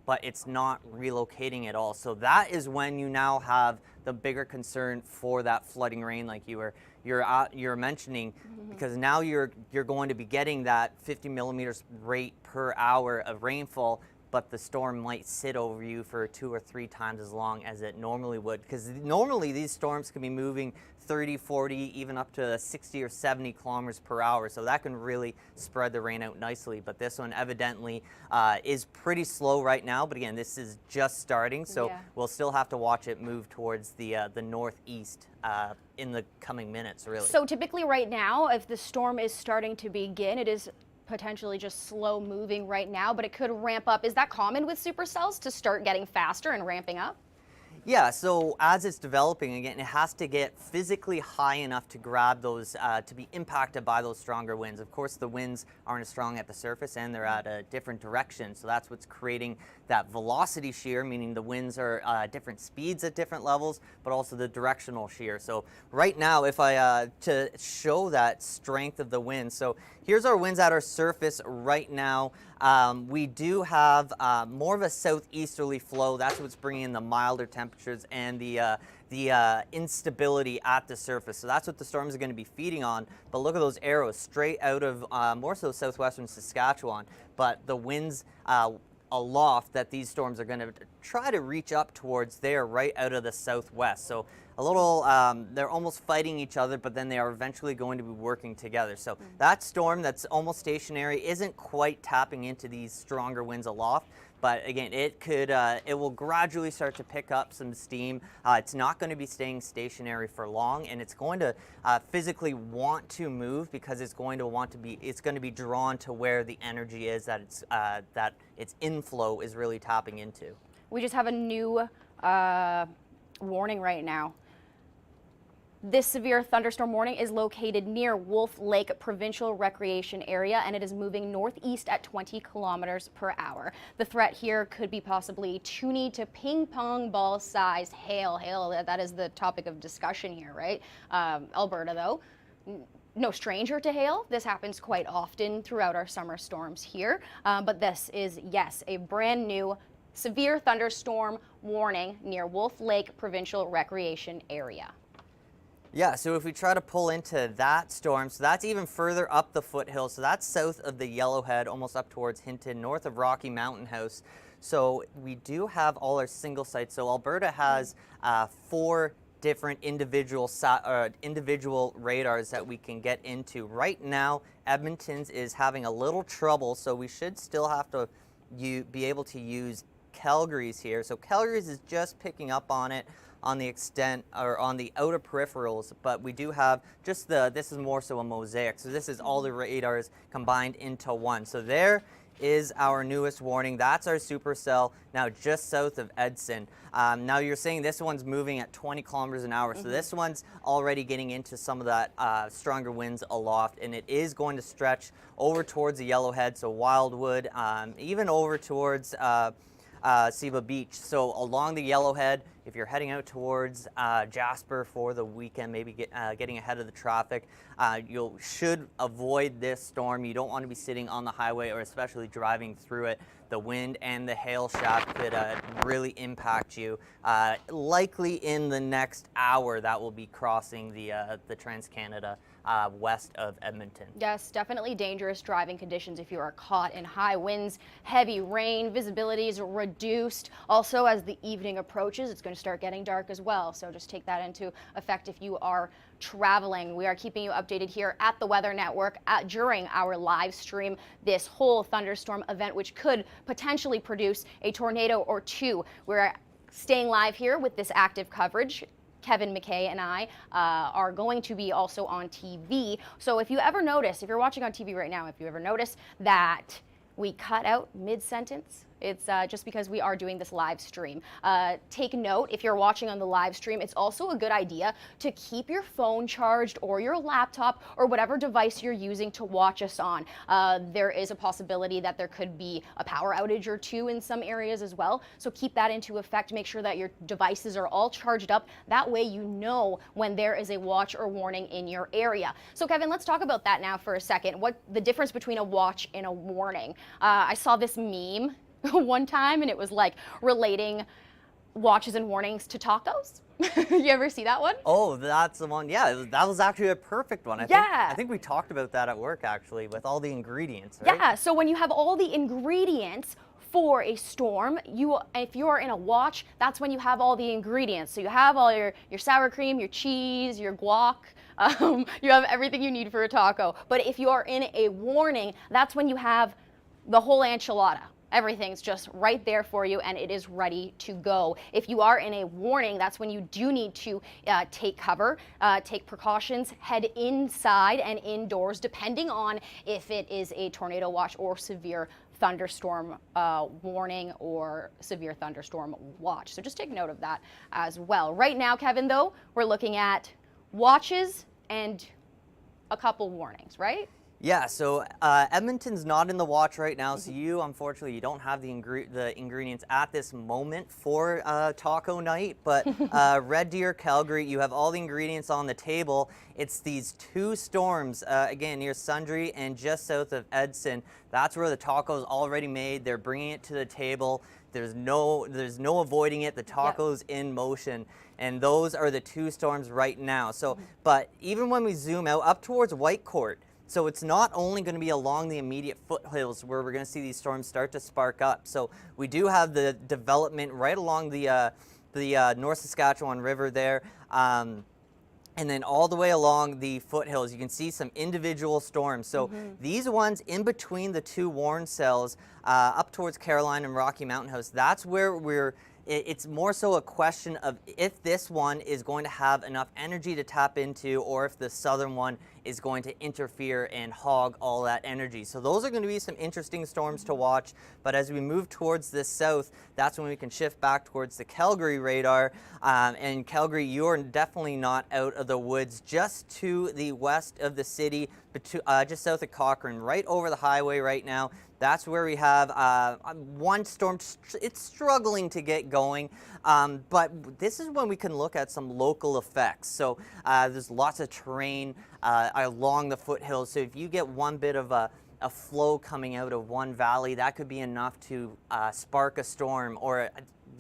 but it's not relocating at all. So that is when you now have the bigger concern for that flooding rain, like you're mentioning, because now you're going to be getting that 50 millimeters rate per hour of rainfall, but the storm might sit over you for 2 or 3 times as long as it normally would, because normally these storms can be moving 30, 40, even up to 60 or 70 kilometers per hour. So that can really spread the rain out nicely. But this one evidently is pretty slow right now. But again, this is just starting. So we'll still have to watch it move towards the northeast in the coming minutes, really. So typically right now, if the storm is starting to begin, it is potentially just slow moving right now, but it could ramp up. Is that common with supercells to start getting faster and ramping up? Yeah, so as it's developing, again, it has to get physically high enough to grab those, to be impacted by those stronger winds. Of course, the winds aren't as strong at the surface and they're at a different direction. So that's what's creating that velocity shear, meaning the winds are different speeds at different levels, but also the directional shear. So right now, if I, to show that strength of the wind, so here's our winds at our surface right now. We do have more of a southeasterly flow. That's what's bringing in the milder temperatures and the instability at the surface. So that's what the storms are going to be feeding on. But look at those arrows straight out of more so southwestern Saskatchewan. But the winds aloft that these storms are going to try to reach up towards there right out of the southwest. So a little, they're almost fighting each other, but then they are eventually going to be working together. So that storm that's almost stationary isn't quite tapping into these stronger winds aloft. But again, it could, it will gradually start to pick up some steam. It's not going to be staying stationary for long, and it's going to physically want to move because it's going to want to be, it's going to be drawn to where the energy is that its inflow is really tapping into. We just have a new warning right now. This severe thunderstorm warning is located near Wolf Lake Provincial Recreation Area, and it is moving northeast at 20 kilometers per hour. The threat here could be possibly toony to ping pong ball sized hail. That is the topic of discussion here, right? Alberta, though, no stranger to hail. This happens quite often throughout our summer storms here. But this is, yes, a brand new severe thunderstorm warning near Wolf Lake Provincial Recreation Area. Yeah, so if we try to pull into that storm, so that's even further up the foothills. So that's south of the Yellowhead, almost up towards Hinton, north of Rocky Mountain House. So we do have all our single sites. So Alberta has 4 different individual radars that we can get into. Right now, Edmonton's is having a little trouble, so we should still have to be able to use Calgary's here. So Calgary's is just picking up on it on the extent or on the outer peripherals, but we do have just this is more so a mosaic. So this is all the radars combined into one. So there is our newest warning. That's our supercell, now just south of Edson. Now you're saying this one's moving at 20 kilometers an hour. So this one's already getting into some of that stronger winds aloft, and it is going to stretch over towards the Yellowhead, so Wildwood, even over towards Seba Beach. So along the Yellowhead, if you're heading out towards Jasper for the weekend, maybe getting ahead of the traffic, you should avoid this storm. You don't want to be sitting on the highway or especially driving through it. The wind and the hail shaft could really impact you. Likely in the next hour, that will be crossing the Trans-Canada west of Edmonton. Yes, definitely dangerous driving conditions if you are caught in high winds, heavy rain, visibility is reduced. Also, as the evening approaches, it's going to start getting dark as well. So just take that into effect if you are traveling. We are keeping you updated here at the Weather Network during our live stream, this whole thunderstorm event, which could potentially produce a tornado or 2. We're staying live here with this active coverage. Kevin McKay and I are going to be also on TV. So if you ever notice, if you're watching on TV right now, if you ever notice that we cut out mid-sentence, it's just because we are doing this live stream. Take note, if you're watching on the live stream, it's also a good idea to keep your phone charged or your laptop or whatever device you're using to watch us on. There is a possibility that there could be a power outage or 2 in some areas as well. So keep that into effect. Make sure that your devices are all charged up. That way you know when there is a watch or warning in your area. So Kevin, let's talk about that now for a second. What the difference between a watch and a warning. I saw this meme one time, and it was like relating watches and warnings to tacos. You ever see that one? Oh, that's the one. Yeah, that was actually a perfect one. I think we talked about that at work, actually, with all the ingredients, right? Yeah, so when you have all the ingredients for a storm, if you're in a watch, that's when you have all the ingredients. So you have all your sour cream, your cheese, your guac, you have everything you need for a taco. But if you are in a warning, that's when you have the whole enchilada. Everything's just right there for you, and it is ready to go. If you are in a warning, that's when you do need to take cover, take precautions, head inside and indoors, depending on if it is a tornado watch or severe thunderstorm warning or severe thunderstorm watch. So just take note of that as well. Right now, Kevin, though, we're looking at watches and a couple warnings, right? Yeah, so Edmonton's not in the watch right now, so unfortunately, you don't have the ingredients at this moment for taco night, but Red Deer, Calgary, you have all the ingredients on the table. It's these two storms, again, near Sundre and just south of Edson. That's where the taco is already made. They're bringing it to the table. There's no avoiding it. The taco's in motion. And those are the two storms right now. So, but even when we zoom out up towards Whitecourt, so it's not only going to be along the immediate foothills where we're going to see these storms start to spark up. So we do have the development right along the North Saskatchewan River there. And then all the way along the foothills, you can see some individual storms. So these ones in between the two warn cells up towards Caroline and Rocky Mountain House, that's where it's more so a question of if this one is going to have enough energy to tap into, or if the southern one is going to interfere and hog all that energy. So those are going to be some interesting storms to watch. But as we move towards the south, that's when we can shift back towards the Calgary radar. And Calgary, you are definitely not out of the woods. Just to the west of the city, just south of Cochrane, right over the highway right now. That's where we have one storm. It's struggling to get going, but this is when we can look at some local effects. So there's lots of terrain along the foothills. So if you get one bit of a flow coming out of one valley, that could be enough to spark a storm. Or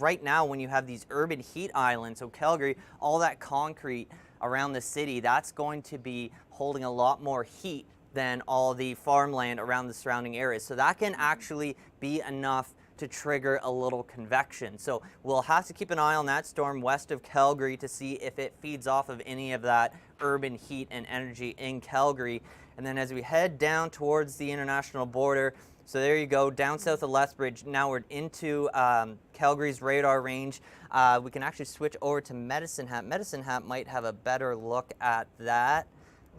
right now, when you have these urban heat islands, so Calgary, all that concrete around the city, that's going to be holding a lot more heat than all the farmland around the surrounding areas. So that can actually be enough to trigger a little convection. So we'll have to keep an eye on that storm west of Calgary to see if it feeds off of any of that urban heat and energy in Calgary. And then as we head down towards the international border, so there you go, down south of Lethbridge, now we're into Calgary's radar range. We can actually switch over to Medicine Hat. Medicine Hat might have a better look at that.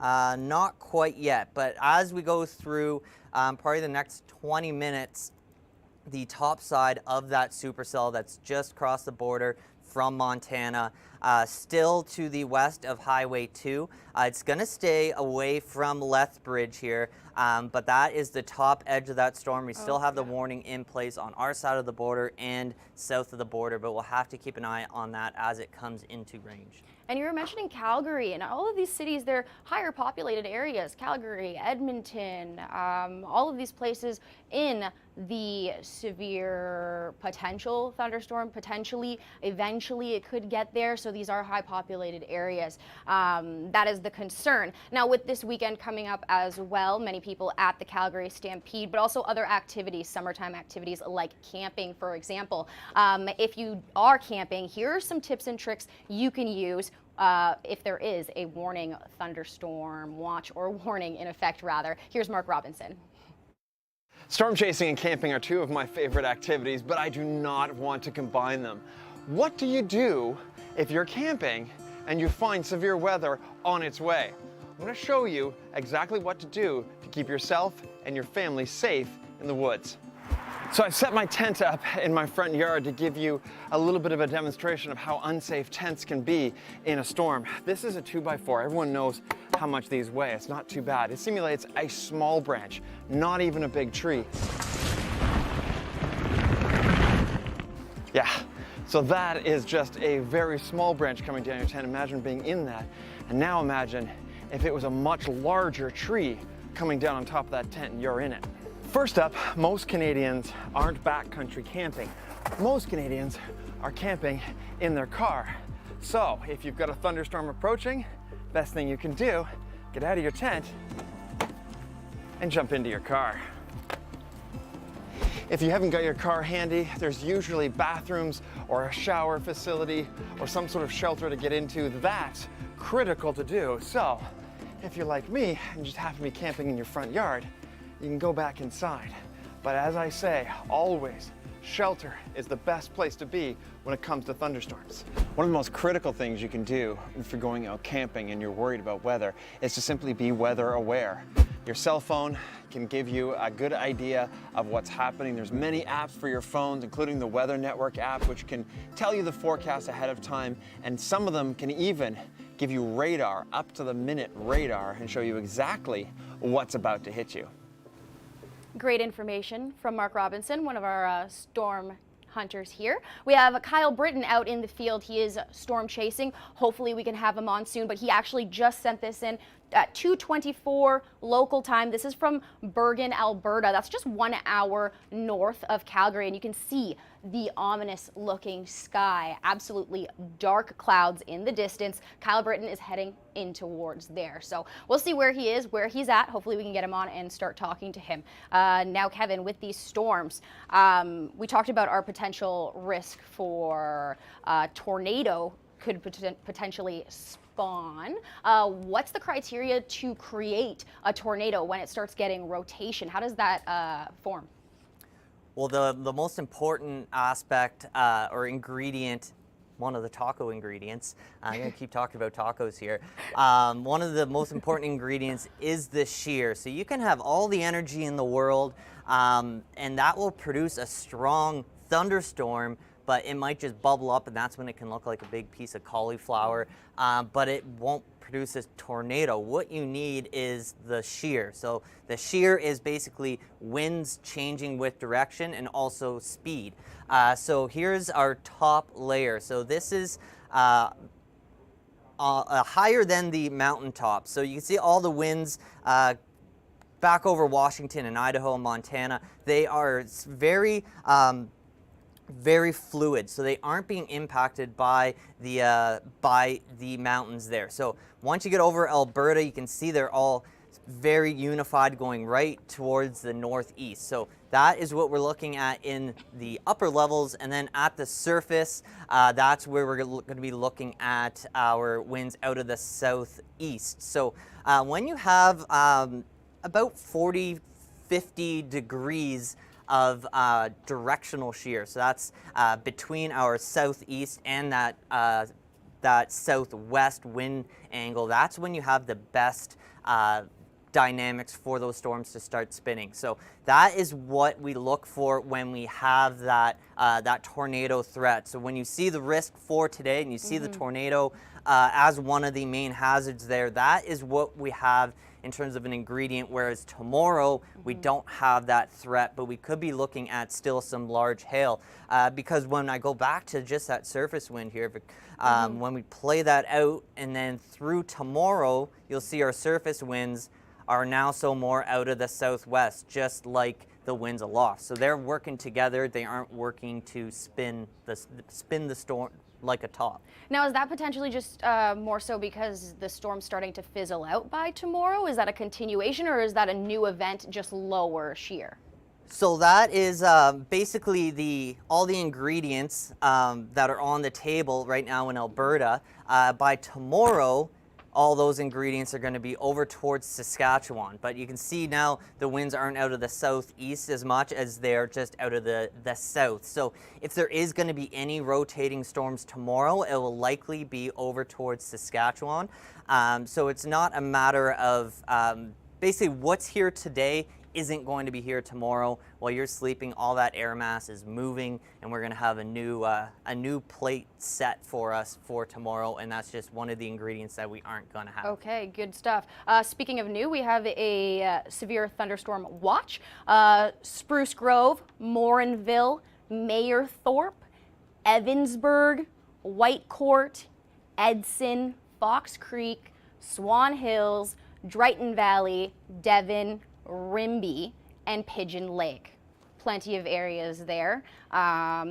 Not quite yet, but as we go through probably the next 20 minutes, the top side of that supercell that's just across the border from Montana, still to the west of Highway 2. It's going to stay away from Lethbridge here, but that is the top edge of that storm. We still have the warning in place on our side of the border and south of the border, but we'll have to keep an eye on that as it comes into range. And you were mentioning Calgary, and all of these cities, they're higher populated areas. Calgary, Edmonton, all of these places in the severe potential thunderstorm, eventually it could get there. So these are high populated areas. That is the concern. Now with this weekend coming up as well, many people at the Calgary Stampede, but also other activities, summertime activities like camping, for example. If you are camping, here are some tips and tricks you can use if there is a warning, thunderstorm watch, or warning in effect rather. Here's Mark Robinson. Storm chasing and camping are two of my favorite activities, but I do not want to combine them. What do you do if you're camping and you find severe weather on its way? I'm going to show you exactly what to do to keep yourself and your family safe in the woods. So I set my tent up in my front yard to give you a little bit of a demonstration of how unsafe tents can be in a storm. This is a 2x4. Everyone knows how much these weigh. It's not too bad. It simulates a small branch, not even a big tree. Yeah, so that is just a very small branch coming down your tent. Imagine being in that. And now imagine if it was a much larger tree coming down on top of that tent and you're in it. First up, most Canadians aren't backcountry camping. Most Canadians are camping in their car. So if you've got a thunderstorm approaching, best thing you can do, get out of your tent and jump into your car. If you haven't got your car handy, there's usually bathrooms or a shower facility or some sort of shelter to get into. That's critical to do. So if you're like me and just happen to be camping in your front yard, you can go back inside. But as I say, always, shelter is the best place to be when it comes to thunderstorms. One of the most critical things you can do if you're going out camping and you're worried about weather is to simply be weather aware. Your cell phone can give you a good idea of what's happening. There's many apps for your phones, including the Weather Network app, which can tell you the forecast ahead of time, and some of them can even give you radar, up to the minute radar, and show you exactly what's about to hit you. Great information from Mark Robinson, one of our storm hunters here. We have Kyle Britton out in the field. He is storm chasing. Hopefully we can have him on soon, but he actually just sent this in at 2:24 local time. This is from Bergen, Alberta. That's just 1 hour north of Calgary, and you can see the ominous looking sky. Absolutely dark clouds in the distance. Kyle Britton is heading in towards there. So we'll see where he is, where he's at. Hopefully we can get him on and start talking to him. Now, Kevin, with these storms, we talked about our potential risk for tornado could potentially spawn. What's the criteria to create a tornado when it starts getting rotation? How does that form? Well, the most important aspect or ingredient, one of the taco ingredients, I'm going to keep talking about tacos here. One of the most important ingredients is the shear. So you can have all the energy in the world, and that will produce a strong thunderstorm, but it might just bubble up, and that's when it can look like a big piece of cauliflower, but it won't produce a tornado. What you need is the shear. So the shear is basically winds changing with direction and also speed. So here's our top layer. So this is higher than the mountaintop. So you can see all the winds back over Washington and Idaho and Montana. They are very fluid, so they aren't being impacted by the mountains there. So once you get over Alberta, you can see they're all very unified, going right towards the northeast. So that is what we're looking at in the upper levels, and then at the surface, that's where we're going to be looking at our winds out of the southeast. So when you have about 40-50 degrees of directional shear, so that's between our southeast and that southwest wind angle, that's when you have the best dynamics for those storms to start spinning. So that is what we look for when we have that tornado threat. So when you see the risk for today and you see the tornado as one of the main hazards there, that is what we have in terms of an ingredient, whereas tomorrow we don't have that threat, but we could be looking at still some large hail. Because when I go back to just that surface wind here, when we play that out and then through tomorrow, you'll see our surface winds are now so more out of the southwest, just like the winds aloft. So they're working together. They aren't working to spin the storm like a top. Now, is that potentially just more so because the storm's starting to fizzle out by tomorrow? Is that a continuation, or is that a new event, just lower shear? So that is basically all the ingredients that are on the table right now in Alberta. By tomorrow, all those ingredients are going to be over towards Saskatchewan. But you can see now the winds aren't out of the southeast as much as they're just out of the south. So if there is going to be any rotating storms tomorrow, it will likely be over towards Saskatchewan. So it's not a matter of basically what's here today isn't going to be here tomorrow. While you're sleeping, all that air mass is moving, and we're going to have a new plate set for us for tomorrow, and that's just one of the ingredients that we aren't going to have. Okay, good stuff. Speaking of new, we have a severe thunderstorm watch. Spruce Grove, Morinville, Mayerthorpe, Evansburg, Whitecourt, Edson, Fox Creek, Swan Hills, Drayton Valley, Devon, Rimbey, and Pigeon Lake. Plenty of areas there.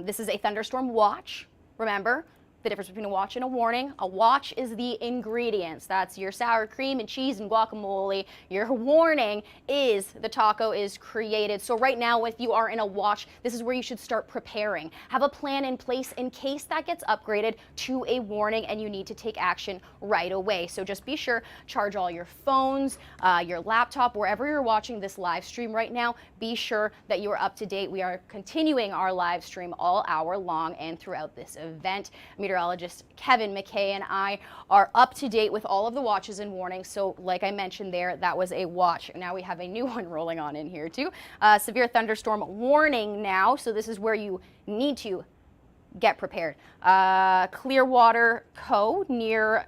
This is a thunderstorm watch. Remember, the difference between a watch and a warning. A watch is the ingredients. That's your sour cream and cheese and guacamole. Your warning is the taco is created. So right now, if you are in a watch, this is where you should start preparing. Have a plan in place in case that gets upgraded to a warning and you need to take action right away. So just be sure, charge all your phones, your laptop, wherever you're watching this live stream right now, be sure that you are up to date. We are continuing our live stream all hour long and throughout this event. Meteorologist Kevin McKay and I are up to date with all of the watches and warnings. So like I mentioned there, that was a watch. Now we have a new one rolling on in here too. Severe thunderstorm warning now. So this is where you need to get prepared. Clearwater Co near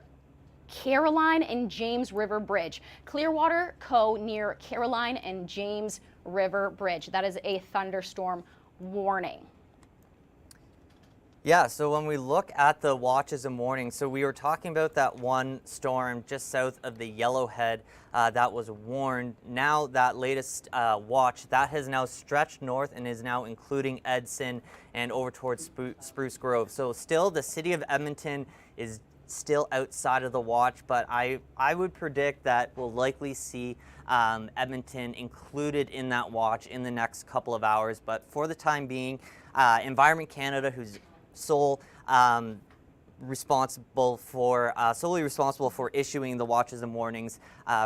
Caroline and James River Bridge. Clearwater Co near Caroline and James River Bridge. That is a thunderstorm warning. Yeah, so when we look at the watches and warnings, so we were talking about that one storm just south of the Yellowhead that was warned. Now that latest watch, that has now stretched north and is now including Edson and over towards Spruce Grove. So still the city of Edmonton is still outside of the watch, but I would predict that we'll likely see Edmonton included in that watch in the next couple of hours. But for the time being, Environment Canada, who's solely responsible for issuing the watches and warnings.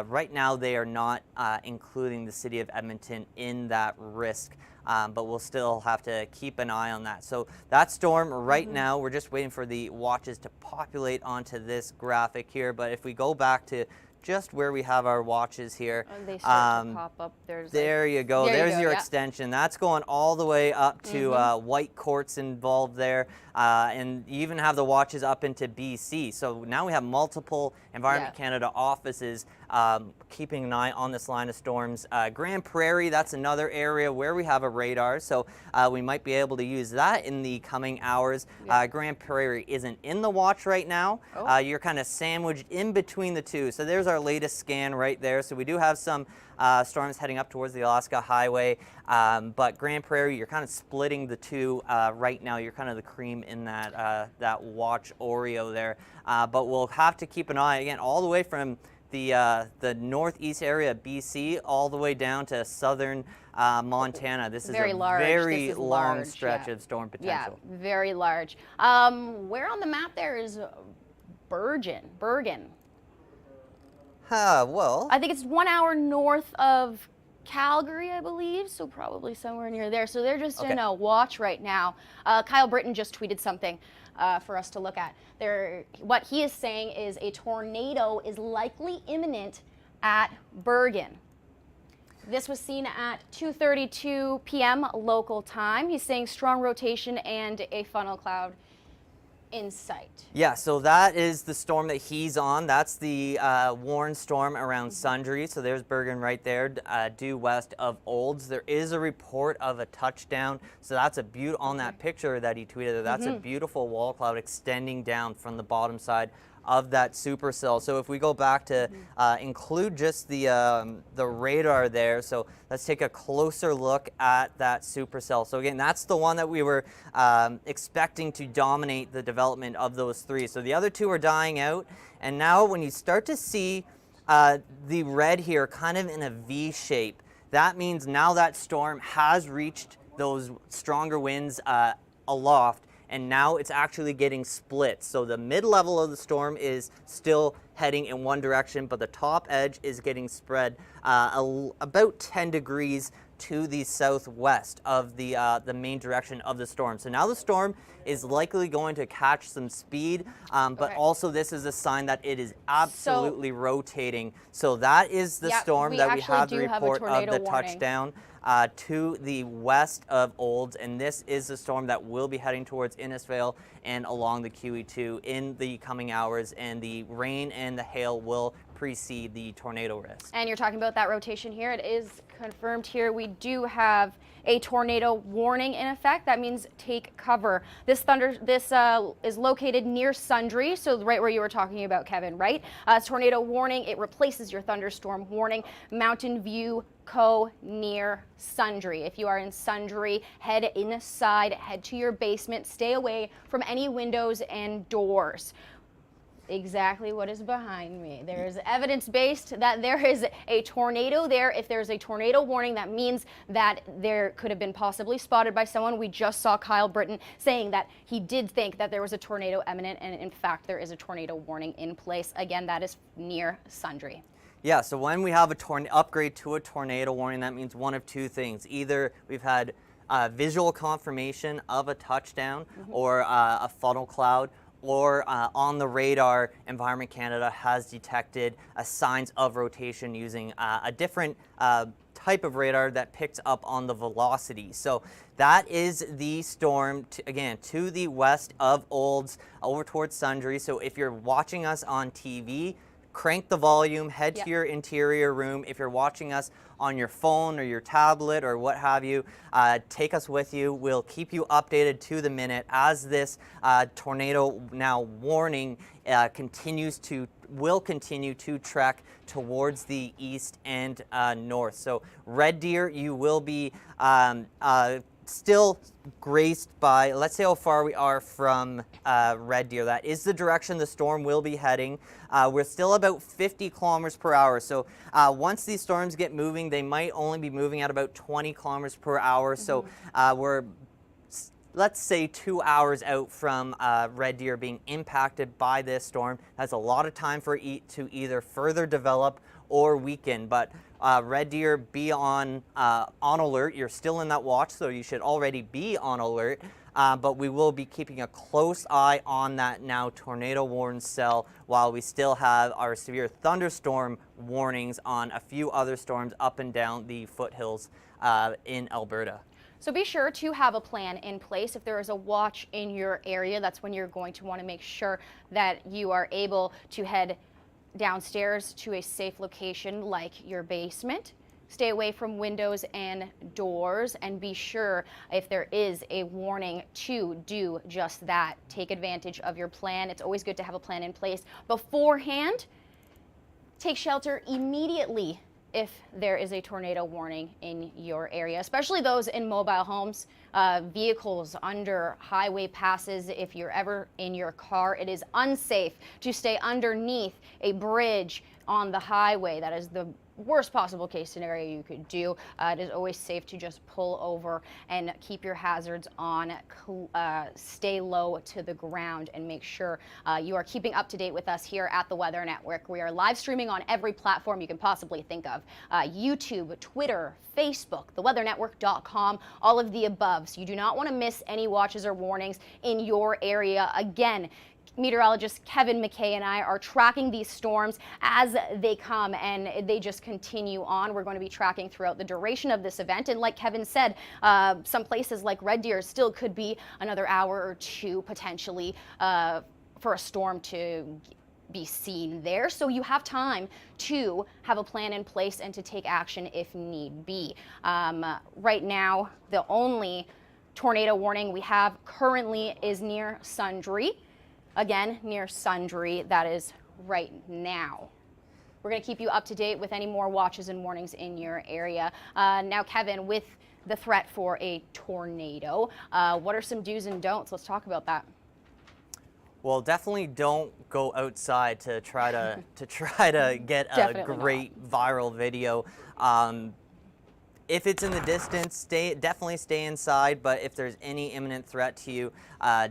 Right now, they are not including the city of Edmonton in that risk, but we'll still have to keep an eye on that. So that storm right now, we're just waiting for the watches to populate onto this graphic here. But if we go back to just where we have our watches here. Oh, they start to pop up. There you go. There's your extension. That's going all the way up to White Courts involved there. And you even have the watches up into BC. So now we have multiple Environment Canada offices keeping an eye on this line of storms. Grand Prairie, that's another area where we have a radar. So we might be able to use that in the coming hours. Grand Prairie isn't in the watch right now. You're kind of sandwiched in between the two. So there's our latest scan right there. So we do have some storms heading up towards the Alaska Highway, but Grand Prairie, you're kind of splitting the two right now. You're kind of the cream in that watch Oreo there. But we'll have to keep an eye again all the way from the northeast area of BC all the way down to southern Montana. This is a very long stretch of storm potential. Yeah, very large. Where on the map there is Bergen? Well, I think it's 1 hour north of Calgary, I believe, so probably somewhere near there. So they're just in a watch right now. Kyle Britton just tweeted something for us to look at. What he is saying is a tornado is likely imminent at Bergen. This was seen at 2:32 p.m. local time. He's saying strong rotation and a funnel cloud in sight. Yeah, so that is the storm that he's on. That's the warned storm around Sundre. So there's Bergen right there, due west of Olds. There is a report of a touchdown. So that's a on that picture that he tweeted. That's a beautiful wall cloud extending down from the bottom side of that supercell. So if we go back to include just the radar there, so let's take a closer look at that supercell. So again, that's the one that we were expecting to dominate the development of those three. So the other two are dying out, and now when you start to see the red here kind of in a V shape, that means now that storm has reached those stronger winds aloft, and now it's actually getting split. So the mid-level of the storm is still heading in one direction, but the top edge is getting spread about 10 degrees to the southwest of the main direction of the storm. So now the storm is likely going to catch some speed, but also this is a sign that it is absolutely rotating. So that is the storm that we have the report of the touchdown to the west of Olds, and this is the storm that will be heading towards Innisfail and along the QE2 in the coming hours, and the rain and the hail will precede the tornado risk. And you're talking about that rotation here. It is confirmed here. We do have a tornado warning in effect. That means take cover. This is located near Sundre, so right where you were talking about, Kevin, right? Tornado warning, it replaces your thunderstorm warning. Mountain View near Sundre. If you are in Sundre, head inside, head to your basement, stay away from any windows and doors. Exactly what is behind me. There is evidence-based that there is a tornado there. If there's a tornado warning, that means that there could have been possibly spotted by someone. We just saw Kyle Britton saying that he did think that there was a tornado imminent, and in fact, there is a tornado warning in place. Again, that is near Sundre. Yeah, so when we have a upgrade to a tornado warning, that means one of two things. Either we've had visual confirmation of a touchdown or a funnel cloud, or on the radar, Environment Canada has detected signs of rotation using a different type of radar that picks up on the velocity. So that is the storm, again, to the west of Olds, over towards Sundre. So if you're watching us on TV, crank the volume, head to your interior room. If you're watching us on your phone or your tablet or what have you, take us with you. We'll keep you updated to the minute as this tornado now warning will continue to trek towards the east and north. So Red Deer, you will be still graced by, let's say how far we are from Red Deer. That is the direction the storm will be heading. We're still about 50 kilometers per hour. So once these storms get moving, they might only be moving at about 20 kilometers per hour. So we're, let's say, 2 hours out from Red Deer being impacted by this storm. That's a lot of time for it to either further develop or weaken. But Red Deer, be on alert. You're still in that watch, so you should already be on alert. But we will be keeping a close eye on that now tornado warned cell while we still have our severe thunderstorm warnings on a few other storms up and down the foothills in Alberta. So be sure to have a plan in place. If there is a watch in your area, that's when you're going to want to make sure that you are able to head downstairs to a safe location like your basement. Stay away from windows and doors, and be sure, if there is a warning, to do just that. Take advantage of your plan. It's always good to have a plan in place beforehand. Take shelter immediately if there is a tornado warning in your area, especially those in mobile homes, vehicles under highway passes. If you're ever in your car, it is unsafe to stay underneath a bridge on the highway. That is the worst possible case scenario you could do. It is always safe to just pull over and keep your hazards on, stay low to the ground, and make sure you are keeping up to date with us here at the Weather Network. We are live streaming on every platform you can possibly think of. YouTube, Twitter, Facebook, theweathernetwork.com, all of the above. So you do not want to miss any watches or warnings in your area. Again, meteorologist Kevin McKay and I are tracking these storms as they come, and they just continue on. We're going to be tracking throughout the duration of this event, and like Kevin said, some places like Red Deer still could be another hour or two potentially for a storm to be seen there. So you have time to have a plan in place and to take action if need be. Right now, the only tornado warning we have currently is near Sundre. Again, near Sundre, that is right now. We're going to keep you up to date with any more watches and warnings in your area. Now, Kevin, with the threat for a tornado, what are some do's and don'ts? Let's talk about that. Well, definitely don't go outside to try to get a great viral video. If it's in the distance, definitely stay inside, but if there's any imminent threat to you,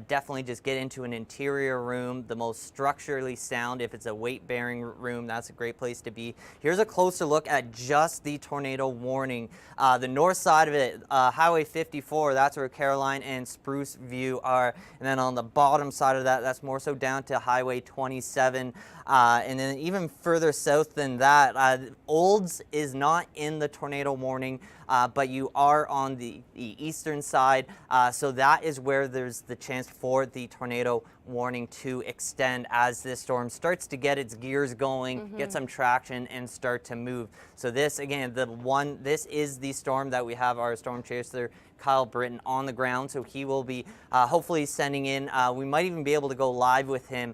definitely just get into an interior room, the most structurally sound. If it's a weight-bearing room, that's a great place to be. Here's a closer look at just the tornado warning. The north side of it, Highway 54, that's where Caroline and Spruce View are, and then on the bottom side of that, that's more so down to Highway 27. And then even further south than that, Olds is not in the tornado warning. but you are on the eastern side, so that is where there's the chance for the tornado warning to extend as this storm starts to get its gears going, get some traction, and start to move. So this, again, this is the storm that we have our storm chaser Kyle Britton on the ground, so he will be hopefully sending in. We might even be able to go live with him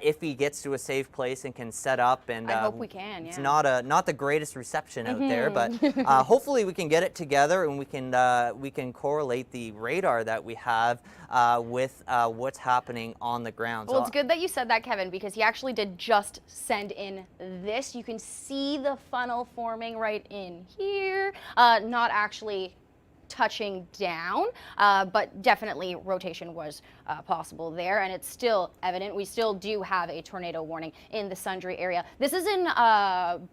if he gets to a safe place and can set up. And I hope we can. Yeah. It's not the greatest reception out there, but hopefully we can get it together and we can correlate the radar that we have with what's happening on the ground. Well, it's good that you said that, Kevin, because he actually did just send in this. You can see the funnel forming right in here. Not actually touching down, but definitely rotation was possible there, and it's still evident. We still do have a tornado warning in the Sundre area. This is in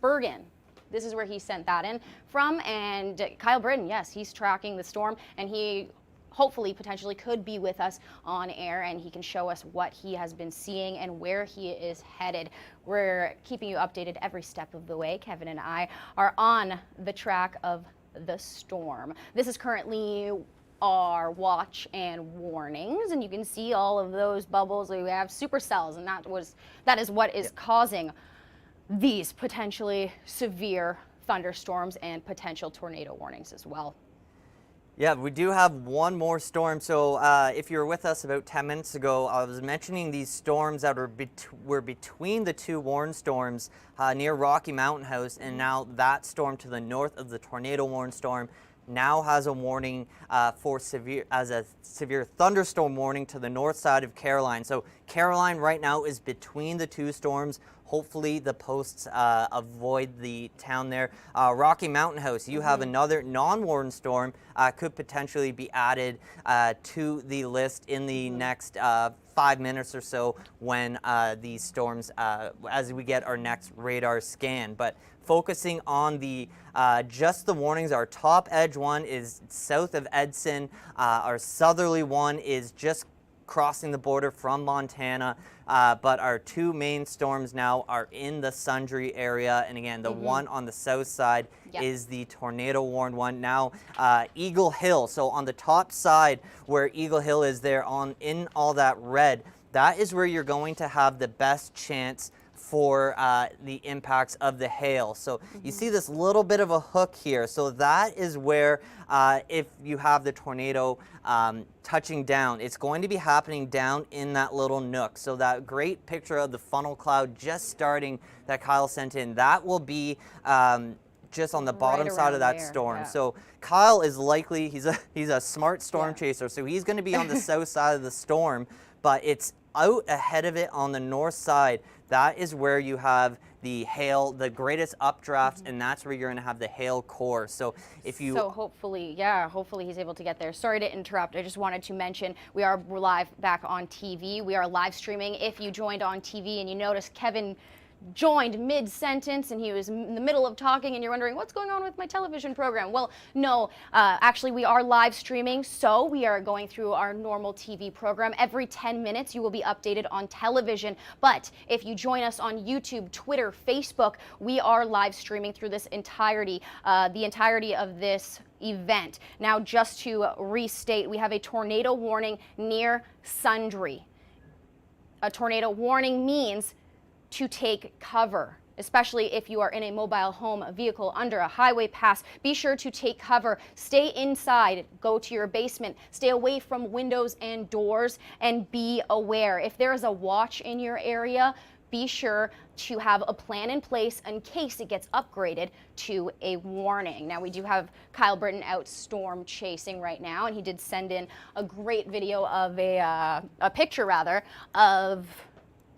Bergen. This is where he sent that in from, and Kyle Britton, yes, he's tracking the storm, and he hopefully potentially could be with us on air, and he can show us what he has been seeing and where he is headed. We're keeping you updated every step of the way. Kevin and I are on the track of the storm. This is currently our watch and warnings, and you can see all of those bubbles. We have supercells, and that is what is causing these potentially severe thunderstorms and potential tornado warnings as well. Yeah, we do have one more storm. So if you were with us about 10 minutes ago, I was mentioning these storms that were between the two warned storms near Rocky Mountain House, and now that storm to the north of the tornado warned storm now has a warning for a severe thunderstorm warning to the north side of Caroline. So Caroline right now is between the two storms. Hopefully the posts avoid the town there. Rocky Mountain House, you have another non-warned storm could potentially be added to the list in the next 5 minutes or so when these storms, as we get our next radar scan. But focusing on the just the warnings, our top edge one is south of Edson. Our southerly one is just crossing the border from Montana, but our two main storms now are in the Sundre area, and again, the one on the south side is the tornado warned one. Now, Eagle Hill, so on the top side where Eagle Hill is there in all that red, that is where you're going to have the best chance for the impacts of the hail. So you see this little bit of a hook here. So that is where if you have the tornado touching down, it's going to be happening down in that little nook. So that great picture of the funnel cloud just starting that Kyle sent in, that will be just on the bottom side of that storm. Yeah. So Kyle is likely, he's a smart storm chaser, so he's going to be on the south side of the storm, but it's out ahead of it on the north side. That is where you have the hail, the greatest updrafts, and that's where you're going to have the hail core. So if you... So hopefully he's able to get there. Sorry to interrupt. I just wanted to mention we're live back on TV. We are live streaming. If you joined on TV and you notice Kevin joined mid-sentence and he was in the middle of talking and you're wondering what's going on with my television program. Well, no, actually we are live streaming, so we are going through our normal TV program. Every 10 minutes you will be updated on television, but if you join us on YouTube, Twitter, Facebook, we are live streaming through this entirety, the entirety of this event. Now, just to restate, we have a tornado warning near Sundre. A tornado warning means to take cover, especially if you are in a mobile home vehicle under a highway pass. Be sure to take cover, stay inside, go to your basement, stay away from windows and doors, and be aware. If there is a watch in your area, be sure to have a plan in place in case it gets upgraded to a warning. Now, we do have Kyle Britton out storm chasing right now, and he did send in a great video of a picture rather of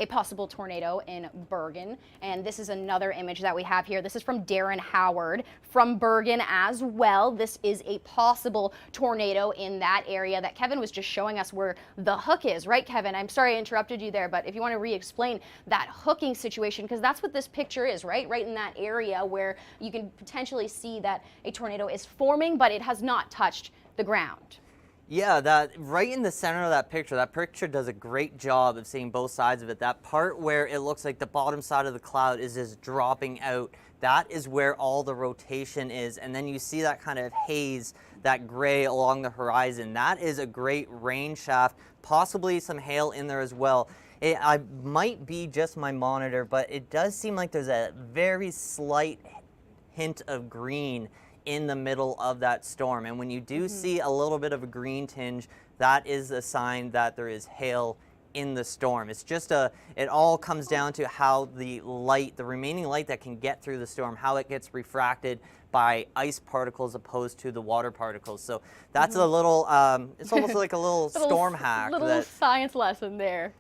a possible tornado in Bergen, and this is another image that we have here. This is from Darren Howard from Bergen as well. This is a possible tornado in that area that Kevin was just showing us where the hook is, right, Kevin? I'm sorry I interrupted you there, but if you want to re-explain that hooking situation, because that's what this picture is, right? Right in that area where you can potentially see that a tornado is forming, but it has not touched the ground. Yeah, that right in the center of that picture does a great job of seeing both sides of it. That part where it looks like the bottom side of the cloud is just dropping out, that is where all the rotation is. And then you see that kind of haze, that gray along the horizon. That is a great rain shaft, possibly some hail in there as well. I might be just my monitor, but it does seem like there's a very slight hint of green in the middle of that storm. And when you do see a little bit of a green tinge, that is a sign that there is hail in the storm. It's just it all comes down to how the remaining light that can get through the storm, how it gets refracted by ice particles opposed to the water particles. So that's a little, it's almost like a little storm hack. Little science lesson there.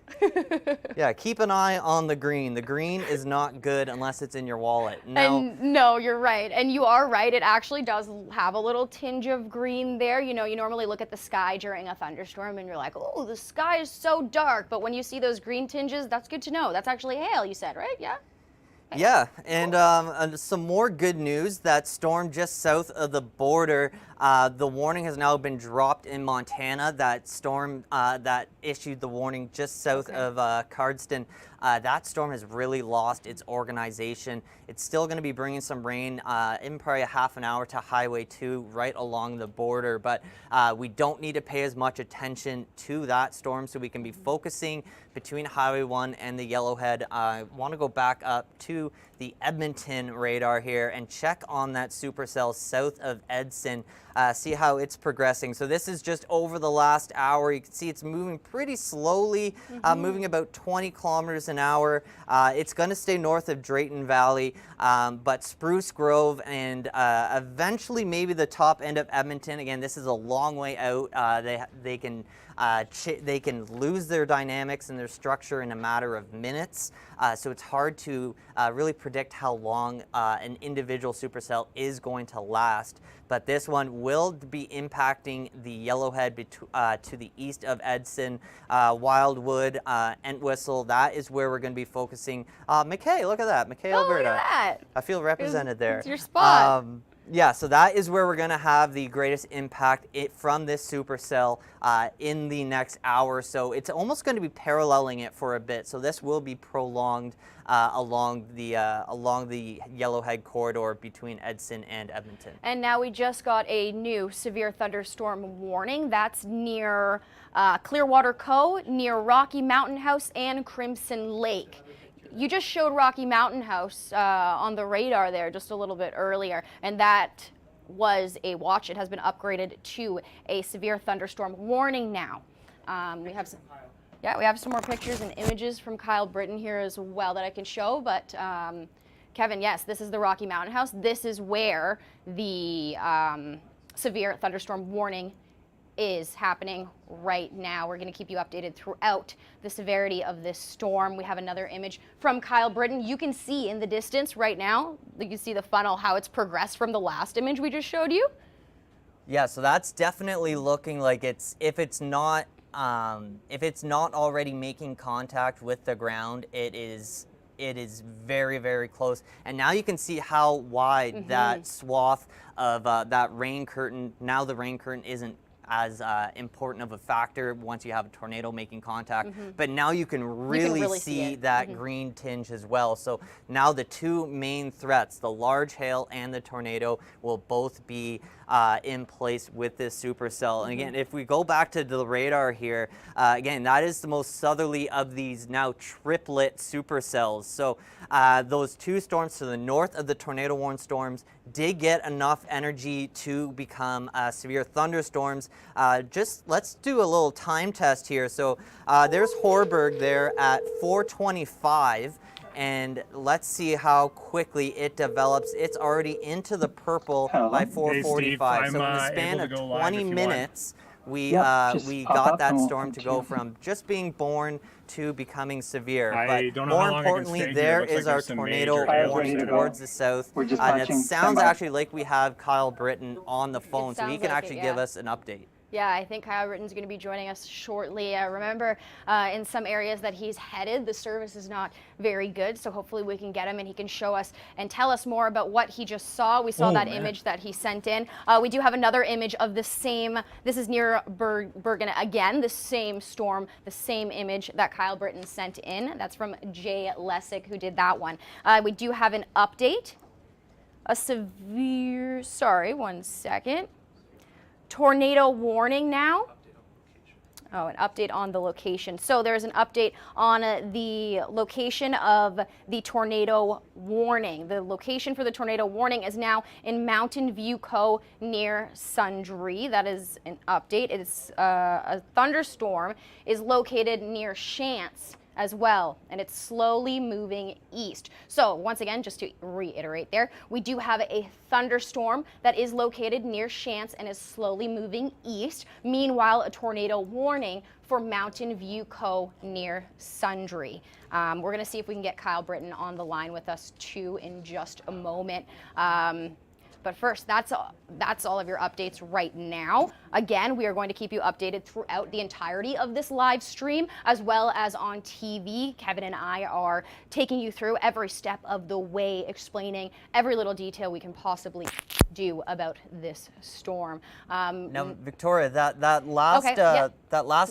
Yeah, keep an eye on the green. The green is not good unless it's in your wallet. And no, you're right. And you are right. It actually does have a little tinge of green there. You know, you normally look at the sky during a thunderstorm and you're like, oh, the sky is so dark. But when you see those green tinges, that's good to know. That's actually hail, you said, right? Yeah? Yeah, and some more good news. That storm just south of the border, the warning has now been dropped in Montana. That storm that issued the warning just south of Cardston, that storm has really lost its organization. It's still going to be bringing some rain in probably a half an hour to Highway 2 right along the border, but we don't need to pay as much attention to that storm, so we can be focusing between Highway 1 and the Yellowhead. I want to go back up to the Edmonton radar here and check on that supercell south of Edson, see how it's progressing. So this is just over the last hour. You can see it's moving pretty slowly, moving about 20 kilometers an hour. It's going to stay north of Drayton Valley, but Spruce Grove and eventually maybe the top end of Edmonton. Again, this is a long way out. They can lose their dynamics and their structure in a matter of minutes. So it's hard to really predict how long an individual supercell is going to last. But this one will be impacting the Yellowhead to the east of Edson, Wildwood, Entwistle. That is where we're going to be focusing. McKay, look at that. McKay, Alberta. Look at that. I feel represented there. It's your spot. Yeah, so that is where we're going to have the greatest impact from this supercell in the next hour. So it's almost going to be paralleling it for a bit. So this will be prolonged along the Yellowhead corridor between Edson and Edmonton. And now we just got a new severe thunderstorm warning. That's near Clearwater Cove, near Rocky Mountain House and Crimson Lake. You just showed Rocky Mountain House on the radar there just a little bit earlier, and that was a watch. It has been upgraded to a severe thunderstorm warning now. We have some more pictures and images from Kyle Britton here as well that I can show, but Kevin, yes, this is the Rocky Mountain House. This is where the severe thunderstorm warning is happening right now. We're going to keep you updated throughout the severity of this storm. We have another image from Kyle Britton. You can see in the distance right now, you can see the funnel, how it's progressed from the last image we just showed you. Yeah, so that's definitely looking like if it's not already making contact with the ground, it is very, very close. And now you can see how wide that swath of that rain curtain, now the rain curtain isn't as important of a factor once you have a tornado making contact. But now you can really see that green tinge as well. So now the two main threats, the large hail and the tornado, will both be in place with this supercell. And again, if we go back to the radar here, again, that is the most southerly of these now triplet supercells. So those two storms to the north of the tornado warned storms did get enough energy to become severe thunderstorms. Just let's do a little time test here. So there's Horberg there at 425. And let's see how quickly it develops. It's already into the purple by 4:45. So in the span of 20 minutes, we got that storm to go from just being born to becoming severe. But more importantly, there is our tornado warning towards the south. And it sounds actually like we have Kyle Britton on the phone, so he can actually give us an update. Yeah, I think Kyle Ritten's going to be joining us shortly. Remember, in some areas that he's headed, the service is not very good, so hopefully we can get him and he can show us and tell us more about what he just saw. We saw that image that he sent in. We do have another image of the same, this is near Bergen again, the same storm, the same image that Kyle Britton sent in. That's from Jay Lessick, who did that one. We do have an update. One second. Tornado warning now. Oh, an update on the location. So there's an update on the location of the tornado warning. The location for the tornado warning is now in Mountain View Co. near Sundre. That is an update. It's a thunderstorm is located near Chance as well, and it's slowly moving east. So once again, just to reiterate there, we do have a thunderstorm that is located near Chance and is slowly moving east. Meanwhile, a tornado warning for Mountain View Co. near Sundre. We're going to see if we can get Kyle Britton on the line with us too in just a moment. But first, that's all of your updates right now. Again, we are going to keep you updated throughout the entirety of this live stream, as well as on TV. Kevin and I are taking you through every step of the way, explaining every little detail we can possibly do about this storm. Now, Victoria, that last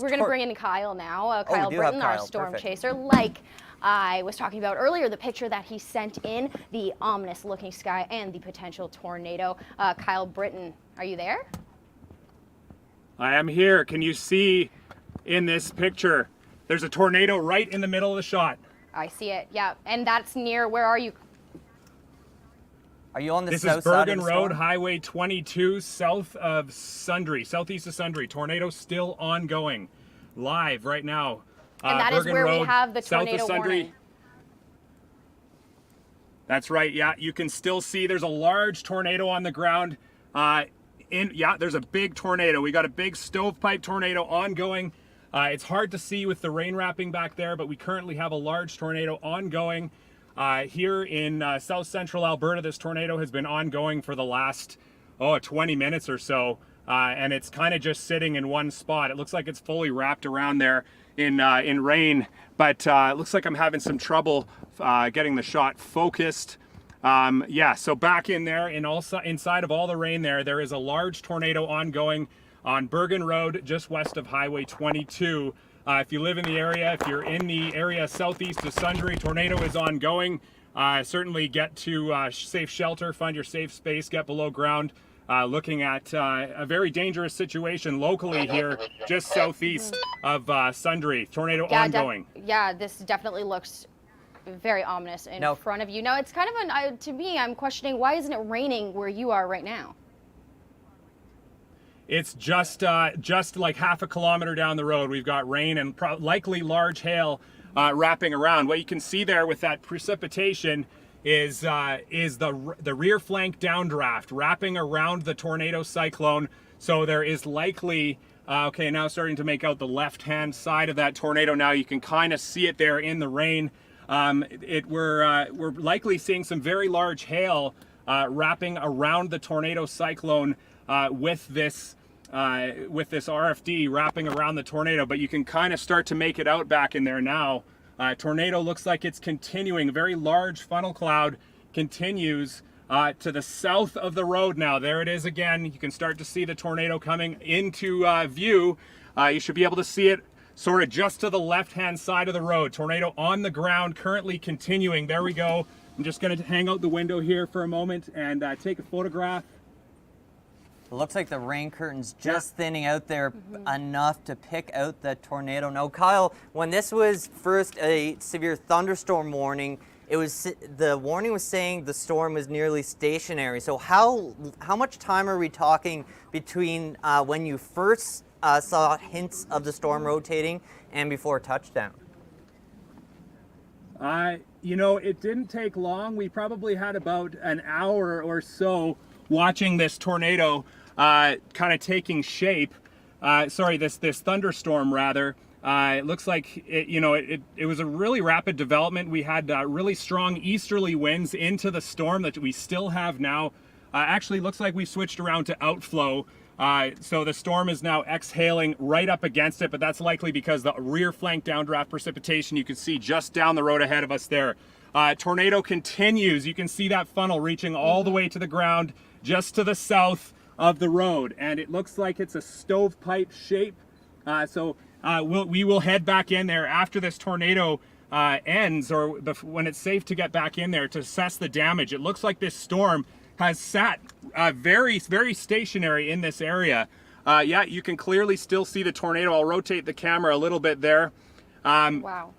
we're going to bring in Kyle now. Kyle Britton, our storm chaser, like I was talking about earlier, the picture that he sent in, the ominous looking sky and the potential tornado. Kyle Britton, are you there? I am here. Can you see in this picture? There's a tornado right in the middle of the shot. I see it, yeah. And that's near, where are you? Are you on the south side? This is Bergen Road, Highway 22, south of Sundre, southeast of Sundre. Tornado still ongoing, live right now. And that Bergen is where Road, we have the tornado warning. That's right, yeah. You can still see there's a large tornado on the ground. There's a big tornado. We got a big stovepipe tornado ongoing. It's hard to see with the rain wrapping back there, but we currently have a large tornado ongoing. Here in south central Alberta, this tornado has been ongoing for the last 20 minutes or so. And it's kind of just sitting in one spot. It looks like it's fully wrapped around there in rain, but it looks like I'm having some trouble getting the shot focused. So back in there, inside of all the rain there is a large tornado ongoing on Bergen Road, just west of Highway 22. If you live in the area, if you're in the area southeast of Sundre, tornado is ongoing. Certainly get to safe shelter, find your safe space, get below ground. Looking at a very dangerous situation locally here, just southeast of Sundre. Tornado ongoing. This definitely looks very ominous in front of you. Now, it's kind of to me, I'm questioning, why isn't it raining where you are right now? It's just like half a kilometer down the road. We've got rain and likely large hail wrapping around. What you can see there with that precipitation is the rear flank downdraft wrapping around the tornado cyclone. So there is likely, now starting to make out the left-hand side of that tornado now. You can kind of see it there in the rain. We're likely seeing some very large hail wrapping around the tornado cyclone with this RFD wrapping around the tornado, but you can kind of start to make it out back in there now. Tornado looks like it's continuing. A very large funnel cloud continues to the south of the road now. There it is again. You can start to see the tornado coming into view. You should be able to see it sort of just to the left-hand side of the road. Tornado on the ground, currently continuing. There we go. I'm just going to hang out the window here for a moment and take a photograph. It looks like the rain curtain's just thinning out there enough to pick out the tornado. Now, Kyle, when this was first a severe thunderstorm warning, the warning was saying the storm was nearly stationary. So how much time are we talking between when you first saw hints of the storm rotating and before touchdown? It didn't take long. We probably had about an hour or so watching this tornado kind of taking shape. This thunderstorm rather. It looks like it was a really rapid development. We had really strong easterly winds into the storm that we still have now. Actually looks like we switched around to outflow So the storm is now exhaling right up against it, but that's likely because the rear flank downdraft precipitation you can see just down the road ahead of us there. Tornado continues. You can see that funnel reaching all the way to the ground just to the south of the road, and it looks like it's a stovepipe shape. We will head back in there after this tornado ends, or when it's safe to get back in there to assess the damage. It looks like this storm has sat very, very stationary in this area. Yeah, you can clearly still see the tornado. I'll rotate the camera a little bit there. Wow.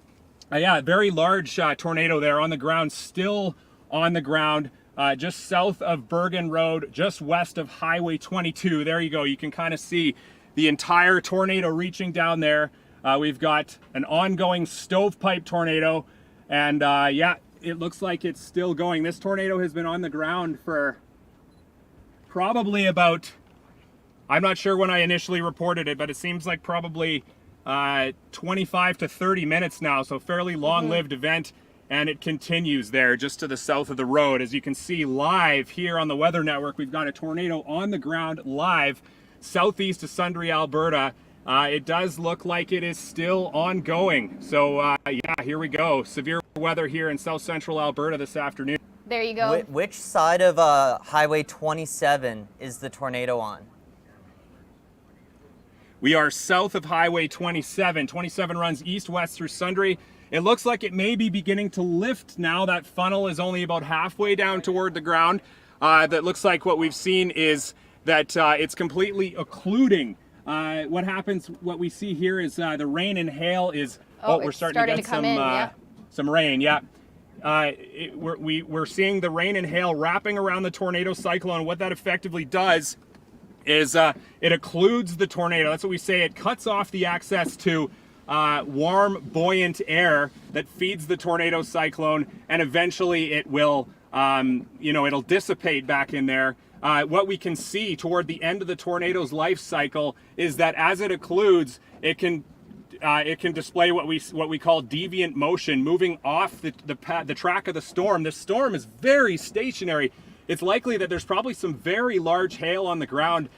Yeah, very large tornado there on the ground, still on the ground, just south of Bergen Road, just west of Highway 22. There you go. You can kind of see the entire tornado reaching down there. We've got an ongoing stovepipe tornado, and yeah, it looks like it's still going. This tornado has been on the ground for probably about, I'm not sure when I initially reported it, but it seems like probably 25 to 30 minutes now, so fairly long-lived event, and it continues there just to the south of the road. As you can see live here on the Weather Network, we've got a tornado on the ground live southeast of Sundre, Alberta. It does look like it is still ongoing. So yeah, here we go. Severe weather here in south central Alberta this afternoon. There you go. Which side of Highway 27 is the tornado on? We are south of Highway 27. 27 runs east-west through Sundre. It looks like it may be beginning to lift now. That funnel is only about halfway down toward the ground. That looks like what we've seen is that it's completely occluding. What we see here is the rain and hail is, we're starting to get some rain, yeah. We're seeing the rain and hail wrapping around the tornado cyclone. What that effectively does is it occludes the tornado. That's what we say. It cuts off the access to warm, buoyant air that feeds the tornado cyclone, and eventually it will, it'll dissipate back in there. What we can see toward the end of the tornado's life cycle is that as it occludes, it can display what we call deviant motion, moving off the track of the storm. The storm is very stationary. It's likely that there's probably some very large hail on the ground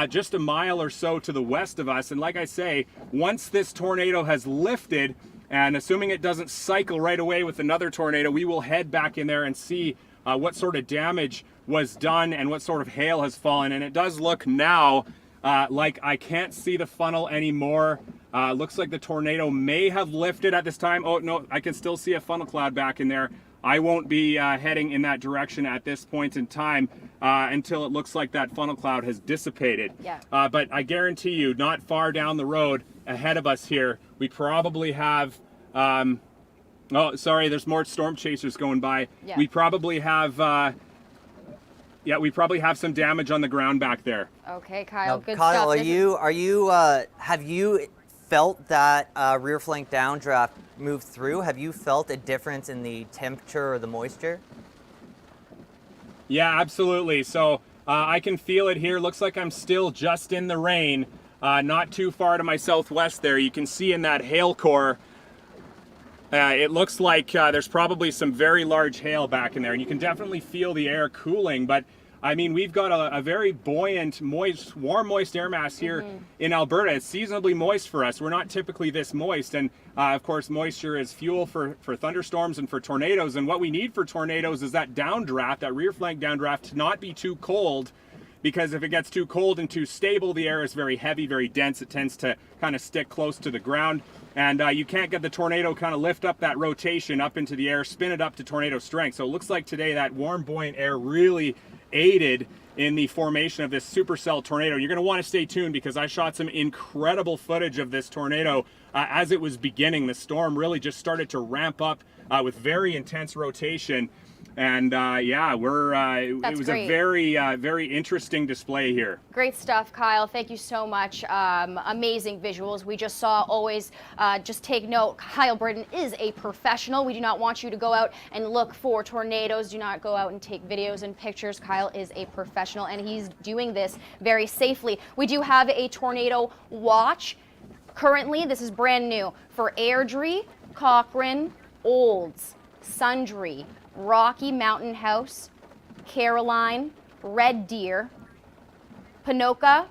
just a mile or so to the west of us. And like I say, once this tornado has lifted, and assuming it doesn't cycle right away with another tornado, we will head back in there and see what sort of damage was done and what sort of hail has fallen. And it does look now like I can't see the funnel anymore. Looks like the tornado may have lifted at this time. Oh no, I can still see a funnel cloud back in there. I won't be heading in that direction at this point in time until it looks like that funnel cloud has dissipated. Yeah. But I guarantee you, not far down the road ahead of us here, we probably have oh, sorry, there's more storm chasers going by. Yeah. We probably have we probably have some damage on the ground back there. Okay, Kyle, Now, good Kyle, stuff. have you felt that rear flank downdraft move through? Have you felt a difference in the temperature or the moisture? Yeah, absolutely. So I can feel it here. Looks like I'm still just in the rain, not too far to my southwest there. You can see in that hail core, it looks like there's probably some very large hail back in there, and you can definitely feel the air cooling. But I mean, we've got a very buoyant, warm, moist air mass here in Alberta. It's seasonably moist for us. We're not typically this moist. And of course, moisture is fuel for thunderstorms and for tornadoes. And what we need for tornadoes is that downdraft, that rear flank downdraft, to not be too cold. Because if it gets too cold and too stable, the air is very heavy, very dense. It tends to kind of stick close to the ground. And you can't get the tornado kind of lift up that rotation up into the air, spin it up to tornado strength. So it looks like today that warm, buoyant air really aided in the formation of this supercell tornado. You're going to want to stay tuned because I shot some incredible footage of this tornado as it was beginning. The storm really just started to ramp up with very intense rotation. And yeah, it was great. a very, very interesting display here. Great stuff, Kyle. Thank you so much. Amazing visuals. We just saw always, just take note, Kyle Britton is a professional. We do not want you to go out and look for tornadoes. Do not go out and take videos and pictures. Kyle is a professional, and he's doing this very safely. We do have a tornado watch. Currently, this is brand new for Airdrie, Cochrane, Olds, Sundre, Rocky Mountain House, Caroline, Red Deer, Ponoka,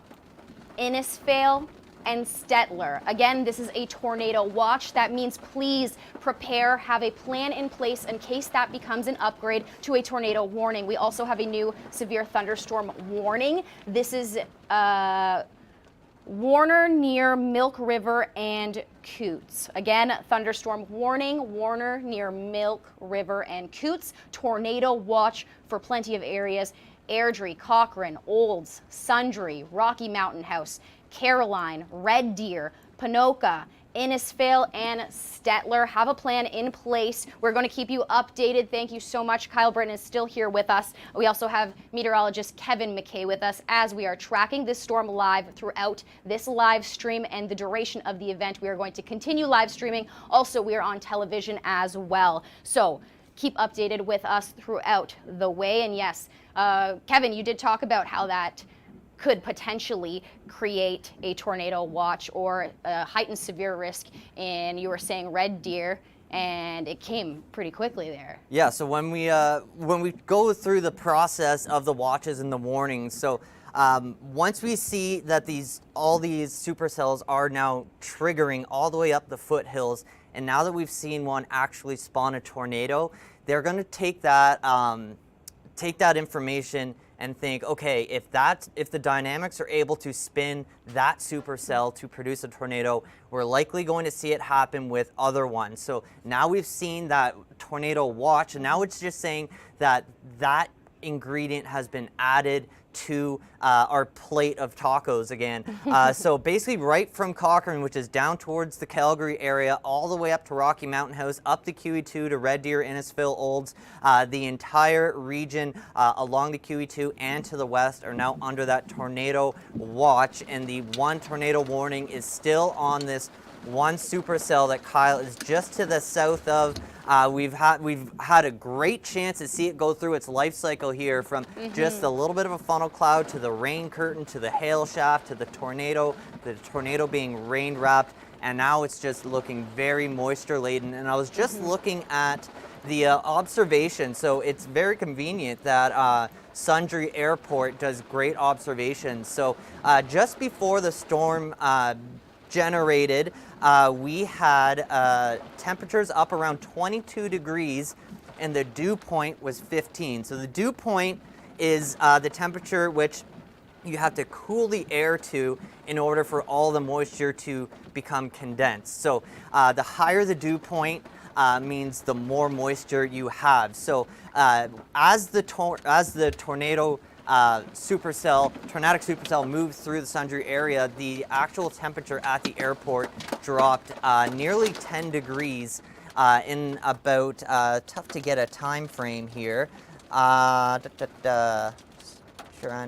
Innisfail, and Stettler. Again, this is a tornado watch. That means please prepare, have a plan in place in case that becomes an upgrade to a tornado warning. We also have a new severe thunderstorm warning. This is Warner near Milk River and Coots. Again, thunderstorm warning, Warner near Milk River and Coots. Tornado watch for plenty of areas. Airdrie, Cochrane, Olds, Sundre, Rocky Mountain House, Caroline, Red Deer, Ponoka, Innisfail, and Stettler. Have a plan in place. We're going to keep you updated. Thank you so much. Kyle Britton is still here with us. We also have meteorologist Kevin McKay with us as we are tracking this storm live throughout this live stream and the duration of the event. We are going to continue live streaming. Also, we are on television as well. So keep updated with us throughout the way. And yes, Kevin, you did talk about how that could potentially create a tornado watch or a heightened severe risk in, you were saying, Red Deer, and it came pretty quickly there. Yeah, so when we go through the process of the watches and the warnings, so once we see that all these supercells are now triggering all the way up the foothills, and now that we've seen one actually spawn a tornado, they're going to take that information and think, okay, if the dynamics are able to spin that supercell to produce a tornado, we're likely going to see it happen with other ones. So now we've seen that tornado watch, and now it's just saying that that ingredient has been added to our plate of tacos again. So basically right from Cochrane, which is down towards the Calgary area, all the way up to Rocky Mountain House, up to QE2 to Red Deer, Innisfail, Olds, the entire region along the QE2 and to the west are now under that tornado watch, and the one tornado warning is still on this one supercell that Kyle is just to the south of. We've had a great chance to see it go through its life cycle here, from just a little bit of a funnel cloud to the rain curtain to the hail shaft to the tornado being rain wrapped, and now it's just looking very moisture laden. And I was just looking at the observation, so it's very convenient that Sundre Airport does great observations. So just before the storm generated, we had temperatures up around 22 degrees, and the dew point was 15. So the dew point is the temperature which you have to cool the air to in order for all the moisture to become condensed. So the higher the dew point means the more moisture you have. So as the tornadic supercell moved through the Sundre area, the actual temperature at the airport dropped nearly 10 degrees in about, tough to get a time frame here, trying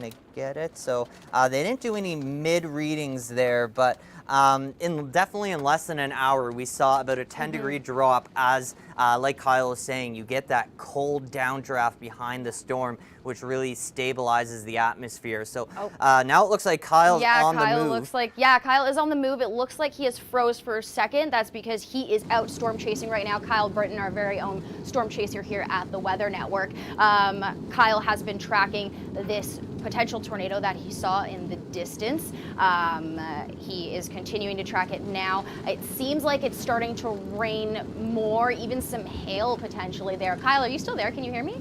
to get it. So they didn't do any mid readings there, but definitely in less than an hour, we saw about a 10-degree drop as, like Kyle was saying, you get that cold downdraft behind the storm, which really stabilizes the atmosphere. So now it looks like Kyle's on the move. Kyle is on the move. It looks like he has froze for a second. That's because he is out storm chasing right now. Kyle Britton, our very own storm chaser here at the Weather Network. Kyle has been tracking this potential tornado that he saw in the distance. He is continuing to track it now. It seems like it's starting to rain more, even some hail potentially there. Kyle, are you still there? Can you hear me?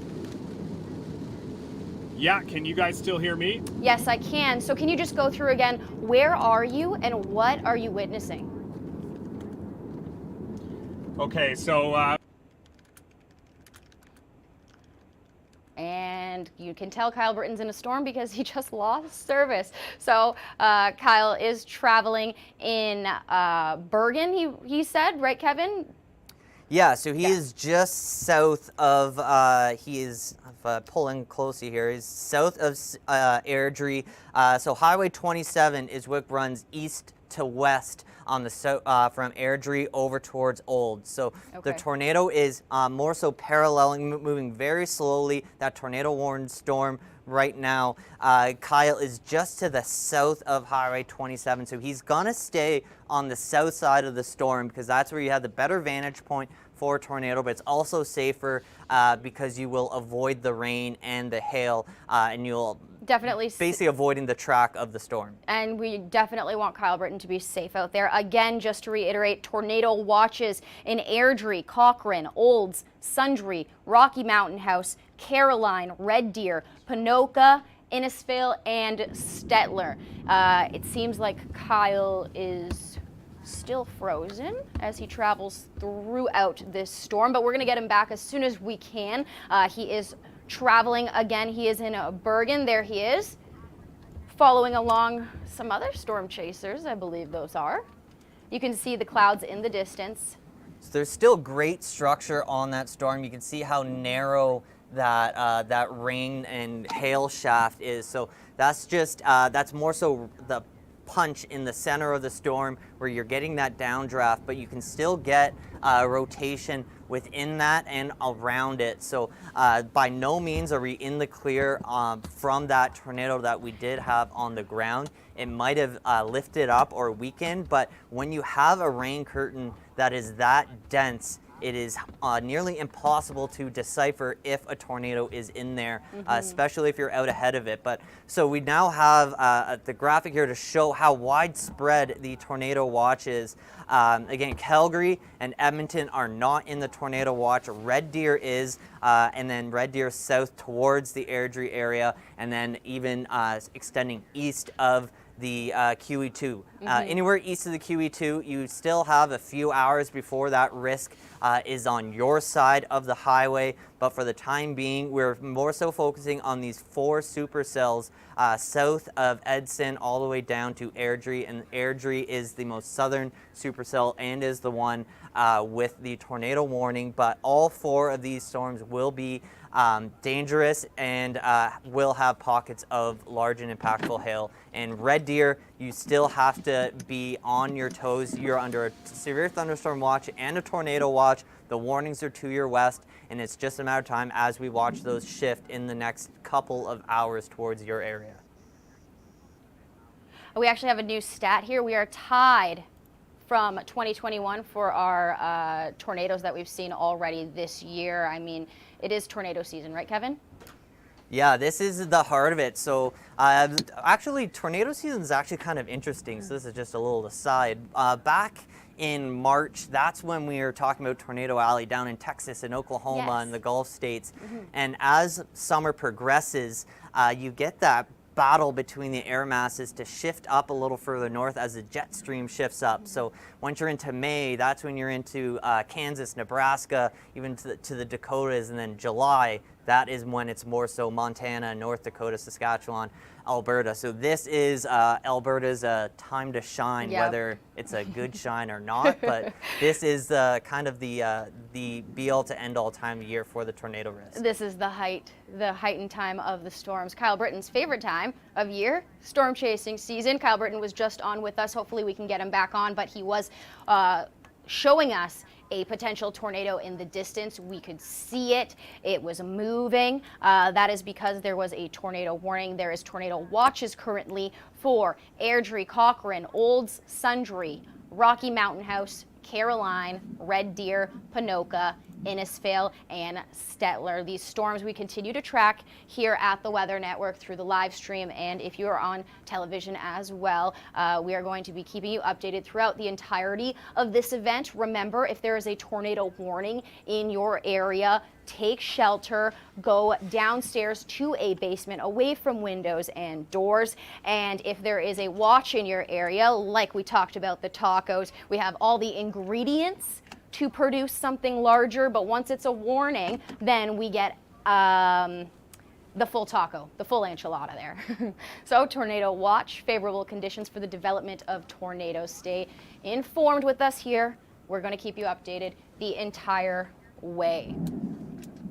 Yeah, can you guys still hear me? Yes, I can. So can you just go through again, where are you and what are you witnessing? Okay, so and you can tell Kyle Britton's in a storm because he just lost service. So Kyle is traveling in Bergen, he said, right, Kevin? Yeah, so he is just south of, pulling closely here, he's south of Airdrie. So Highway 27 is what runs east to west on the from Airdrie over towards Old. So the tornado is more so paralleling, moving very slowly, that tornado warned storm right now. Kyle is just to the south of Highway 27, so he's gonna stay on the south side of the storm because that's where you have the better vantage point for a tornado, but it's also safer because you will avoid the rain and the hail, and you'll definitely basically avoiding the track of the storm. And we definitely want Kyle Britton to be safe out there. Again, just to reiterate, tornado watches in Airdrie, Cochrane, Olds, Sundre, Rocky Mountain House, Caroline, Red Deer, Ponoka, Innisfail, and Stettler. It seems like Kyle is still frozen as he travels throughout this storm, but we're going to get him back as soon as we can. He is traveling again. He is in Bergen. There he is, following along some other storm chasers, I believe those are. You can see the clouds in the distance. So there's still great structure on that storm. You can see how narrow that rain and hail shaft is. So that's just that's more so the punch in the center of the storm where you're getting that downdraft, but you can still get rotation within that and around it. So by no means are we in the clear from that tornado that we did have on the ground. It might have lifted up or weakened, but when you have a rain curtain that is that dense, it is nearly impossible to decipher if a tornado is in there, especially if you're out ahead of it. But so we now have the graphic here to show how widespread the tornado watch is. Again, Calgary and Edmonton are not in the tornado watch. Red Deer is, and then Red Deer south towards the Airdrie area, and then even extending east of the QE2. Anywhere east of the QE2, you still have a few hours before that risk is on your side of the highway, but for the time being, we're more so focusing on these 4 supercells south of Edson all the way down to Airdrie, and Airdrie is the most southern supercell and is the one with the tornado warning, but all 4 of these storms will be dangerous and will have pockets of large and impactful hail. And Red Deer, you still have to be on your toes. You're under a severe thunderstorm watch and a tornado watch. The warnings are to your west, and it's just a matter of time as we watch those shift in the next couple of hours towards your area. We actually have a new stat here. We are tied from 2021 for our tornadoes that we've seen already this year. I mean, it is tornado season, right, Kevin? Yeah, this is the heart of it. So actually, tornado season is actually kind of interesting. So this is just a little aside. Back in March, that's when we were talking about Tornado Alley down in Texas and Oklahoma and the Gulf states. And as summer progresses, you get that battle between the air masses to shift up a little further north as the jet stream shifts up. So once you're into May, that's when you're into Kansas, Nebraska, even to the Dakotas, and then July, that is when it's more so Montana, North Dakota, Saskatchewan, Alberta. So this is Alberta's time to shine, whether it's a good shine or not. But this is kind of the be-all to end-all time of year for the tornado risk. This is the heightened time of the storms. Kyle Britton's favorite time of year, storm chasing season. Kyle Britton was just on with us. Hopefully we can get him back on, but he was showing us a potential tornado in the distance. We could see it. It was moving. That is because there was a tornado warning. There is tornado watches currently for Airdrie, Cochrane, Olds, Sundre, Rocky Mountain House, Caroline, Red Deer, Ponoka, Innisfail, and Stettler. These storms we continue to track here at the Weather Network through the live stream, and if you are on television as well, we are going to be keeping you updated throughout the entirety of this event. Remember, if there is a tornado warning in your area, take shelter, go downstairs to a basement away from windows and doors. And if there is a watch in your area, like we talked about the tacos, we have all the ingredients to produce something larger, but once it's a warning, then we get the full taco, the full enchilada there. So tornado watch, favorable conditions for the development of tornadoes. Stay informed with us here. We're going to keep you updated the entire way.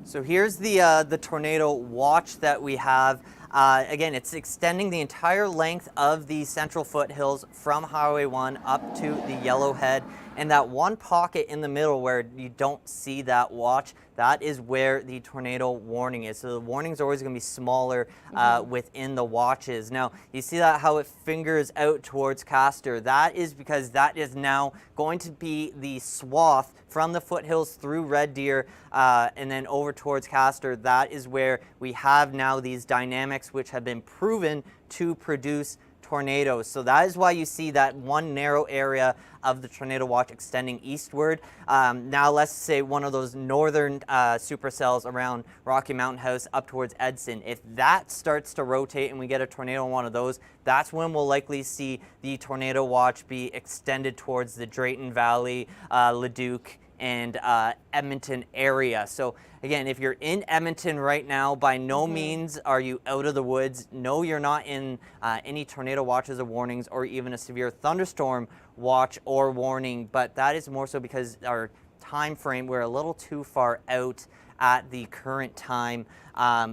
So here's the tornado watch that we have. Again, it's extending the entire length of the central foothills from Highway 1 up to the Yellowhead. And that one pocket in the middle where you don't see that watch, that is where the tornado warning is. So the warning is always going to be smaller within the watches. Now, you see that how it fingers out towards Castor. That is because that is now going to be the swath from the foothills through Red Deer and then over towards Castor. That is where we have now these dynamics which have been proven to produce tornadoes. So that is why you see that one narrow area of the tornado watch extending eastward. Now let's say one of those northern supercells around Rocky Mountain House up towards Edson. If that starts to rotate and we get a tornado on one of those, that's when we'll likely see the tornado watch be extended towards the Drayton Valley, Leduc, and Edmonton area. So again, if you're in Edmonton right now, by no means are you out of the woods. No, you're not in any tornado watches or warnings or even a severe thunderstorm watch or warning, but that is more so because our time frame, we're a little too far out at the current time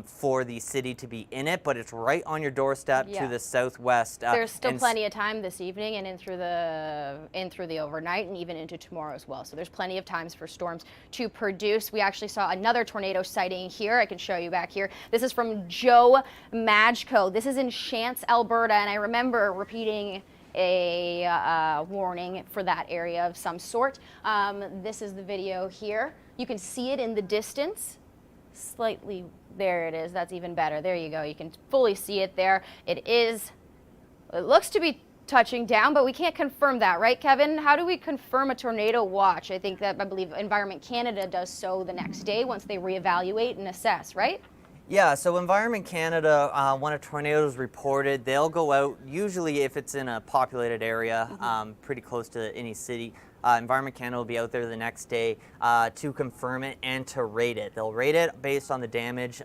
for the city to be in it, but it's right on your doorstep to the southwest. There's still plenty of time this evening and in through the overnight and even into tomorrow as well. So there's plenty of times for storms to produce. We actually saw another tornado sighting here. I can show you back here. This is from Joe Majko. This is in Chance, Alberta, and I remember repeating a warning for that area of some sort. This is the video here. You can see it in the distance. Slightly, there it is. That's even better. There you go. You can fully see it there. It looks to be touching down, but we can't confirm that, right, Kevin? How do we confirm a tornado watch? I believe Environment Canada does so the next day once they reevaluate and assess, right? Yeah, so Environment Canada, when a tornado is reported, they'll go out, usually if it's in a populated area, pretty close to any city. Environment Canada will be out there the next day to confirm it and to rate it. They'll rate it based on the damage.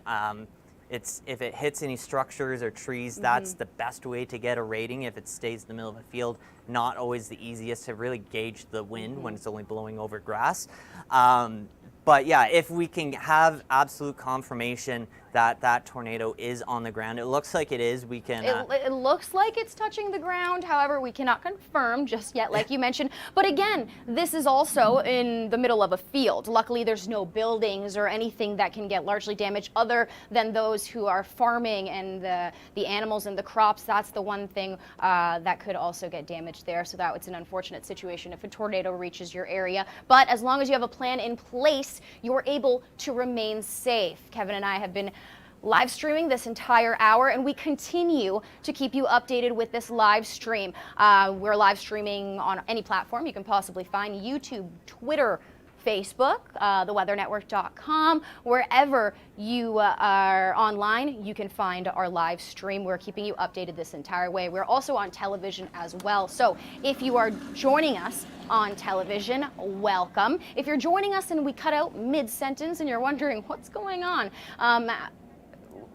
If it hits any structures or trees, that's the best way to get a rating. If it stays in the middle of a field, not always the easiest to really gauge the wind when it's only blowing over grass. But yeah, if we can have absolute confirmation that that tornado is on the ground, it looks like it is, we can... It looks like it's touching the ground, however, we cannot confirm just yet, like you mentioned. But again, this is also in the middle of a field. Luckily, there's no buildings or anything that can get largely damaged other than those who are farming and the animals and the crops. That's the one thing that could also get damaged there. So that it's an unfortunate situation if a tornado reaches your area. But as long as you have a plan in place, you're able to remain safe. Kevin and I have been live streaming this entire hour, and we continue to keep you updated with this live stream. We're live streaming on any platform you can possibly find: YouTube, Twitter, Facebook, theweathernetwork.com. Wherever you are online, you can find our live stream. We're keeping you updated this entire way. We're also on television as well. So if you are joining us on television, welcome. If you're joining us and we cut out mid-sentence and you're wondering what's going on,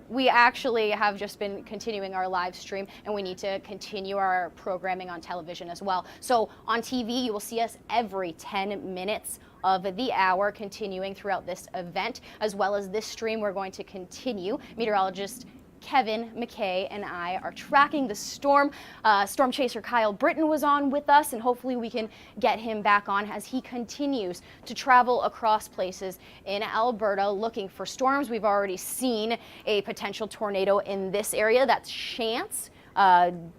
we actually have just been continuing our live stream, and we need to continue our programming on television as well. So on TV, you will see us every 10 minutes of the hour, continuing throughout this event, as well as this stream. We're going to continue. Meteorologist Kevin McKay and I are tracking the storm. Storm chaser Kyle Britton was on with us, and hopefully we can get him back on as he continues to travel across places in Alberta looking for storms. We've already seen a potential tornado in this area. That's Chance.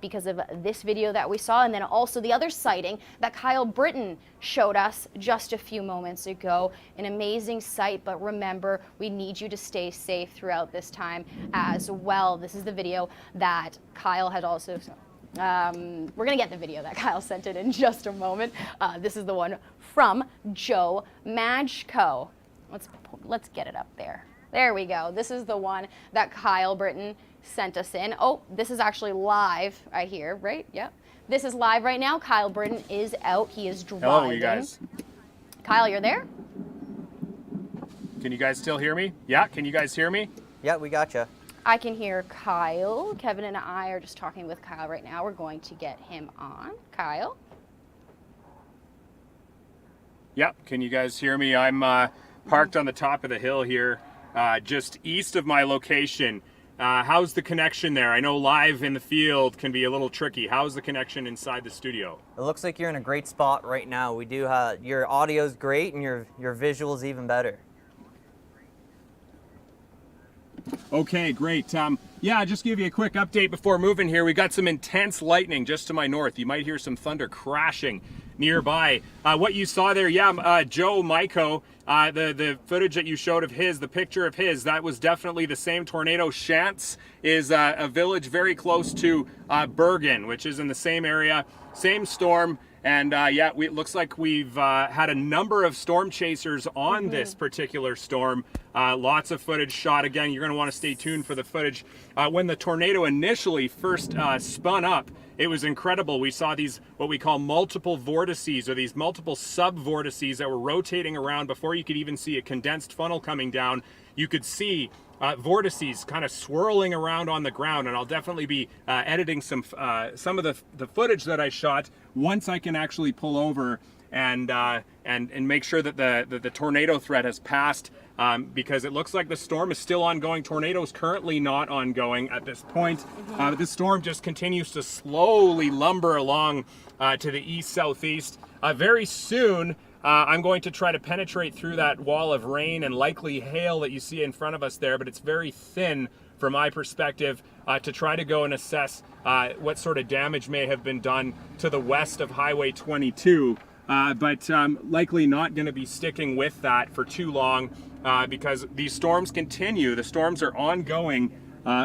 Because of this video that we saw, and then also the other sighting that Kyle Britton showed us just a few moments ago. An amazing sight, but remember, we need you to stay safe throughout this time as well. This is the video that Kyle had also... we're going to get the video that Kyle sent in just a moment. This is the one from Joe Majko. Let's get it up there. There we go. This is the one that Kyle Britton sent us in. Oh, this is actually live, I hear, right? Yep. This is live right now. Kyle Britton is out. He is driving. Hello, you guys. Kyle, you're there? Can you guys still hear me? Yeah, can you guys hear me? Yeah, we gotcha. I can hear Kyle. Kevin and I are just talking with Kyle right now. We're going to get him on. Kyle? Yep, can you guys hear me? I'm parked on the top of the hill here, just east of my location. How's the connection there? I know live in the field can be a little tricky. How's the connection inside the studio? It looks like you're in a great spot right now. We do have, your audio's great and your visuals even better. Okay, great. Yeah, just give you a quick update before moving here. We got some intense lightning just to my north. You might hear some thunder crashing nearby. What you saw there, yeah, Joe Myko, the footage that you showed of his, the picture of his, that was definitely the same tornado. Shantz is a village very close to Bergen, which is in the same area, same storm. And yeah, it looks like we've had a number of storm chasers on this particular storm. Lots of footage shot. Again, you're going to want to stay tuned for the footage. When the tornado initially first spun up, it was incredible. We saw these, what we call multiple vortices, or these multiple sub-vortices that were rotating around before you could even see a condensed funnel coming down. You could see vortices kind of swirling around on the ground, and I'll definitely be editing some of the footage that I shot once I can actually pull over and make sure that the tornado threat has passed, because it looks like the storm is still ongoing. Tornado is currently not ongoing at this point. But this storm just continues to slowly lumber along to the east-southeast. Very soon, I'm going to try to penetrate through that wall of rain and likely hail that you see in front of us there, but it's very thin from my perspective, to try to go and assess what sort of damage may have been done to the west of Highway 22. But likely not going to be sticking with that for too long, because these storms continue. The storms are ongoing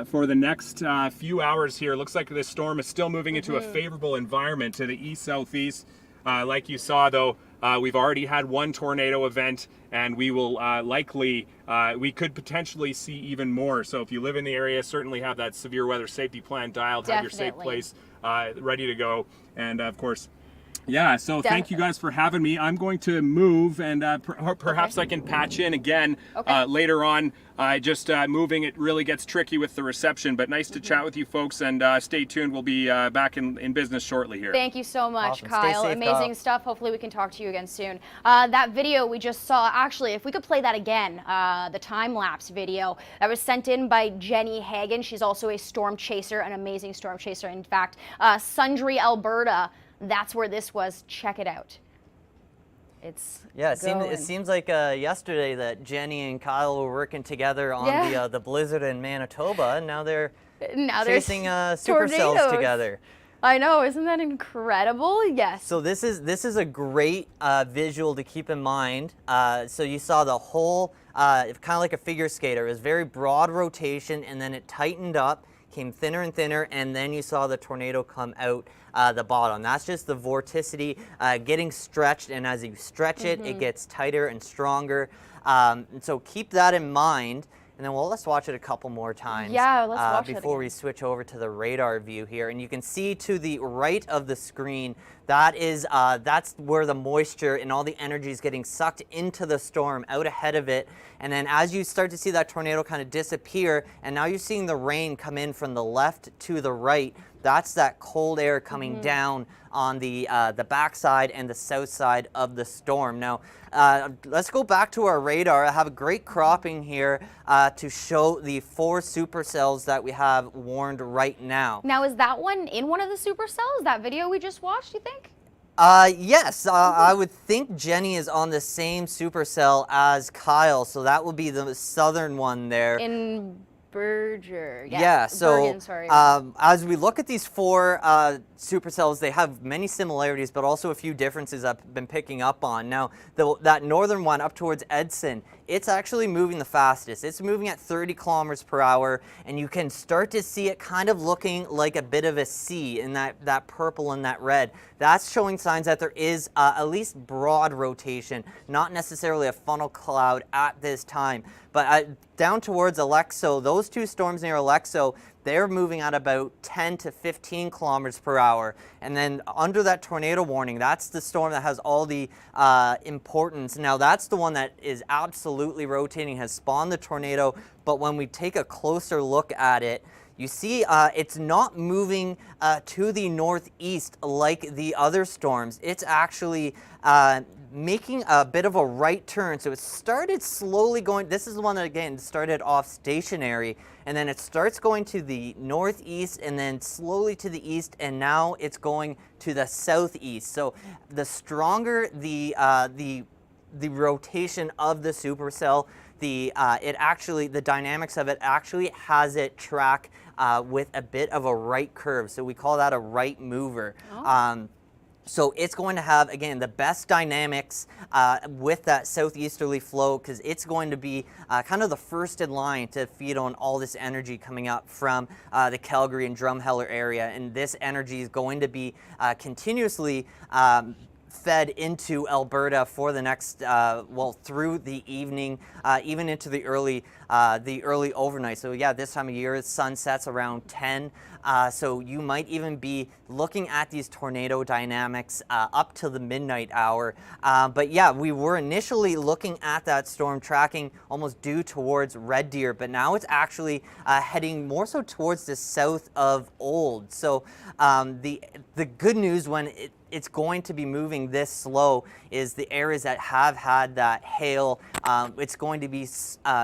for the next few hours here. Looks like this storm is still moving into a favorable environment to the east-southeast. Like you saw, though, we've already had one tornado event, and we will likely, we could potentially see even more. So if you live in the area, certainly have that severe weather safety plan dialed, have your safe place ready to go. And of course, yeah, so thank you guys for having me. I'm going to move, and perhaps I can patch in again later on. Just moving, it really gets tricky with the reception, but nice to chat with you folks, and stay tuned. We'll be back in business shortly here. Thank you so much, Awesome. Kyle. Stay safe, Amazing Kyle. stuff. Hopefully we can talk to you again soon. That video we just saw, actually, if we could play that again, the time-lapse video that was sent in by Jenny Hagen. She's also a storm chaser, an amazing storm chaser. In fact, Sundre, Alberta, that's where this was. Check it out. It's it seems like yesterday that Jenny and Kyle were working together on the blizzard in Manitoba, and now they're chasing supercells together. I know, isn't that incredible? Yes. So this is a great visual to keep in mind. So you saw the whole, kind of like a figure skater. It was very broad rotation, and then it tightened up, came thinner and thinner, and then you saw the tornado come out the bottom. That's just the vorticity getting stretched, and as you stretch it, it gets tighter and stronger. And so keep that in mind. And then let's watch it a couple more times. Yeah, let's watch it before we switch over to the radar view here. And you can see to the right of the screen, that is that's where the moisture and all the energy is getting sucked into the storm out ahead of it. And then as you start to see that tornado kind of disappear, and now you're seeing the rain come in from the left to the right, that's that cold air coming down on the backside and the south side of the storm. Now, let's go back to our radar. I have a great cropping here to show the 4 supercells that we have warned right now. Now, is that one in one of the supercells, that video we just watched, you think? Yes, I would think Jenny is on the same supercell as Kyle, so that would be the southern one there. In Berger. Yeah, so Bergen, sorry. as we look at these 4 supercells, they have many similarities, but also a few differences I've been picking up on. Now, that northern one up towards Edson, it's actually moving the fastest. It's moving at 30 kilometers per hour, and you can start to see it kind of looking like a bit of a C in that purple and that red. That's showing signs that there is at least broad rotation, not necessarily a funnel cloud at this time. But down towards Alexo, those 2 storms near Alexo, they're moving at about 10 to 15 kilometers per hour. And then under that tornado warning, that's the storm that has all the importance. Now, that's the one that is absolutely rotating, has spawned the tornado. But when we take a closer look at it, you see it's not moving to the northeast like the other storms. It's actually making a bit of a right turn. So it started slowly going, this is the one that again started off stationary, and then it starts going to the northeast and then slowly to the east, and now it's going to the southeast. So the stronger the rotation of the supercell, the dynamics of it actually has it track with a bit of a right curve. So we call that a right mover. Oh. So it's going to have, again, the best dynamics with that southeasterly flow, because it's going to be kind of the first in line to feed on all this energy coming up from the Calgary and Drumheller area. And this energy is going to be continuously fed into Alberta for the next, through the evening, even into the early overnight. So yeah, this time of year, the sun sets around 10. So you might even be looking at these tornado dynamics up to the midnight hour. But yeah, we were initially looking at that storm tracking almost due towards Red Deer, but now it's actually heading more so towards the south of Old. So the good news when it's going to be moving this slow is the areas that have had that hail, it's going to be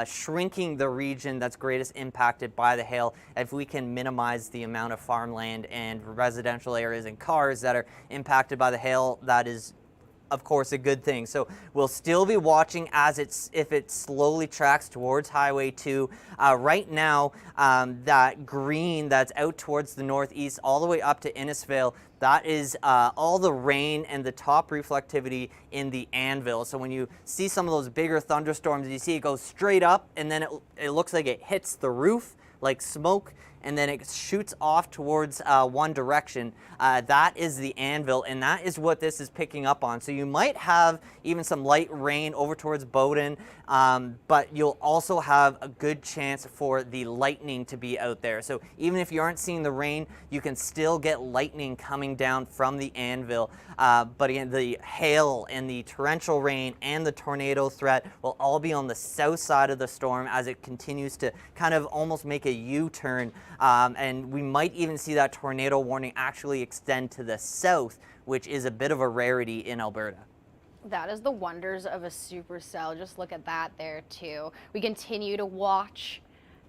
shrinking the region that's greatest impacted by the hail. If we can minimize the amount of farmland and residential areas and cars that are impacted by the hail, that is of course a good thing. So we'll still be watching if it slowly tracks towards Highway 2. Right now, that green that's out towards the northeast all the way up to Innisfail, that is all the rain and the top reflectivity in the anvil. So when you see some of those bigger thunderstorms, you see it goes straight up and then it looks like it hits the roof like smoke, and then it shoots off towards one direction. That is the anvil, and that is what this is picking up on. So you might have even some light rain over towards Bowden, but you'll also have a good chance for the lightning to be out there. So even if you aren't seeing the rain, you can still get lightning coming down from the anvil. But again, the hail and the torrential rain and the tornado threat will all be on the south side of the storm as it continues to kind of almost make a U-turn. And we might even see that tornado warning actually extend to the south, which is a bit of a rarity in Alberta. That is the wonders of a supercell. Just look at that there too. We continue to watch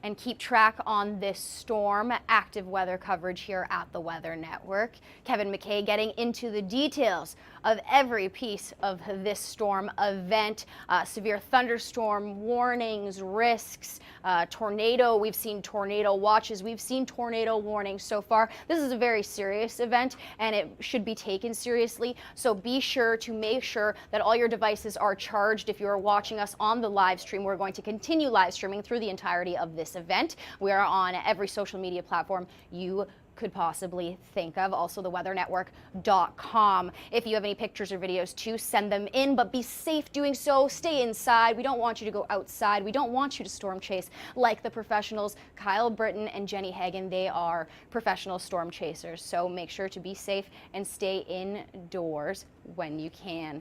and keep track on this storm. Active weather coverage here at the Weather Network. Kevin McKay getting into the details of every piece of this storm event. Severe thunderstorm warnings, risks, tornado. We've seen tornado watches. We've seen tornado warnings so far. This is a very serious event and it should be taken seriously. So be sure to make sure that all your devices are charged. If you're watching us on the live stream, we're going to continue live streaming through the entirety of this event. We are on every social media platform you could possibly think of. Also theweathernetwork.com. If you have any pictures or videos too, send them in, but be safe doing so. Stay inside. We don't want you to go outside. We don't want you to storm chase like the professionals, Kyle Britton and Jenny Hagen. They are professional storm chasers. So make sure to be safe and stay indoors when you can.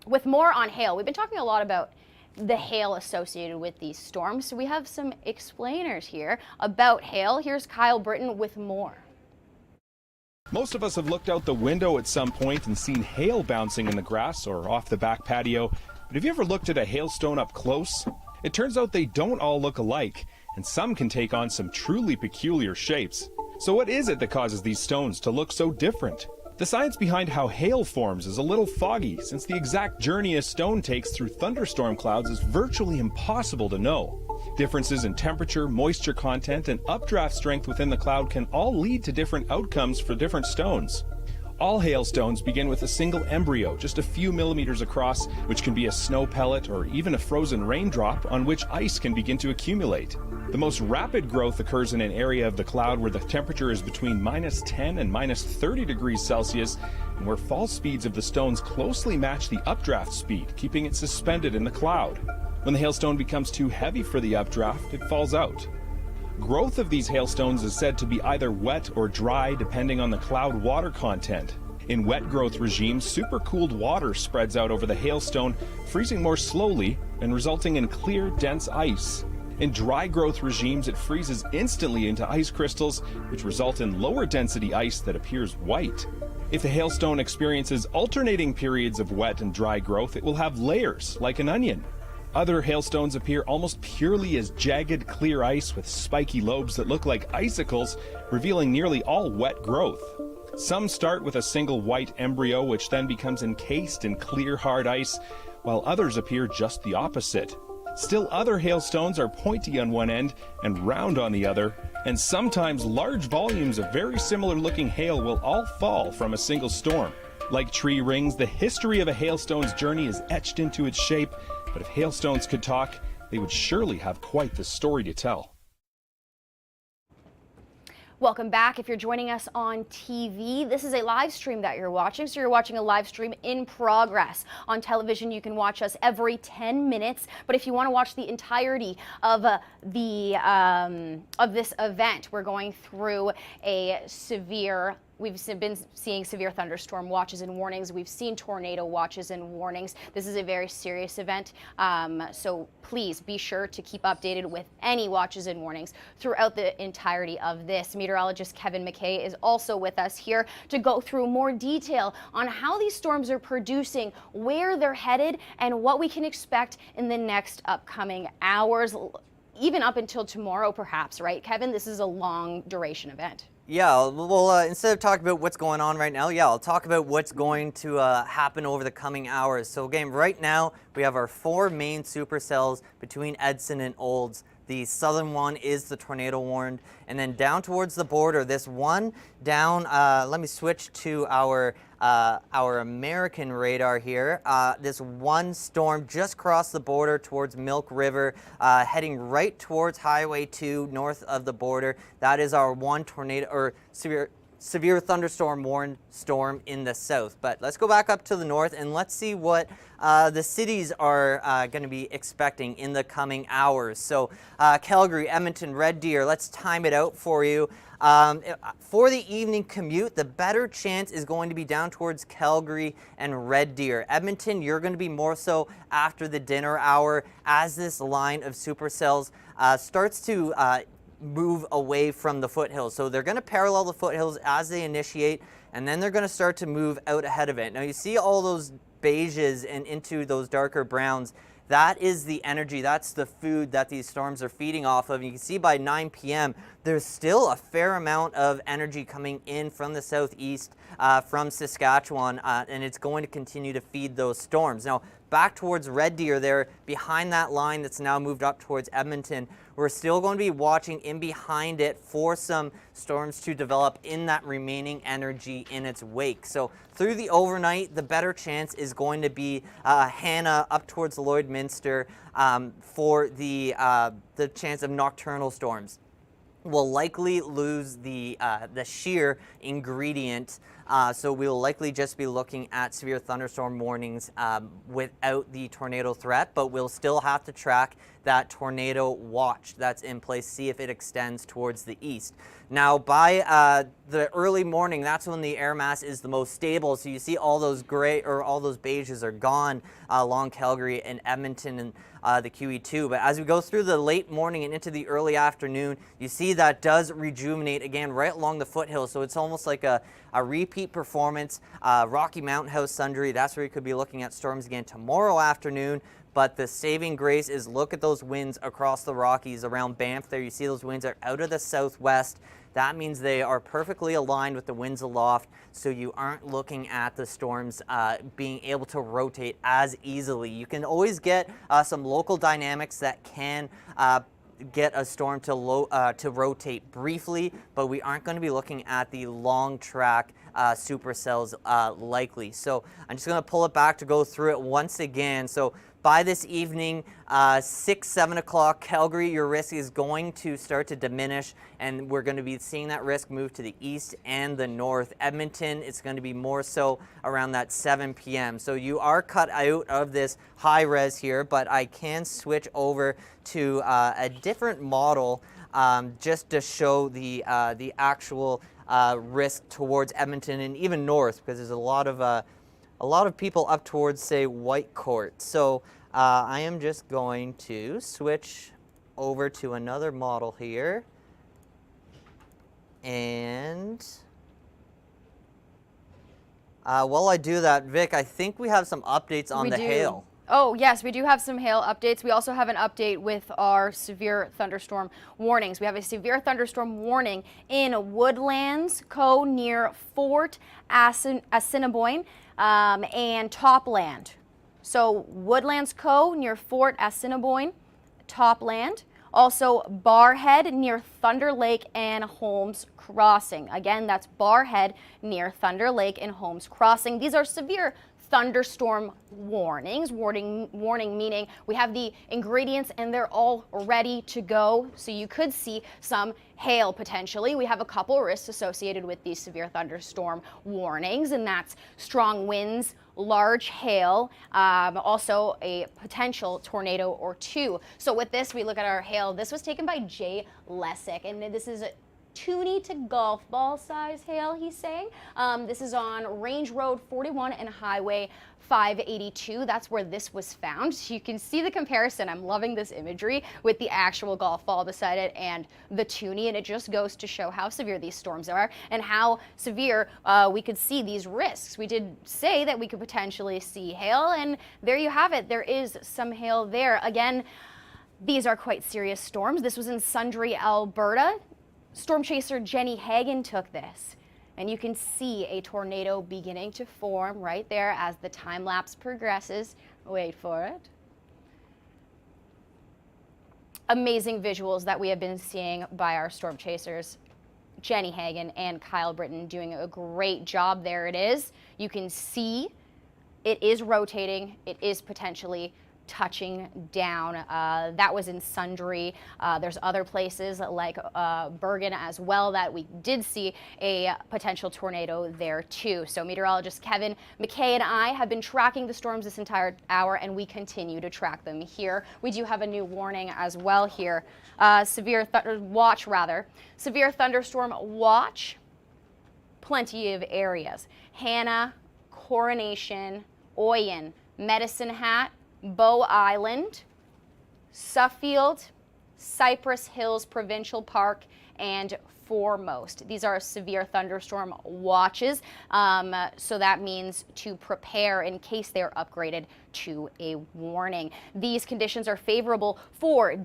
With more on hail, we've been talking a lot about the hail associated with these storms. So we have some explainers here about hail. Here's Kyle Britton with more. Most of us have looked out the window at some point and seen hail bouncing in the grass or off the back patio. But have you ever looked at a hailstone up close? It turns out they don't all look alike, and some can take on some truly peculiar shapes. So what is it that causes these stones to look so different? The science behind how hail forms is a little foggy, since the exact journey a stone takes through thunderstorm clouds is virtually impossible to know. Differences in temperature, moisture content, and updraft strength within the cloud can all lead to different outcomes for different stones. All hailstones begin with a single embryo, just a few millimeters across, which can be a snow pellet or even a frozen raindrop on which ice can begin to accumulate. The most rapid growth occurs in an area of the cloud where the temperature is between -10 and -30 degrees Celsius, and where fall speeds of the stones closely match the updraft speed, keeping it suspended in the cloud. When the hailstone becomes too heavy for the updraft, it falls out. Growth of these hailstones is said to be either wet or dry depending on the cloud water content. In wet growth regimes, supercooled water spreads out over the hailstone, freezing more slowly and resulting in clear, dense ice. In dry growth regimes, it freezes instantly into ice crystals, which result in lower density ice that appears white. If the hailstone experiences alternating periods of wet and dry growth, it will have layers, like an onion. Other hailstones appear almost purely as jagged, clear ice with spiky lobes that look like icicles, revealing nearly all wet growth. Some start with a single white embryo, which then becomes encased in clear, hard ice, while others appear just the opposite. Still, other hailstones are pointy on one end and round on the other, and sometimes large volumes of very similar-looking hail will all fall from a single storm. Like tree rings, the history of a hailstone's journey is etched into its shape, but if hailstones could talk, they would surely have quite the story to tell. Welcome back. If you're joining us on TV, this is a live stream that you're watching. So you're watching a live stream in progress. On television, you can watch us every 10 minutes. But if you want to watch the entirety of this event, we're going through a severe. We've been seeing severe thunderstorm watches and warnings. We've seen tornado watches and warnings. This is a very serious event, so please be sure to keep updated with any watches and warnings throughout the entirety of this. Meteorologist Kevin McKay is also with us here to go through more detail on how these storms are producing, where they're headed, and what we can expect in the next upcoming hours, even up until tomorrow perhaps, right, Kevin? This is a long duration event. Yeah, well, instead of talking about what's going on right now, I'll talk about what's going to happen over the coming hours. So again, right now, we have our 4 main supercells between Edson and Olds. The southern one is the tornado warned, and then down towards the border, this one down, let me switch to our American radar here. This one storm just crossed the border towards Milk River, heading right towards Highway 2 north of the border. That is our one tornado or severe thunderstorm warned storm in the south. But let's go back up to the north and let's see what the cities are going to be expecting in the coming hours. So Calgary, Edmonton, Red Deer, let's time it out for you. For the evening commute, the better chance is going to be down towards Calgary and Red Deer. Edmonton, you're going to be more so after the dinner hour as this line of supercells starts to move away from the foothills. So they're going to parallel the foothills as they initiate, and then they're going to start to move out ahead of it. Now you see all those beiges and into those darker browns. That is the energy, that's the food that these storms are feeding off of. You can see by 9 p.m. there's still a fair amount of energy coming in from the southeast, from Saskatchewan, and it's going to continue to feed those storms. Now, back towards Red Deer there, behind that line that's now moved up towards Edmonton, we're still going to be watching in behind it for some storms to develop in that remaining energy in its wake. So through the overnight, the better chance is going to be Hannah up towards Lloydminster for the chance of nocturnal storms. We'll likely lose the shear ingredient, so we'll likely just be looking at severe thunderstorm warnings without the tornado threat, but we'll still have to track that tornado watch that's in place, see if it extends towards the east. Now, by the early morning, that's when the air mass is the most stable, so you see all those gray or all those beiges are gone along Calgary and Edmonton and the QE2. But as we go through the late morning and into the early afternoon, you see that does rejuvenate again right along the foothills. So it's almost like a repeat performance. Rocky Mountain House Sundry, that's where you could be looking at storms again tomorrow afternoon. But the saving grace is look at those winds across the Rockies around Banff there. You see those winds are out of the southwest. That means they are perfectly aligned with the winds aloft, so you aren't looking at the storms being able to rotate as easily. You can always get some local dynamics that can get a storm to rotate briefly, but we aren't going to be looking at the long track supercells likely. So I'm just going to pull it back to go through it once again. So by this evening, 6, 7 o'clock, Calgary, your risk is going to start to diminish, and we're going to be seeing that risk move to the east and the north. Edmonton, it's going to be more so around that 7 p.m. So you are cut out of this high res here, but I can switch over to a different model just to show the actual risk towards Edmonton and even north, because there's a lot of people up towards, say, Whitecourt. So I am just going to switch over to another model here. And while I do that, Vic, I think we have some updates on the hail. Oh, yes, we do have some hail updates. We also have an update with our severe thunderstorm warnings. We have a severe thunderstorm warning in Woodlands Co. near Fort Assiniboine and Topland. So Woodlands Co. near Fort Assiniboine, Topland. Also Barhead near Thunder Lake and Holmes Crossing. Again, that's Barhead near Thunder Lake and Holmes Crossing. These are severe thunderstorm warnings. Warning meaning we have the ingredients and they're all ready to go. So you could see some hail potentially. We have a couple risks associated with these severe thunderstorm warnings, and that's strong winds, large hail, also a potential tornado or two. So with this, we look at our hail. This was taken by Jay Lessick, and this is a toonie to golf ball size hail, he's saying. This is on Range Road 41 and Highway 582. That's where this was found. You can see the comparison. I'm loving this imagery with the actual golf ball beside it and the toonie, and it just goes to show how severe these storms are and how severe we could see these risks. We did say that we could potentially see hail, and there you have it. There is some hail there. Again, these are quite serious storms. This was in Sundre, Alberta. Storm chaser Jenny Hagen took this, and you can see a tornado beginning to form right there as the time lapse progresses. Wait for it. Amazing visuals that we have been seeing by our storm chasers, Jenny Hagen and Kyle Britton, doing a great job. There it is. You can see it is rotating. It is potentially touching down. That was in Sundre. There's other places like Bergen as well that we did see a potential tornado there too. So meteorologist Kevin McKay and I have been tracking the storms this entire hour, and we continue to track them here. We do have a new warning as well here. Severe thunderstorm watch. Plenty of areas. Hannah, Coronation, Oyen, Medicine Hat, Bow Island, Suffield, Cypress Hills Provincial Park, and Foremost. These are severe thunderstorm watches, so that means to prepare in case they're upgraded to a warning. These conditions are favorable for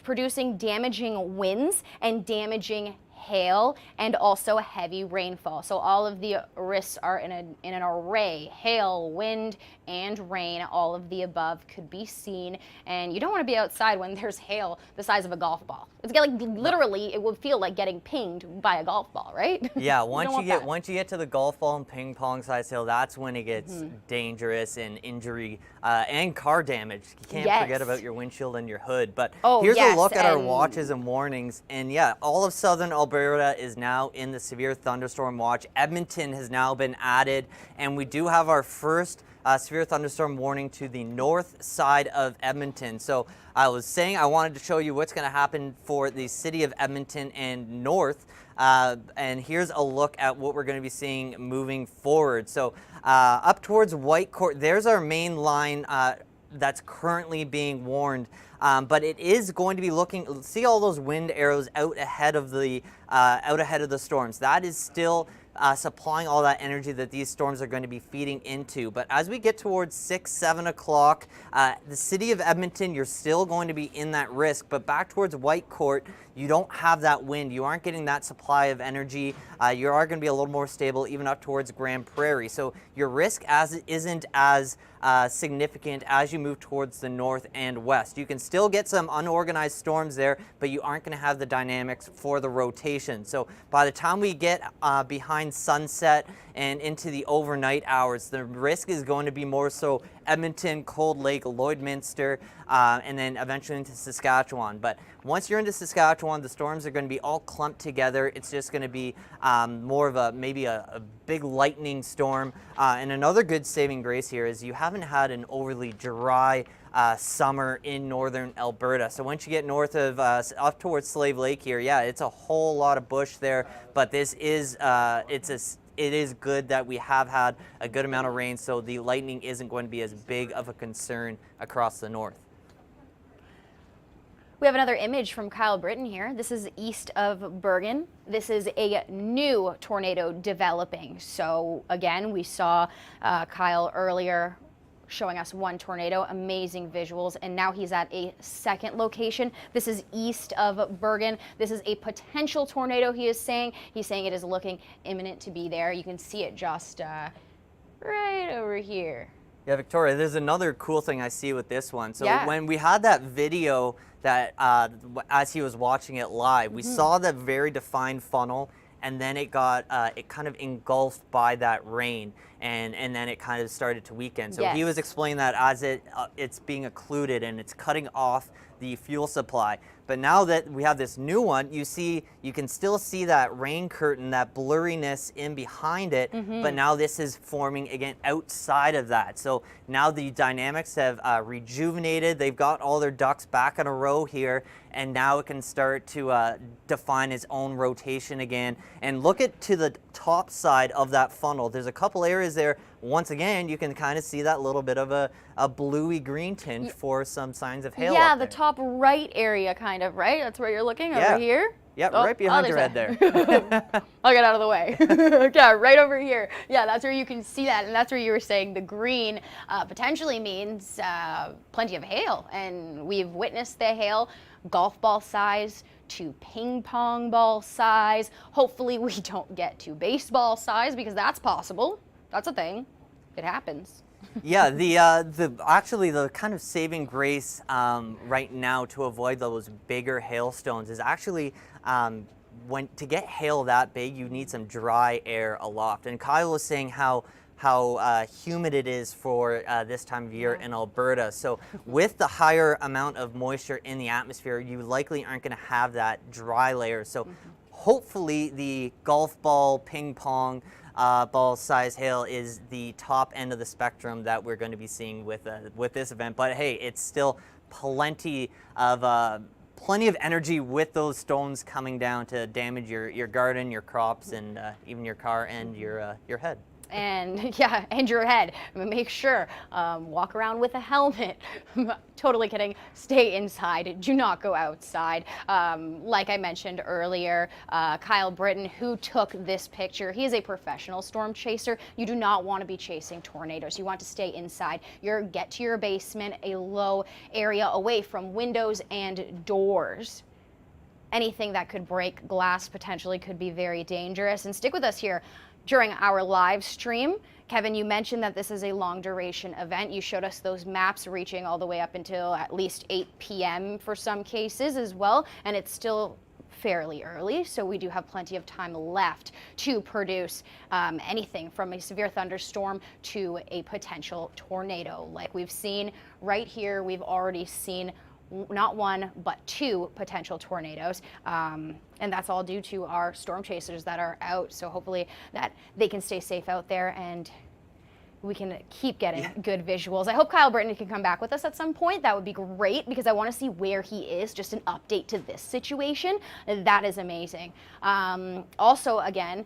producing damaging winds and damaging hail and also heavy rainfall. So all of the risks are in an array: hail, wind, and rain. All of the above could be seen, and you don't want to be outside when there's hail the size of a golf ball. It's like literally, it would feel like getting pinged by a golf ball, right? Yeah, once you get to the golf ball and ping pong size hail, that's when it gets dangerous and injury and car damage. You can't forget about your windshield and your hood. But here's a look at our watches and warnings, and yeah, all of southern Alberta is now in the severe thunderstorm watch. Edmonton has now been added, and we do have our first severe thunderstorm warning to the north side of Edmonton. So I was saying I wanted to show you what's going to happen for the city of Edmonton and north. And here's a look at what we're going to be seeing moving forward. So up towards Whitecourt, there's our main line that's currently being warned. But it is going to be looking, see all those wind arrows out ahead of the storms. That is still supplying all that energy that these storms are going to be feeding into. But as we get towards 6, 7 o'clock, the city of Edmonton, you're still going to be in that risk. But back towards Whitecourt, you don't have that wind. You aren't getting that supply of energy. You are going to be a little more stable even up towards Grand Prairie. So your risk isn't as significant as you move towards the north and west. You can still get some unorganized storms there, but you aren't going to have the dynamics for the rotation. So by the time we get behind sunset and into the overnight hours, the risk is going to be more so Edmonton, Cold Lake, Lloydminster, and then eventually into Saskatchewan. But once you're into Saskatchewan, the storms are going to be all clumped together. It's just going to be more of maybe a big lightning storm. And another good saving grace here is you haven't had an overly dry summer in northern Alberta. So once you get north of up towards Slave Lake here, yeah, it's a whole lot of bush there. But this is it is good that we have had a good amount of rain, so the lightning isn't going to be as big of a concern across the north. We have another image from Kyle Britton here. This is east of Bergen. This is a new tornado developing. So again, we saw Kyle earlier showing us one tornado, amazing visuals, and now he's at a second location. This is east of Bergen. This is a potential tornado, he is saying. He's saying it is looking imminent to be there. You can see it just right over here. Yeah, Victoria, there's another cool thing I see with this one. So Yeah. when we had that video that as he was watching it live, we saw the very defined funnel, and then it got it kind of engulfed by that rain, and then it kind of started to weaken. So he was Yes. explaining that as it's being occluded and it's cutting off the fuel supply. But now that we have this new one, you can still see that rain curtain, that blurriness in behind it, but now this is forming again outside of that. So now the dynamics have rejuvenated. They've got all their ducks back in a row here, and now it can start to define its own rotation again. And look to the top side of that funnel. There's a couple areas there. Once again, you can kind of see that little bit of a bluey green tinge for some signs of hail. Yeah, up the there. top right area kind of, right? That's where you're looking, Yeah. over here? Yep, Oh, right behind your there's head that. there. I'll get out of the way. Yeah, right over here. Yeah, that's where you can see that, and that's where you were saying the green potentially means plenty of hail, and we've witnessed the hail, golf ball size to ping pong ball size. Hopefully we don't get to baseball size, because that's possible. That's a thing. It happens. Yeah, actually the kind of saving grace right now to avoid those bigger hailstones is actually to get hail that big, you need some dry air aloft. And Kyle was saying how humid it is for this time of year in Alberta. So with the higher amount of moisture in the atmosphere, you likely aren't going to have that dry layer. So hopefully the golf ball, ping pong ball size hail is the top end of the spectrum that we're going to be seeing with this event. But hey, it's still plenty of energy with those stones coming down to damage your garden, your crops, and even your car and your head. And yeah, and your head. Make sure, walk around with a helmet. Totally kidding. Stay inside. Do not go outside. Like I mentioned earlier, Kyle Britton, who took this picture, he is a professional storm chaser. You do not want to be chasing tornadoes. You want to stay inside. Get to your basement, a low area away from windows and doors. Anything that could break glass potentially could be very dangerous. And stick with us here during our live stream. Kevin, you mentioned that this is a long duration event. You showed us those maps reaching all the way up until at least 8 p.m. for some cases as well, and it's still fairly early, so we do have plenty of time left to produce anything from a severe thunderstorm to a potential tornado. Like we've seen right here, we've already seen not one, but 2 potential tornadoes. And that's all due to our storm chasers that are out. So hopefully that they can stay safe out there and we can keep getting good visuals. I hope Kyle Britton can come back with us at some point. That would be great, because I want to see where he is, just an update to this situation. That is amazing. Also, again,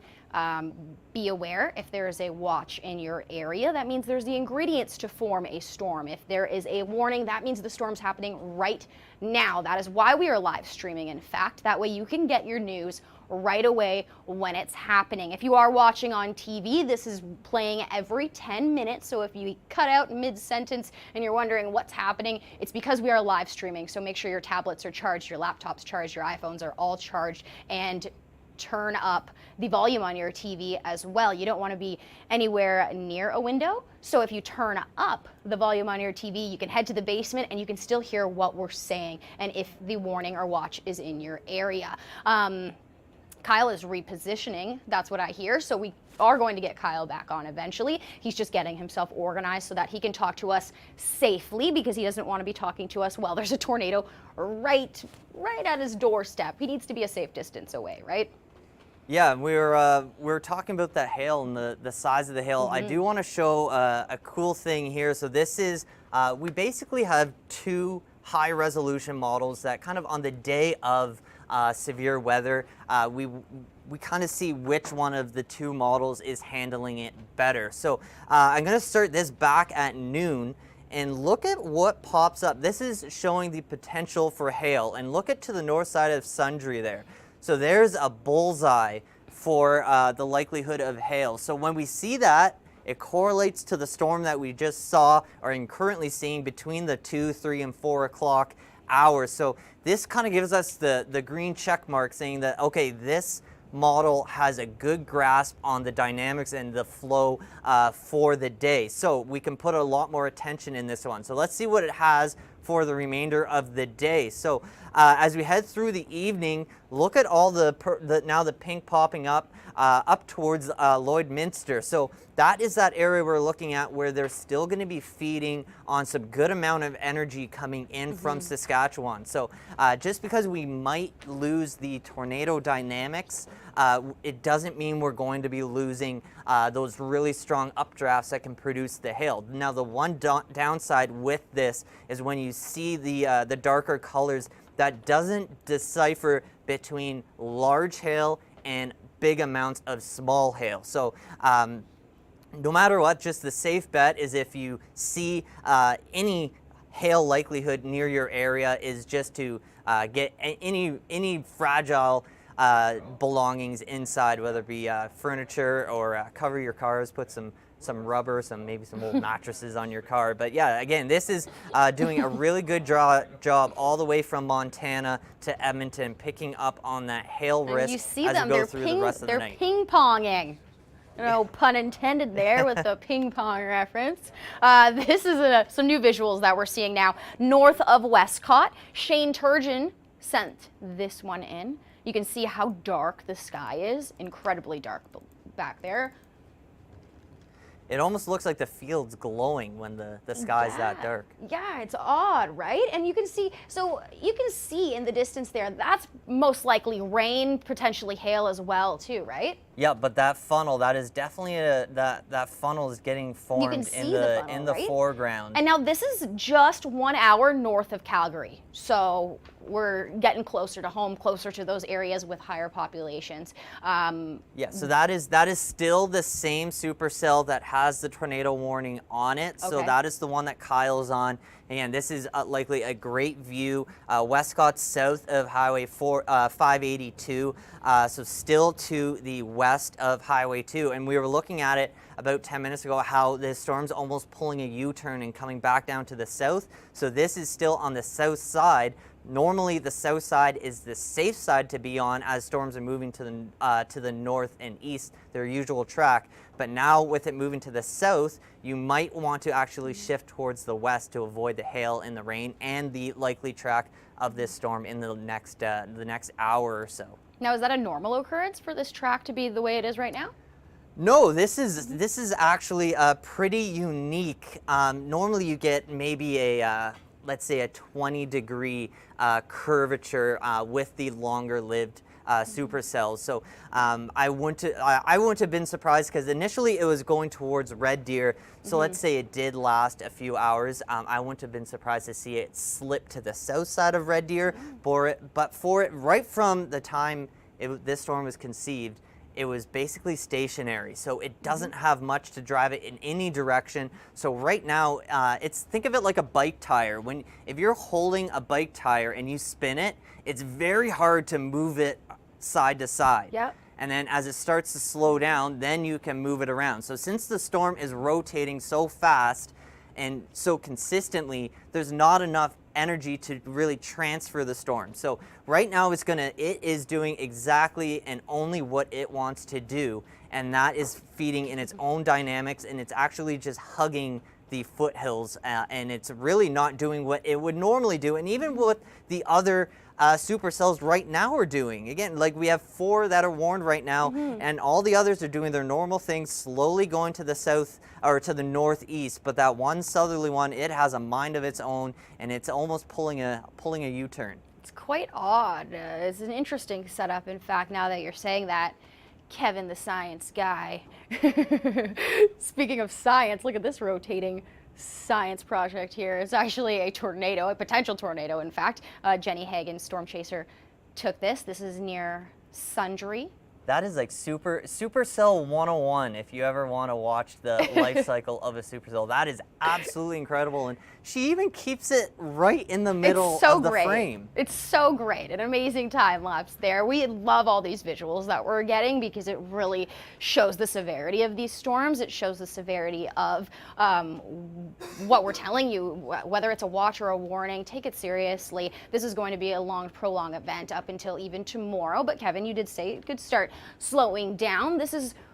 be aware if there is a watch in your area, that means there's the ingredients to form a storm. If there is a warning, that means the storm's happening right now. That is why we are live streaming, in fact. That way you can get your news right away when it's happening. If you are watching on TV, this is playing every 10 minutes. So if you cut out mid-sentence and you're wondering what's happening, it's because we are live streaming. So make sure your tablets are charged, your laptops charged, your iPhones are all charged, and turn up the volume on your TV as well. You don't want to be anywhere near a window. So if you turn up the volume on your TV, you can head to the basement and you can still hear what we're saying and if the warning or watch is in your area. Kyle is repositioning, that's what I hear, so we are going to get Kyle back on eventually. He's just getting himself organized so that he can talk to us safely, because he doesn't want to be talking to us while there's a tornado right at his doorstep. He needs to be a safe distance away, right? Yeah, we're talking about the hail and the size of the hail. I do want to show a cool thing here. So this is, we basically have 2 high resolution models that kind of on the day of severe weather, we kind of see which one of the 2 models is handling it better. So I'm going to start this back at noon, and look at what pops up. This is showing the potential for hail, and look at to the north side of Sundre there. So there's a bullseye for the likelihood of hail. So when we see that, it correlates to the storm that we just saw or are currently seeing between the 2, 3, and 4 o'clock hours. So this kind of gives us the green check mark saying that, okay, this model has a good grasp on the dynamics and the flow for the day. So we can put a lot more attention in this one. So let's see what it has for the remainder of the day. So as we head through the evening, look at all now the pink popping up towards Lloydminster. So that is that area we're looking at where they're still going to be feeding on some good amount of energy coming in from Saskatchewan. So just because we might lose the tornado dynamics, it doesn't mean we're going to be losing those really strong updrafts that can produce the hail. Now the one downside with this is when you see the darker colors, that doesn't decipher between large hail and big amounts of small hail. So no matter what, just the safe bet is if you see any hail likelihood near your area is just to get any fragile belongings inside, whether it be furniture or cover your cars, put some rubber, maybe some old mattresses on your car. But yeah, again, this is doing a really good job all the way from Montana to Edmonton, picking up on that hail risk you see as them, we go they're through the rest of the night. ping-ponging. No pun intended there with the ping pong reference. This is some new visuals that we're seeing now. North of Westcott, Shane Turgeon sent this one in. You can see how dark the sky is, incredibly dark back there. It almost looks like the field's glowing when the sky's that dark. Yeah, it's odd, right? And you can see in the distance there, that's most likely rain, potentially hail as well too, right? Yeah, but that funnel, that is definitely that funnel is getting formed in the right? foreground. And now this is just 1 hour north of Calgary. So we're getting closer to home, closer to those areas with higher populations. Yeah, so that is still the same supercell that has the tornado warning on it. So that is the one that Kyle's on. Again, this is likely a great view. Westcott south of Highway 582, so still to the west of Highway 2. And we were looking at it about 10 minutes ago, how this storm's almost pulling a U-turn and coming back down to the south. So this is still on the south side. Normally, the south side is the safe side to be on as storms are moving to the north and east, their usual track. But now with it moving to the south, you might want to actually shift towards the west to avoid the hail and the rain and the likely track of this storm in the next hour or so. Now, is that a normal occurrence for this track to be the way it is right now? No, this is actually pretty unique. Normally, you get maybe a let's say a 20-degree curvature with the longer-lived supercells. So I wouldn't have been surprised because initially it was going towards Red Deer. So let's say it did last a few hours. I wouldn't have been surprised to see it slip to the south side of Red Deer. But for it, right from the time this storm was conceived, it was basically stationary, so it doesn't have much to drive it in any direction. So right now, think of it like a bike tire. If you're holding a bike tire and you spin it, it's very hard to move it side to side. Yep. And then as it starts to slow down, then you can move it around. So since the storm is rotating so fast and so consistently, there's not enough energy to really transfer the storm. So right now it is doing exactly and only what it wants to do, and that is feeding in its own dynamics, and it's actually just hugging the foothills, and it's really not doing what it would normally do. And even what the other supercells right now are doing. Again, like we have 4 that are warned right now, and all the others are doing their normal things, slowly going to the south or to the northeast. But that one southerly one, it has a mind of its own, and it's almost pulling a U-turn. It's quite odd. It's an interesting setup, in fact, now that you're saying that. Kevin, the science guy. Speaking of science, look at this rotating science project here. It's actually a tornado, a potential tornado, in fact. Jenny Hagen, storm chaser, took this. This is near Sundre, That is like Supercell 101 if you ever want to watch the life cycle of a supercell. That is absolutely incredible. And she even keeps it right in the middle of the frame. It's so great. An amazing time lapse there. We love all these visuals that we're getting because it really shows the severity of these storms. It shows the severity of what we're telling you, whether it's a watch or a warning. Take it seriously. This is going to be a long, prolonged event up until even tomorrow. But Kevin, you did say it could start slowing down.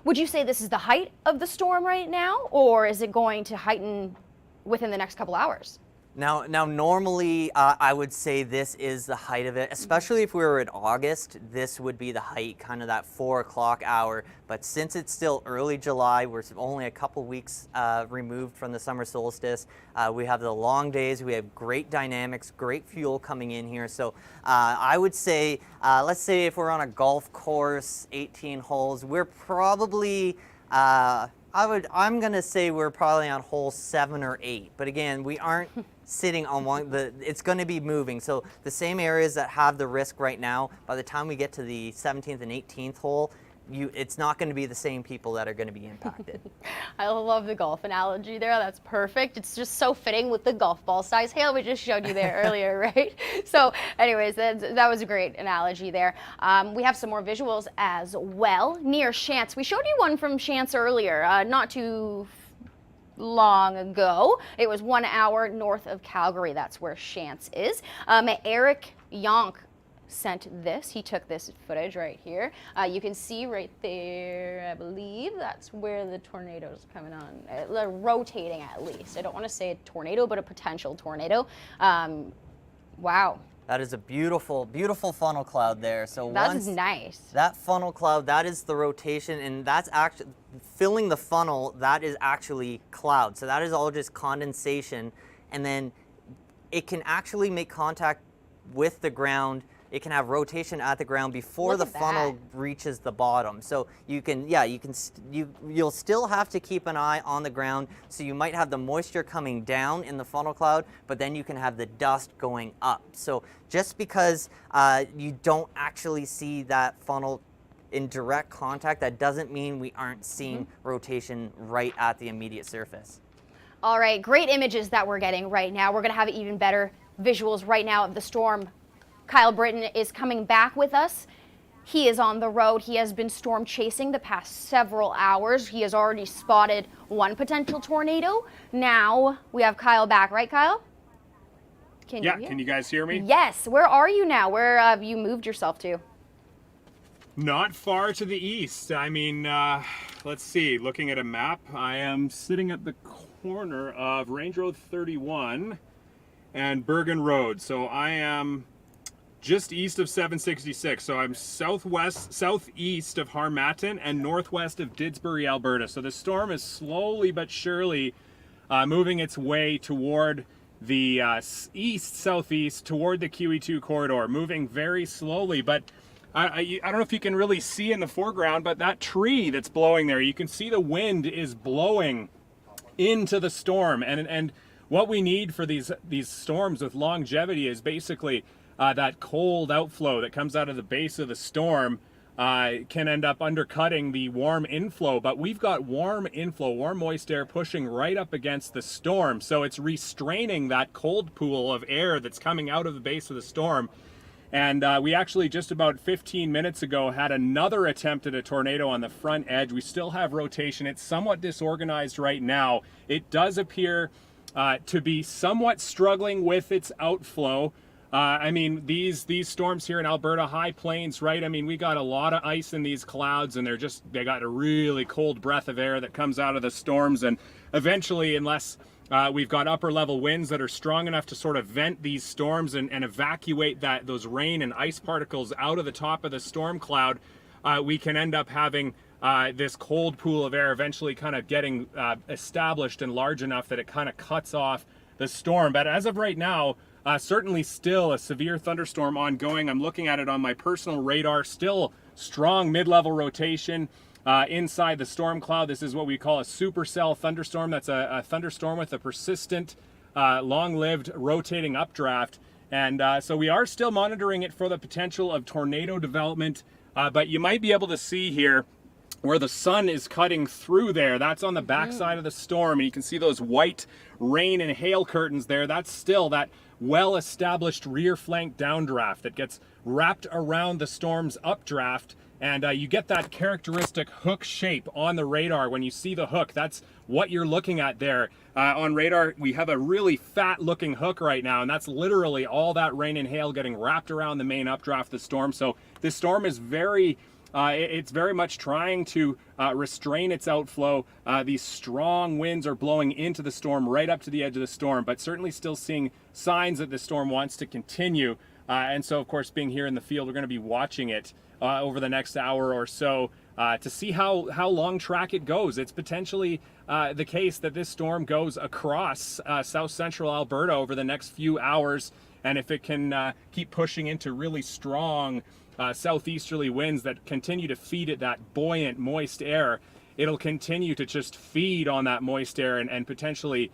Would you say this is the height of the storm right now, or is it going to heighten within the next couple hours? Now normally I would say this is the height of it, especially if we were in August. This would be the height, kind of that 4 o'clock hour. But since it's still early July, we're only a couple weeks removed from the summer solstice. We have the long days, we have great dynamics, great fuel coming in here. So I would say, let's say if we're on a golf course, 18 holes, we're probably, I'm gonna say we're probably on hole 7 or 8, but again, we aren't sitting on it's gonna be moving. So the same areas that have the risk right now, by the time we get to the 17th and 18th hole, it's not gonna be the same people that are gonna be impacted. I love the golf analogy there. That's perfect. It's just so fitting with the golf ball size hail we just showed you there earlier, right? So anyways, that was a great analogy there. We have some more visuals as well near Chance. We showed you one from Chance earlier, not too long ago. It was 1 hour north of Calgary. That's where Chance is. Eric Yonk sent this. He took this footage right here. You can see right there, I believe that's where the tornado's coming on. They're rotating at least. I don't want to say a tornado, but a potential tornado. Wow. That is a beautiful, beautiful funnel cloud there. So That's nice. That funnel cloud, that is the rotation, and that's actually filling the funnel. That is actually cloud. So that is all just condensation, and then it can actually make contact with the ground. It can have rotation at the ground before the funnel reaches the bottom. So you'll still have to keep an eye on the ground. So you might have the moisture coming down in the funnel cloud, but then you can have the dust going up. So just because you don't actually see that funnel in direct contact, that doesn't mean we aren't seeing rotation right at the immediate surface. All right, great images that we're getting right now. We're gonna have even better visuals right now of the storm. Kyle Britton is coming back with us. He is on the road. He has been storm chasing the past several hours. He has already spotted one potential tornado. Now we have Kyle back, right, Kyle? Can you guys hear me? Yes. Where are you now? Where have you moved yourself to? Not far to the east. I mean, let's see, looking at a map, I am sitting at the corner of Range Road 31 and Bergen Road. So I am just east of 766. So I'm southeast of Harmattan and northwest of Didsbury, Alberta. So the storm is slowly but surely moving its way toward the east-southeast, toward the QE2 corridor, moving very slowly. But I don't know if you can really see in the foreground, but that tree that's blowing there, you can see the wind is blowing into the storm. And what we need for these storms with longevity is basically that cold outflow that comes out of the base of the storm can end up undercutting the warm inflow. But we've got warm inflow, warm moist air pushing right up against the storm. So it's restraining that cold pool of air that's coming out of the base of the storm. And we actually just about 15 minutes ago had another attempt at a tornado on the front edge. We still have rotation. It's somewhat disorganized right now. It does appear to be somewhat struggling with its outflow. I mean, these storms here in Alberta, high plains, right? I mean, we got a lot of ice in these clouds, and they got a really cold breath of air that comes out of the storms. And eventually, unless we've got upper level winds that are strong enough to sort of vent these storms and evacuate those rain and ice particles out of the top of the storm cloud, we can end up having this cold pool of air eventually kind of getting established and large enough that it kind of cuts off the storm. But as of right now, certainly still a severe thunderstorm ongoing. I'm looking at it on my personal radar, still strong mid-level rotation inside the storm cloud. This is what we call a supercell thunderstorm. That's a thunderstorm with a persistent, long-lived rotating updraft. And so we are still monitoring it for the potential of tornado development but you might be able to see here where the sun is cutting through there. That's on the backside of the storm, and you can see those white rain and hail curtains there. That's still that well-established rear flank downdraft that gets wrapped around the storm's updraft, and you get that characteristic hook shape on the radar. When you see the hook, that's what you're looking at there. On radar, we have a really fat-looking hook right now, and that's literally all that rain and hail getting wrapped around the main updraft of the storm. So this storm is it's very much trying to restrain its outflow. These strong winds are blowing into the storm right up to the edge of the storm, but certainly still seeing signs that the storm wants to continue. And so, of course, being here in the field, we're going to be watching it over the next hour or so to see how long track it goes. It's potentially the case that this storm goes across south central Alberta over the next few hours, and if it can keep pushing into really strong southeasterly winds that continue to feed it that buoyant, moist air, it'll continue to just feed on that moist air and potentially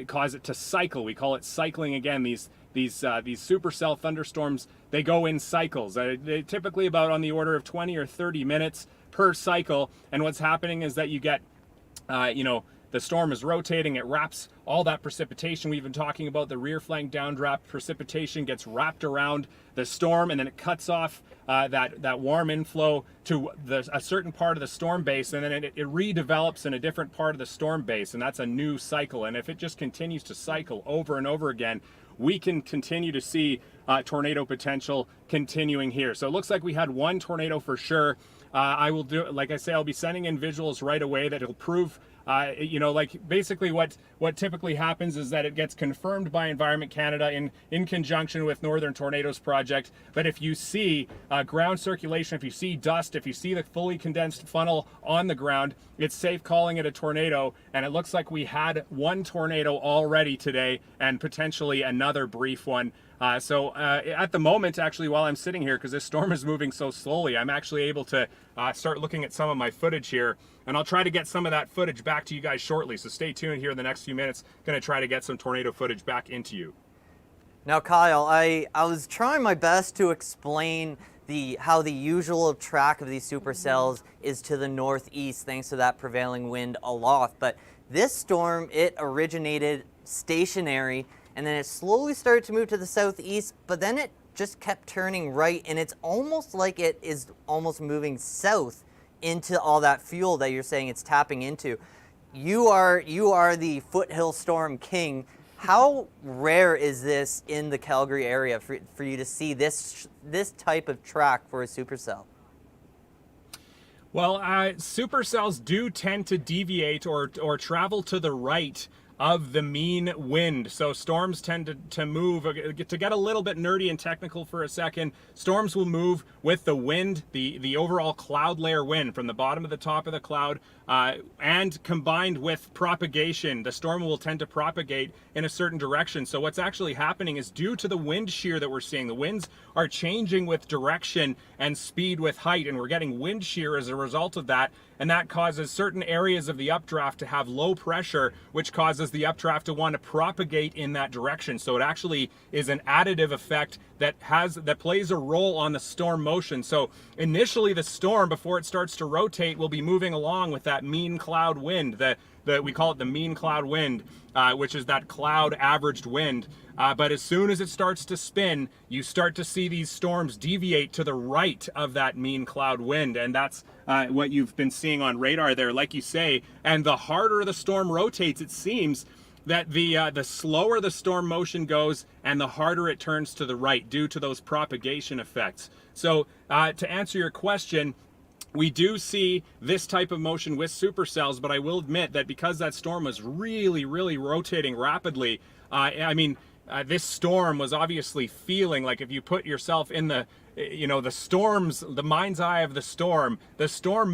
cause it to cycle. We call it cycling again. These supercell thunderstorms, they go in cycles. They typically about on the order of 20 or 30 minutes per cycle. And what's happening is that you get, the storm is rotating, it wraps all that precipitation we've been talking about, the rear flank downdraft precipitation gets wrapped around the storm, and then it cuts off that warm inflow to a certain part of the storm base, and then it redevelops in a different part of the storm base, and that's a new cycle. And if it just continues to cycle over and over again, we can continue to see tornado potential continuing here. So it looks like we had one tornado for sure. I will do, like I say, I'll be sending in visuals right away that will prove basically what typically happens is that it gets confirmed by Environment Canada in conjunction with Northern Tornadoes Project. But if you see ground circulation, if you see dust, if you see the fully condensed funnel on the ground, it's safe calling it a tornado. And it looks like we had one tornado already today and potentially another brief one. So at the moment, actually, while I'm sitting here, because this storm is moving so slowly, I'm actually able to start looking at some of my footage here, and I'll try to get some of that footage back to you guys shortly. So stay tuned here in the next few minutes. Going to try to get some tornado footage back into you. Now, Kyle, I was trying my best to explain how the usual track of these supercells is to the northeast, thanks to that prevailing wind aloft. But this storm, it originated stationary, and then it slowly started to move to the southeast, but then it just kept turning right, and it's almost like it is almost moving south into all that fuel that you're saying it's tapping into. You are the foothill storm king. How rare is this in the Calgary area for you to see this type of track for a supercell? Well, supercells do tend to deviate or travel to the right of the mean wind. So storms tend to move, to get a little bit nerdy and technical for a second, storms will move with the wind, the overall cloud layer wind from the bottom to the top of the cloud, and combined with propagation, the storm will tend to propagate in a certain direction. So what's actually happening is due to the wind shear that we're seeing, the winds are changing with direction and speed with height, and we're getting wind shear as a result of that. And that causes certain areas of the updraft to have low pressure, which causes the updraft to want to propagate in that direction. So it actually is an additive effect that plays a role on the storm motion. So initially the storm, before it starts to rotate, will be moving along with that mean cloud wind. We call it the mean cloud wind, which is that cloud averaged wind. But as soon as it starts to spin, you start to see these storms deviate to the right of that mean cloud wind. And that's what you've been seeing on radar there, like you say. And the harder the storm rotates, it seems that the slower the storm motion goes and the harder it turns to the right due to those propagation effects. So to answer your question, we do see this type of motion with supercells, but I will admit that because that storm was really, really rotating rapidly, this storm was obviously feeling like, if you put yourself in the mind's eye of the storm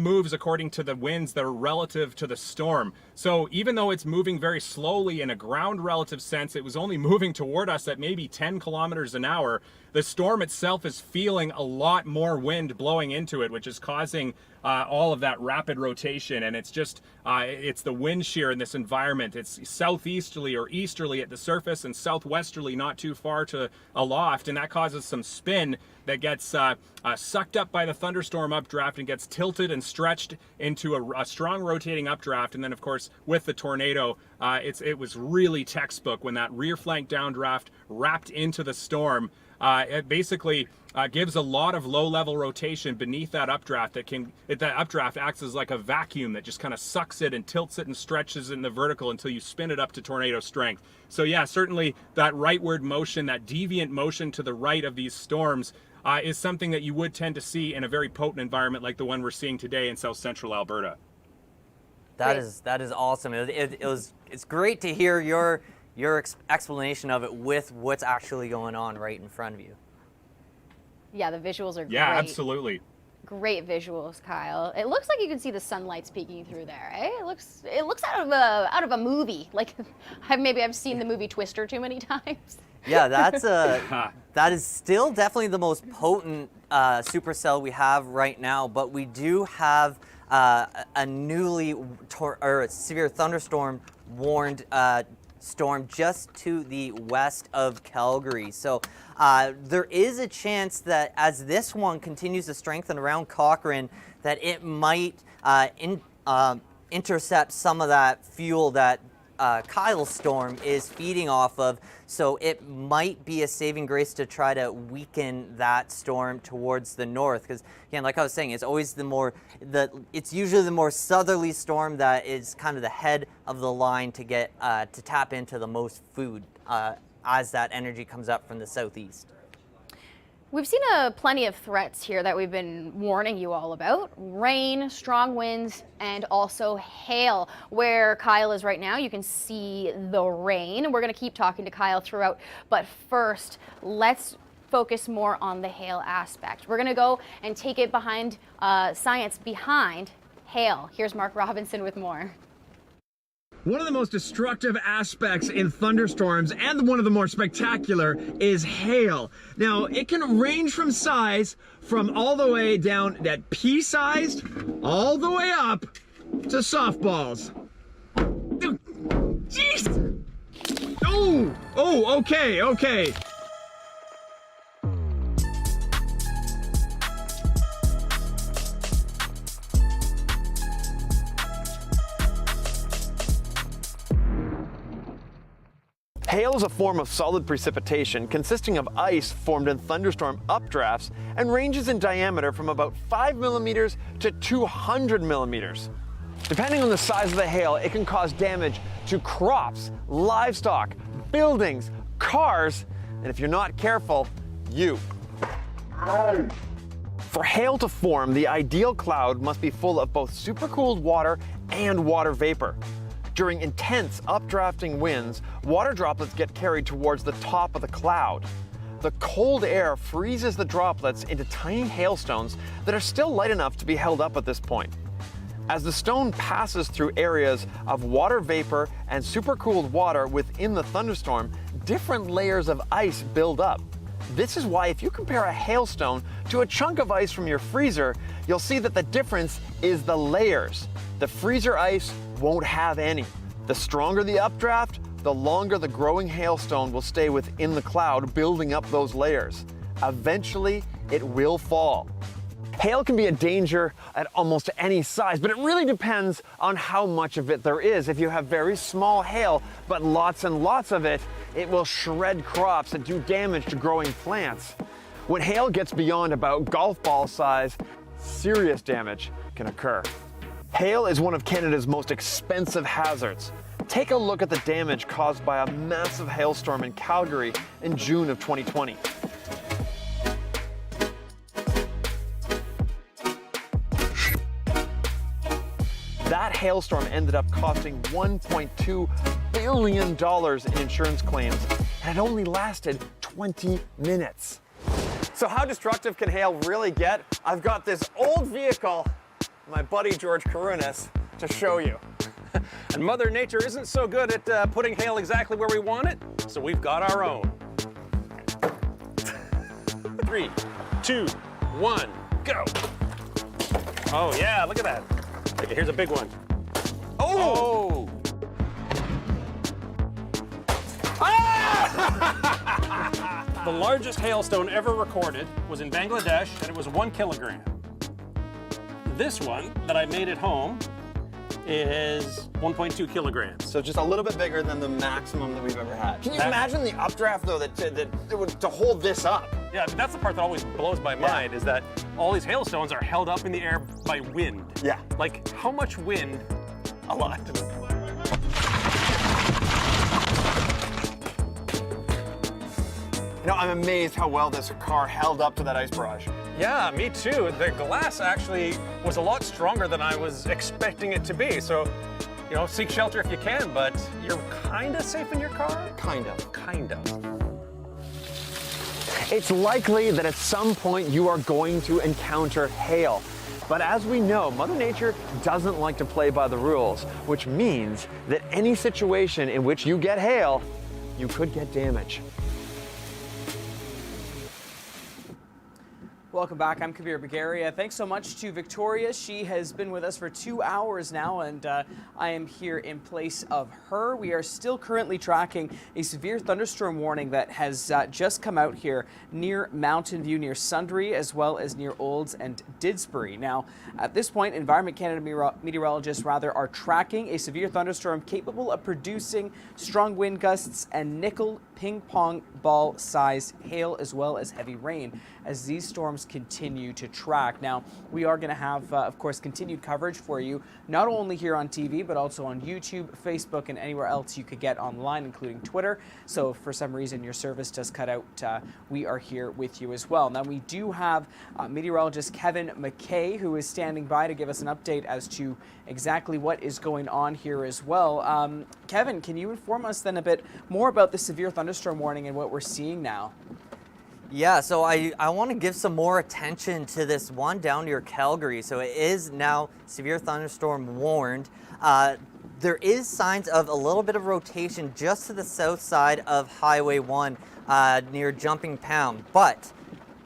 moves according to the winds that are relative to the storm. So even though it's moving very slowly in a ground relative sense, it was only moving toward us at maybe 10 kilometers an hour. The storm itself is feeling a lot more wind blowing into it, which is causing all of that rapid rotation. And it's just, it's the wind shear in this environment. It's southeasterly or easterly at the surface and southwesterly not too far to aloft. And that causes some spin that gets gets sucked up by the thunderstorm updraft and gets tilted and stretched into a strong rotating updraft. And then, of course, with the tornado, it was really textbook when that rear flank downdraft wrapped into the storm. It basically gives a lot of low-level rotation beneath that updraft. That updraft acts as like a vacuum that just kind of sucks it and tilts it and stretches it in the vertical until you spin it up to tornado strength. So yeah, certainly that rightward motion, that deviant motion to the right of these storms is something that you would tend to see in a very potent environment like the one we're seeing today in south central Alberta. That is awesome. It's great to hear your explanation of it with what's actually going on right in front of you. Yeah, the visuals are great. Yeah, absolutely. Great visuals, Kyle. It looks like you can see the sunlight peeking through there, eh? It looks out of a movie. Like maybe I've seen the movie Twister too many times. Yeah, that is still definitely the most potent supercell we have right now, but we do have a newly severe thunderstorm warned storm just to the west of Calgary. So there is a chance that as this one continues to strengthen around Cochrane, that it might intercept some of that fuel that Kyle's storm is feeding off of. So it might be a saving grace to try to weaken that storm towards the north. Because again, like I was saying, it's always it's usually the more southerly storm that is kind of the head of the line to get to tap into the most food as that energy comes up from the southeast. We've seen plenty of threats here that we've been warning you all about. Rain, strong winds, and also hail. Where Kyle is right now, you can see the rain. We're going to keep talking to Kyle throughout. But first, let's focus more on the hail aspect. We're going to go and take it behind science behind hail. Here's Mark Robinson with more. One of the most destructive aspects in thunderstorms, and one of the more spectacular, is hail. Now, it can range from size from all the way down at pea-sized, all the way up to softballs. Jeez! Oh, okay. Hail is a form of solid precipitation consisting of ice formed in thunderstorm updrafts and ranges in diameter from about 5 millimeters to 200 millimeters. Depending on the size of the hail, it can cause damage to crops, livestock, buildings, cars, and if you're not careful, you. For hail to form, the ideal cloud must be full of both supercooled water and water vapor. During intense updrafting winds, water droplets get carried towards the top of the cloud. The cold air freezes the droplets into tiny hailstones that are still light enough to be held up at this point. As the stone passes through areas of water vapor and supercooled water within the thunderstorm, different layers of ice build up. This is why if you compare a hailstone to a chunk of ice from your freezer, you'll see that the difference is the layers. The freezer ice won't have any. The stronger the updraft, the longer the growing hailstone will stay within the cloud, building up those layers. Eventually, it will fall. Hail can be a danger at almost any size, but it really depends on how much of it there is. If you have very small hail, but lots and lots of it, it will shred crops and do damage to growing plants. When hail gets beyond about golf ball size, serious damage can occur. Hail is one of Canada's most expensive hazards. Take a look at the damage caused by a massive hailstorm in Calgary in June of 2020. That hailstorm ended up costing $1.2 billion in insurance claims, and it only lasted 20 minutes. So how destructive can hail really get? I've got this old vehicle, my buddy George Karunas, to show you. And Mother Nature isn't so good at putting hail exactly where we want it, so we've got our own. 3, 2, 1, go. Oh yeah, look at that. Okay, here's a big one. Oh! Ah! The largest hailstone ever recorded was in Bangladesh, and it was 1 kilogram. This one that I made at home is 1.2 kilograms. So just a little bit bigger than the maximum that we've ever had. Can you imagine the updraft though to hold this up? Yeah, that's the part that always blows my mind, is that all these hailstones are held up in the air by wind. Yeah. Like, how much wind? A lot. You know, I'm amazed how well this car held up to that ice barrage. Yeah, me too. The glass actually was a lot stronger than I was expecting it to be. So, you know, seek shelter if you can, but you're kind of safe in your car? Kind of. Kind of. It's likely that at some point you are going to encounter hail. But as we know, Mother Nature doesn't like to play by the rules, which means that any situation in which you get hail, you could get damage. Welcome back. I'm Kabir Bagaria. Thanks so much to Victoria. She has been with us for 2 hours now, and I am here in place of her. We are still currently tracking a severe thunderstorm warning that has just come out here near Mountain View, near Sundre, as well as near Olds and Didsbury. Now, at this point, Environment Canada meteorologists are tracking a severe thunderstorm capable of producing strong wind gusts and nickel ping pong ball sized hail, as well as heavy rain, as these storms continue to track. Now, we are going to have, of course, continued coverage for you, not only here on TV, but also on YouTube, Facebook, and anywhere else you could get online, including Twitter. So if for some reason your service does cut out, we are here with you as well. Now, we do have meteorologist Kevin McKay, who is standing by to give us an update as to exactly what is going on here as well. Kevin, can you inform us then a bit more about the severe thunderstorm warning and what we're seeing now? Yeah, so I want to give some more attention to this one down near Calgary. So it is now severe thunderstorm warned. There is signs of a little bit of rotation just to the south side of Highway 1 near Jumping Pound. But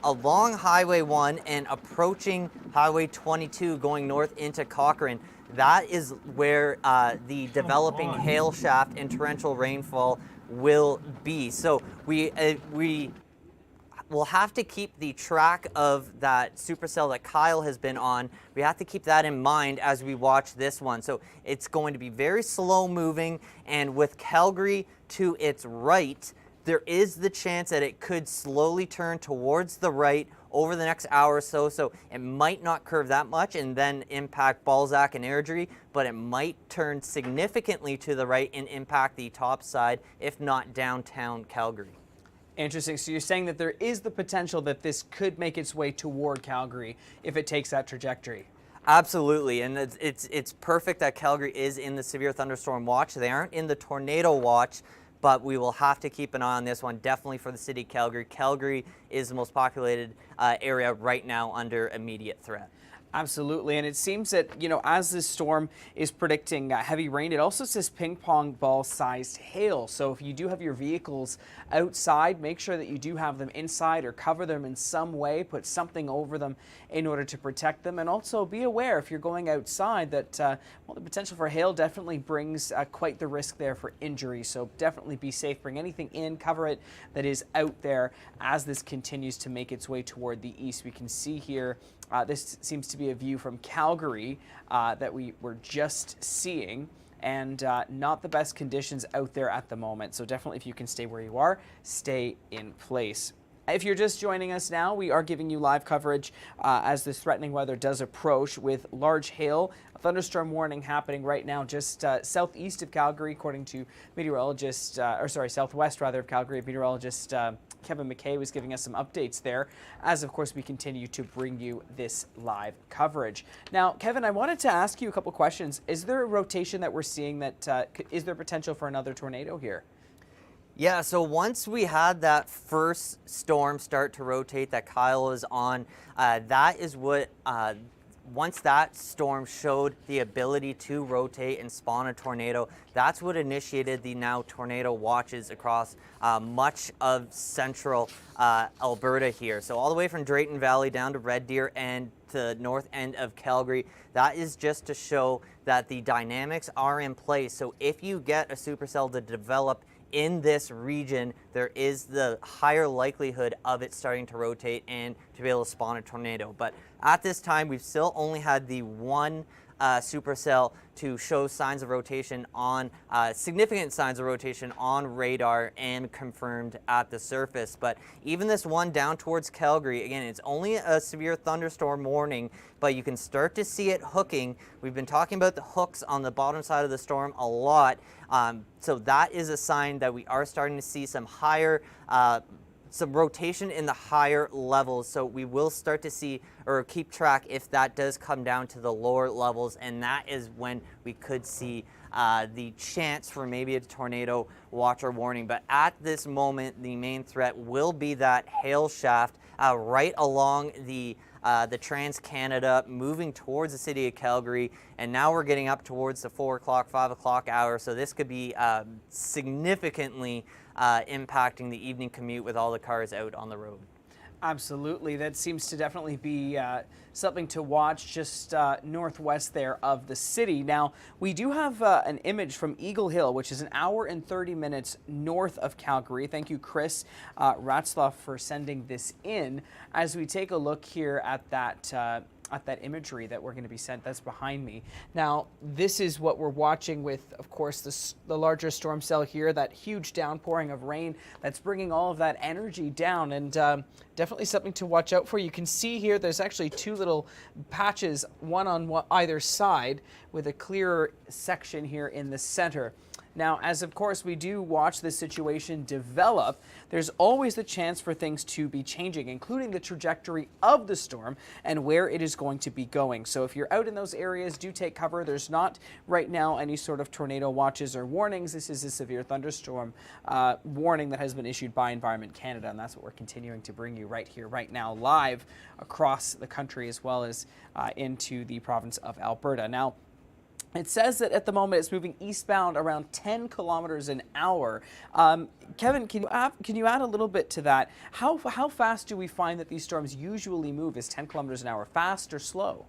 along Highway 1 and approaching Highway 22 going north into Cochrane, that is where the developing hail shaft and torrential rainfall will be. So we'll have to keep the track of that supercell that Kyle has been on. We have to keep that in mind as we watch this one. So it's going to be very slow moving, and with Calgary to its right, there is the chance that it could slowly turn towards the right over the next hour or so. So it might not curve that much and then impact Balzac and Airdrie, but it might turn significantly to the right and impact the top side, if not downtown Calgary. Interesting. So you're saying that there is the potential that this could make its way toward Calgary if it takes that trajectory? Absolutely, and it's perfect that Calgary is in the severe thunderstorm watch. They aren't in the tornado watch, but we will have to keep an eye on this one, definitely for the city of Calgary. Calgary is the most populated area right now under immediate threat. Absolutely, and it seems that, you know, as this storm is predicting heavy rain, it also says ping pong ball sized hail. So if you do have your vehicles outside, make sure that you do have them inside or cover them in some way, put something over them in order to protect them. And also be aware if you're going outside that, well, the potential for hail definitely brings quite the risk there for injury. So definitely be safe, bring anything in, cover it that is out there as this continues to make its way toward the east. We can see here, this seems to be a view from Calgary that we were just seeing, and not the best conditions out there at the moment. So definitely, if you can stay where you are, stay in place. If you're just joining us now, we are giving you live coverage as this threatening weather does approach with large hail. A thunderstorm warning happening right now just southeast of Calgary, according to meteorologist, southwest rather of Calgary. Meteorologist Kevin McKay was giving us some updates there, as of course we continue to bring you this live coverage. Now, Kevin, I wanted to ask you a couple questions. Is there a rotation that we're seeing that, is there potential for another tornado here? Yeah, so once we had that first storm start to rotate that Kyle is on, that is what, once that storm showed the ability to rotate and spawn a tornado, that's what initiated the now tornado watches across much of central Alberta here. So all the way from Drayton Valley down to Red Deer and the north end of Calgary. That is just to show that the dynamics are in place. So if you get a supercell to develop in this region, there is the higher likelihood of it starting to rotate and to be able to spawn a tornado. But at this time, we've still only had the one supercell to show signs of rotation on, significant signs of rotation on radar and confirmed at the surface. But even this one down towards Calgary, again, it's only a severe thunderstorm warning, but you can start to see it hooking. We've been talking about the hooks on the bottom side of the storm a lot. So that is a sign that we are starting to see some higher some rotation in the higher levels, so we will start to see or keep track if that does come down to the lower levels, and that is when we could see the chance for maybe a tornado watch or warning. But at this moment, the main threat will be that hail shaft right along the Trans-Canada, moving towards the city of Calgary, and now we're getting up towards the 4 o'clock, 5 o'clock hour, so this could be significantly impacting the evening commute with all the cars out on the road. Absolutely. That seems to definitely be something to watch just northwest there of the city. Now, we do have an image from Eagle Hill, which is an hour and 30 minutes north of Calgary. Thank you, Chris Ratzloff, for sending this in. As we take a look here at that imagery that we're going to be sent, that's behind me. Now, this is what we're watching with, of course, the larger storm cell here, that huge downpouring of rain that's bringing all of that energy down, and definitely something to watch out for. You can see here there's actually two little patches, one on either side, with a clearer section here in the center. Now, as of course we do watch this situation develop, there's always the chance for things to be changing, including the trajectory of the storm and where it is going to be going. So if you're out in those areas, do take cover. There's not right now any sort of tornado watches or warnings. This is a severe thunderstorm warning that has been issued by Environment Canada, and that's what we're continuing to bring you right here, right now, live across the country as well as into the province of Alberta. Now, it says that at the moment it's moving eastbound around 10 kilometers an hour. Kevin, can you add a little bit to that? How fast do we find that these storms usually move? Is 10 kilometers an hour fast or slow?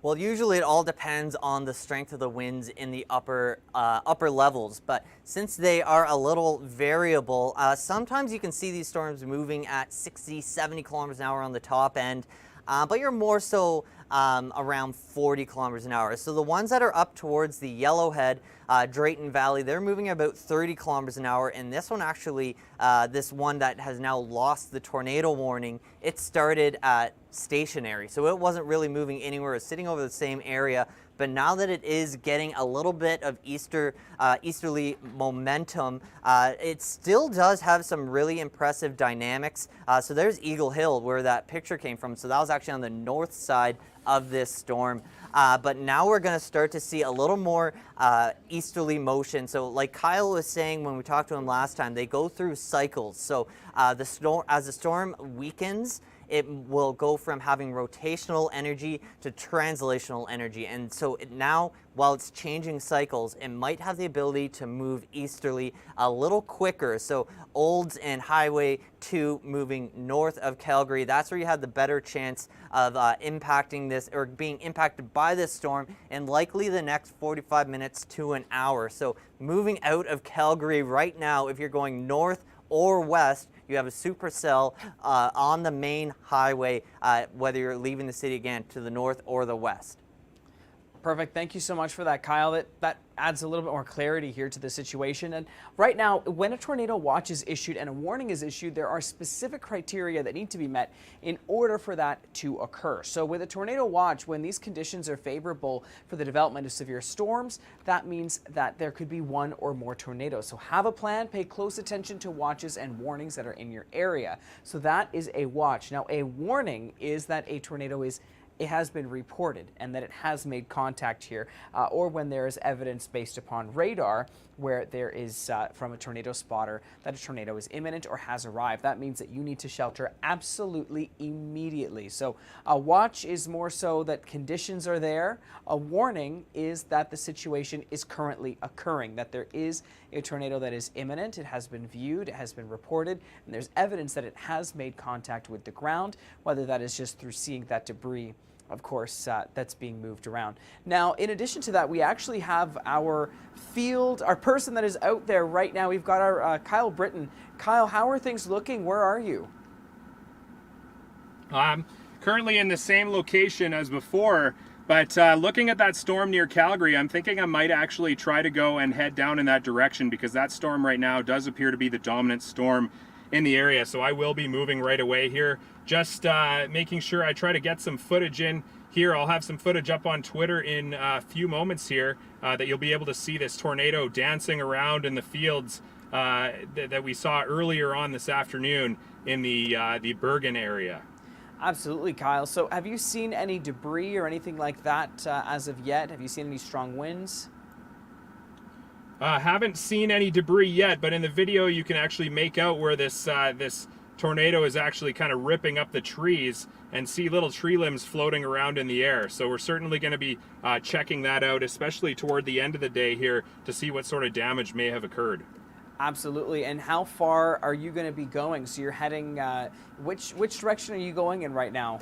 Well, usually it all depends on the strength of the winds in the upper levels, but since they are a little variable, sometimes you can see these storms moving at 60, 70 kilometers an hour on the top end, but you're more so around 40 kilometers an hour. So the ones that are up towards the Yellowhead, Drayton Valley, they're moving about 30 kilometers an hour. And this one actually, this one that has now lost the tornado warning, it started at stationary. So it wasn't really moving anywhere. It was sitting over the same area. But now that it is getting a little bit of easterly momentum, it still does have some really impressive dynamics. So there's Eagle Hill, where that picture came from. So that was actually on the north side of this storm. But now we're going to start to see a little more easterly motion. So like Kyle was saying when we talked to him last time, they go through cycles. So as the storm weakens, it will go from having rotational energy to translational energy. And so now, while it's changing cycles, it might have the ability to move easterly a little quicker. So Olds and Highway 2 moving north of Calgary, that's where you have the better chance of impacting this or being impacted by this storm in likely the next 45 minutes to an hour. So moving out of Calgary right now, if you're going north or west, you have a supercell on the main highway, whether you're leaving the city again to the north or the west. Perfect. Thank you so much for that, Kyle. That adds a little bit more clarity here to the situation. And right now, when a tornado watch is issued and a warning is issued, there are specific criteria that need to be met in order for that to occur. So with a tornado watch, when these conditions are favorable for the development of severe storms, that means that there could be one or more tornadoes. So have a plan, pay close attention to watches and warnings that are in your area. So that is a watch. Now, a warning is that a tornado it has been reported and that it has made contact here, or when there is evidence based upon radar where there is from a tornado spotter that a tornado is imminent or has arrived. That means that you need to shelter absolutely immediately. So a watch is more so that conditions are there. A warning is that the situation is currently occurring, that there is a tornado that is imminent. It has been viewed, it has been reported, and there's evidence that it has made contact with the ground, whether that is just through seeing that debris of course, that's being moved around. Now, in addition to that, we actually have our person that is out there right now. We've got our Kyle Britton. Kyle, how are things looking? Where are you? I'm currently in the same location as before, but looking at that storm near Calgary, I'm thinking I might actually try to go and head down in that direction, because that storm right now does appear to be the dominant storm in the area. So I will be moving right away here, just making sure I try to get some footage in here. I'll have some footage up on Twitter in a few moments here that you'll be able to see this tornado dancing around in the fields that we saw earlier on this afternoon in the Bergen area. Absolutely, Kyle. So have you seen any debris or anything like that as of yet? Have you seen any strong winds? Haven't seen any debris yet, but in the video you can actually make out where this tornado is actually kind of ripping up the trees, and see little tree limbs floating around in the air. So we're certainly going to be checking that out, especially toward the end of the day here, to see what sort of damage may have occurred. Absolutely. And how far are you going to be going? So you're heading, which direction are you going in right now?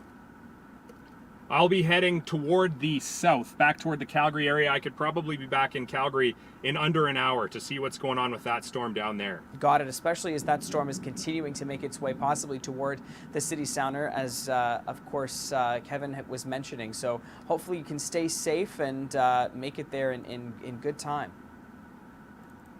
I'll be heading toward the south, back toward the Calgary area. I could probably be back in Calgary in under an hour to see what's going on with that storm down there. Got it, especially as that storm is continuing to make its way possibly toward the city center, as of course Kevin was mentioning. So hopefully you can stay safe and make it there in good time.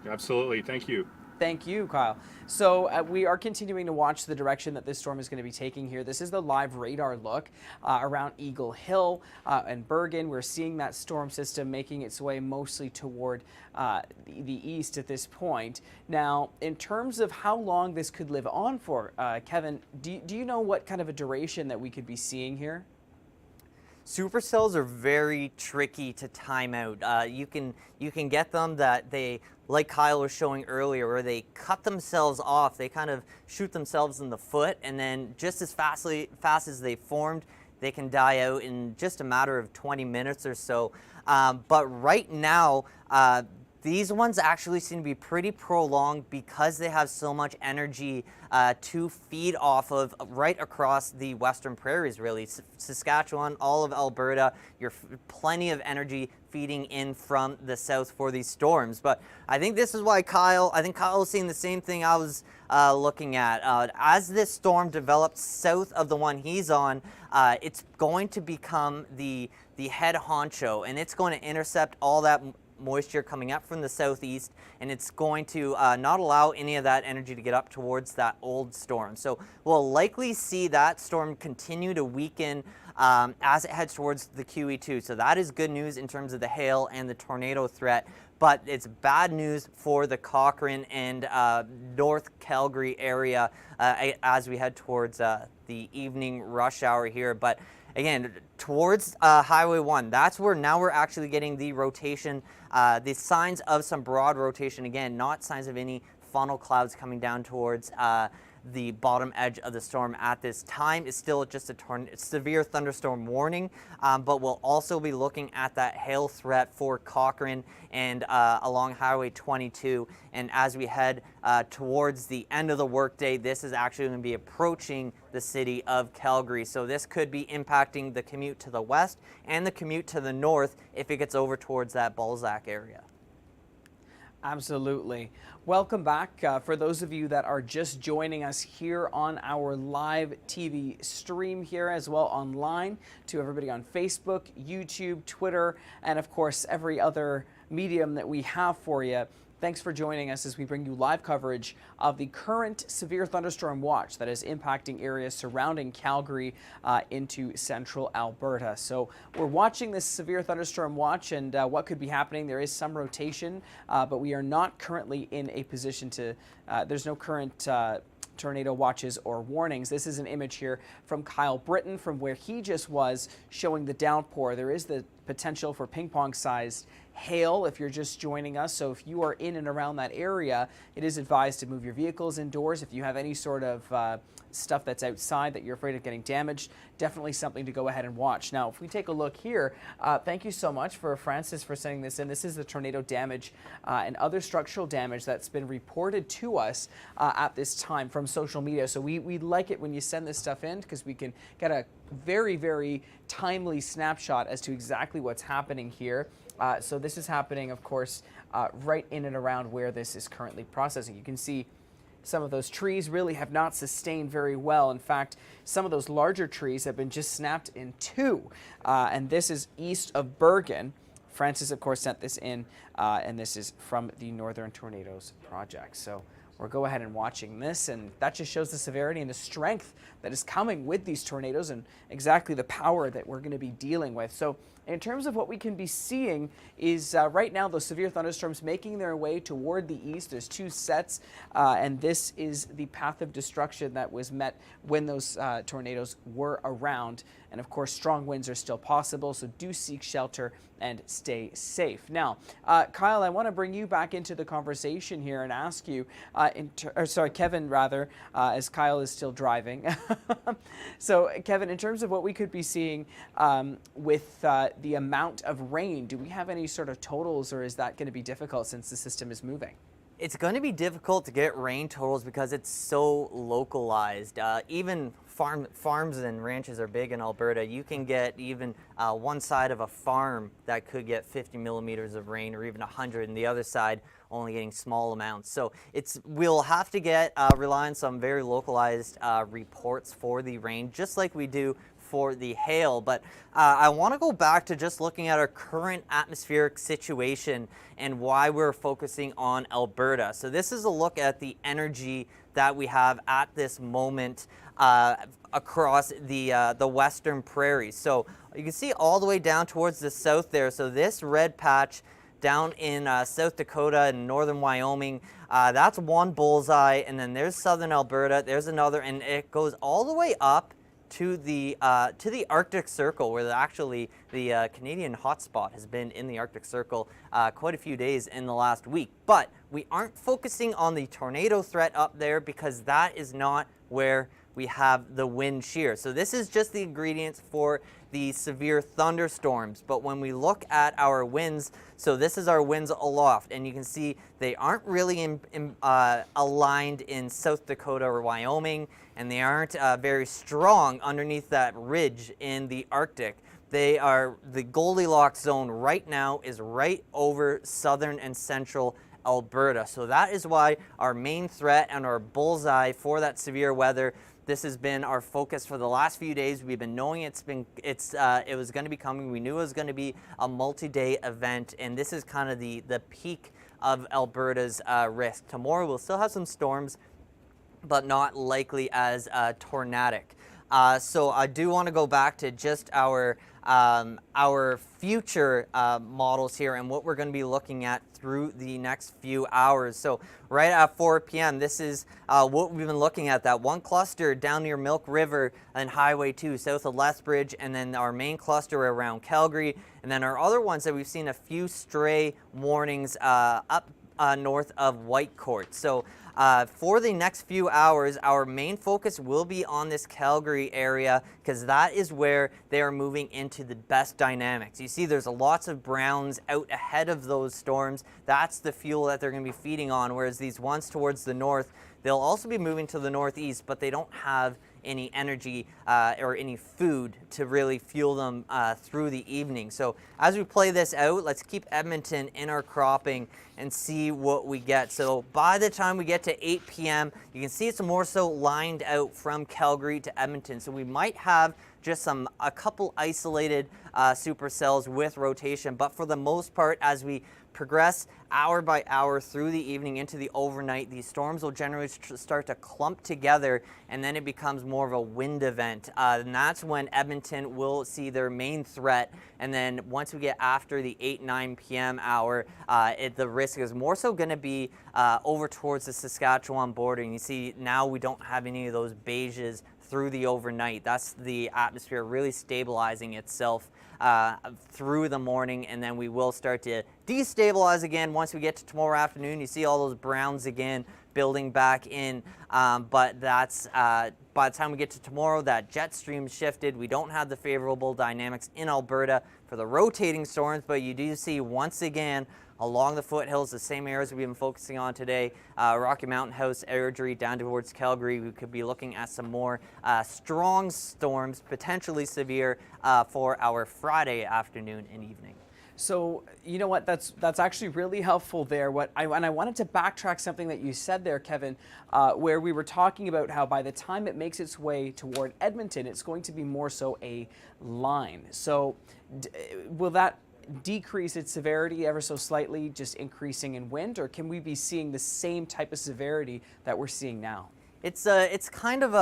Absolutely. Thank you. Thank you, Kyle. So we are continuing to watch the direction that this storm is going to be taking here. This is the live radar look around Eagle Hill and Bergen. We're seeing that storm system making its way mostly toward the east at this point. Now, in terms of how long this could live on for, Kevin, do you know what kind of a duration that we could be seeing here? Supercells are very tricky to time out. You can get them that they, like Kyle was showing earlier, where they cut themselves off. They kind of shoot themselves in the foot, and then just as fast as they formed, they can die out in just a matter of 20 minutes or so. But right now, these ones actually seem to be pretty prolonged because they have so much energy to feed off of right across the western prairies, really. Saskatchewan, all of Alberta, you're plenty of energy feeding in from the south for these storms. But I think this is why I think Kyle was seeing the same thing I was looking at. As this storm develops south of the one he's on, it's going to become the head honcho, and it's going to intercept all that moisture coming up from the southeast, and it's going to not allow any of that energy to get up towards that old storm. So we'll likely see that storm continue to weaken as it heads towards the QE2. So that is good news in terms of the hail and the tornado threat, but it's bad news for the Cochrane and North Calgary area as we head towards the evening rush hour here. But again, towards Highway 1, that's where now we're actually getting the rotation, the signs of some broad rotation. Again, not signs of any funnel clouds coming down towards the bottom edge of the storm at this time. It's still just a severe thunderstorm warning, but we'll also be looking at that hail threat for Cochrane and along Highway 22. And as we head towards the end of the workday, this is actually going to be approaching the city of Calgary. So this could be impacting the commute to the west and the commute to the north if it gets over towards that Balzac area. Absolutely. Welcome back. For those of you that are just joining us here on our live TV stream here, as well online, to everybody on Facebook, YouTube, Twitter, and of course every other medium that we have for you. Thanks for joining us as we bring you live coverage of the current severe thunderstorm watch that is impacting areas surrounding Calgary into central Alberta. So we're watching this severe thunderstorm watch and what could be happening. There is some rotation, but we are not currently in a position to, there's no current tornado watches or warnings. This is an image here from Kyle Britton from where he just was, showing the downpour. There is the potential for ping pong sized hail if you're just joining us. So if you are in and around that area, it is advised to move your vehicles indoors. If you have any sort of stuff that's outside that you're afraid of getting damaged, definitely something to go ahead and watch. Now, if we take a look here, thank you so much for Francis for sending this in. This is the tornado damage and other structural damage that's been reported to us at this time from social media. So we like it when you send this stuff in because we can get a very, very timely snapshot as to exactly what's happening here. So this is happening, of course, right in and around where this is currently processing. You can see some of those trees really have not sustained very well. In fact, some of those larger trees have been just snapped in two. And this is east of Bergen. Francis, of course, sent this in, and this is from the Northern Tornadoes Project. So we'll go ahead and watching this, and that just shows the severity and the strength that is coming with these tornadoes and exactly the power that we're going to be dealing with. So in terms of what we can be seeing is right now those severe thunderstorms making their way toward the east. There's two sets, and this is the path of destruction that was met when those tornadoes were around. And of course, strong winds are still possible, so do seek shelter and stay safe. Now, Kyle, I want to bring you back into the conversation here and ask you, Kevin, rather, as Kyle is still driving. So, Kevin, in terms of what we could be seeing with the amount of rain, do we have any sort of totals, or is that going to be difficult since the system is moving? It's going to be difficult to get rain totals because it's so localized. Even farms and ranches are big in Alberta. You can get even one side of a farm that could get 50 millimeters of rain, or even 100, and the other side only getting small amounts. So we'll have to rely on some very localized reports for the rain, just like we do for the hail. But I want to go back to just looking at our current atmospheric situation and why we're focusing on Alberta. So this is a look at the energy that we have at this moment across the western prairies. So you can see all the way down towards the south there. So this red patch down in South Dakota and northern Wyoming, that's one bullseye, and then there's southern Alberta, there's another, and it goes all the way up to the Arctic Circle, where actually the Canadian hotspot has been in the Arctic Circle quite a few days in the last week. But we aren't focusing on the tornado threat up there because that is not where we have the wind shear. So this is just the ingredients for the severe thunderstorms. But when we look at our winds, so this is our winds aloft, and you can see they aren't really aligned in South Dakota or Wyoming, and they aren't very strong underneath that ridge in the Arctic. The Goldilocks zone right now is right over southern and central Alberta. So that is why our main threat and our bullseye for that severe weather, this has been our focus for the last few days. We've been knowing it was going to be coming. We knew it was going to be a multi-day event, and this is kind of the peak of Alberta's risk. Tomorrow we'll still have some storms, but not likely as tornadic. So I do want to go back to just our future models here and what we're going to be looking at through the next few hours. So right at 4 p.m., this is what we've been looking at, that one cluster down near Milk River and Highway 2 south of Lethbridge, and then our main cluster around Calgary, and then our other ones that we've seen a few stray warnings up north of Whitecourt. So for the next few hours, our main focus will be on this Calgary area because that is where they are moving into the best dynamics. You see there's lots of browns out ahead of those storms. That's the fuel that they're going to be feeding on, whereas these ones towards the north, they'll also be moving to the northeast, but they don't have any energy or any food to really fuel them through the evening. So as we play this out, let's keep Edmonton in our cropping and see what we get. So by the time we get to 8 p.m., you can see it's more so lined out from Calgary to Edmonton. So we might have just a couple isolated supercells with rotation, but for the most part, as we progress hour by hour through the evening into the overnight, these storms will generally start to clump together, and then it becomes more of a wind event. And that's when Edmonton will see their main threat. And then once we get after the 8-9 p.m. hour, the risk is more so going to be over towards the Saskatchewan border. And you see now we don't have any of those beiges through the overnight. That's the atmosphere really stabilizing itself through the morning, and then we will start to destabilize again once we get to tomorrow afternoon. You see all those browns again building back in, but that's by the time we get to tomorrow, that jet stream shifted. We don't have the favorable dynamics in Alberta for the rotating storms, but you do see once again along the foothills, the same areas we've been focusing on today, Rocky Mountain House, Airdrie, down towards Calgary. We could be looking at some more strong storms, potentially severe, for our Friday afternoon and evening. So, you know what, that's actually really helpful there. And I wanted to backtrack something that you said there, Kevin, where we were talking about how by the time it makes its way toward Edmonton, it's going to be more so a line. So will that decrease its severity ever so slightly, just increasing in wind, or can we be seeing the same type of severity that we're seeing now? It's kind of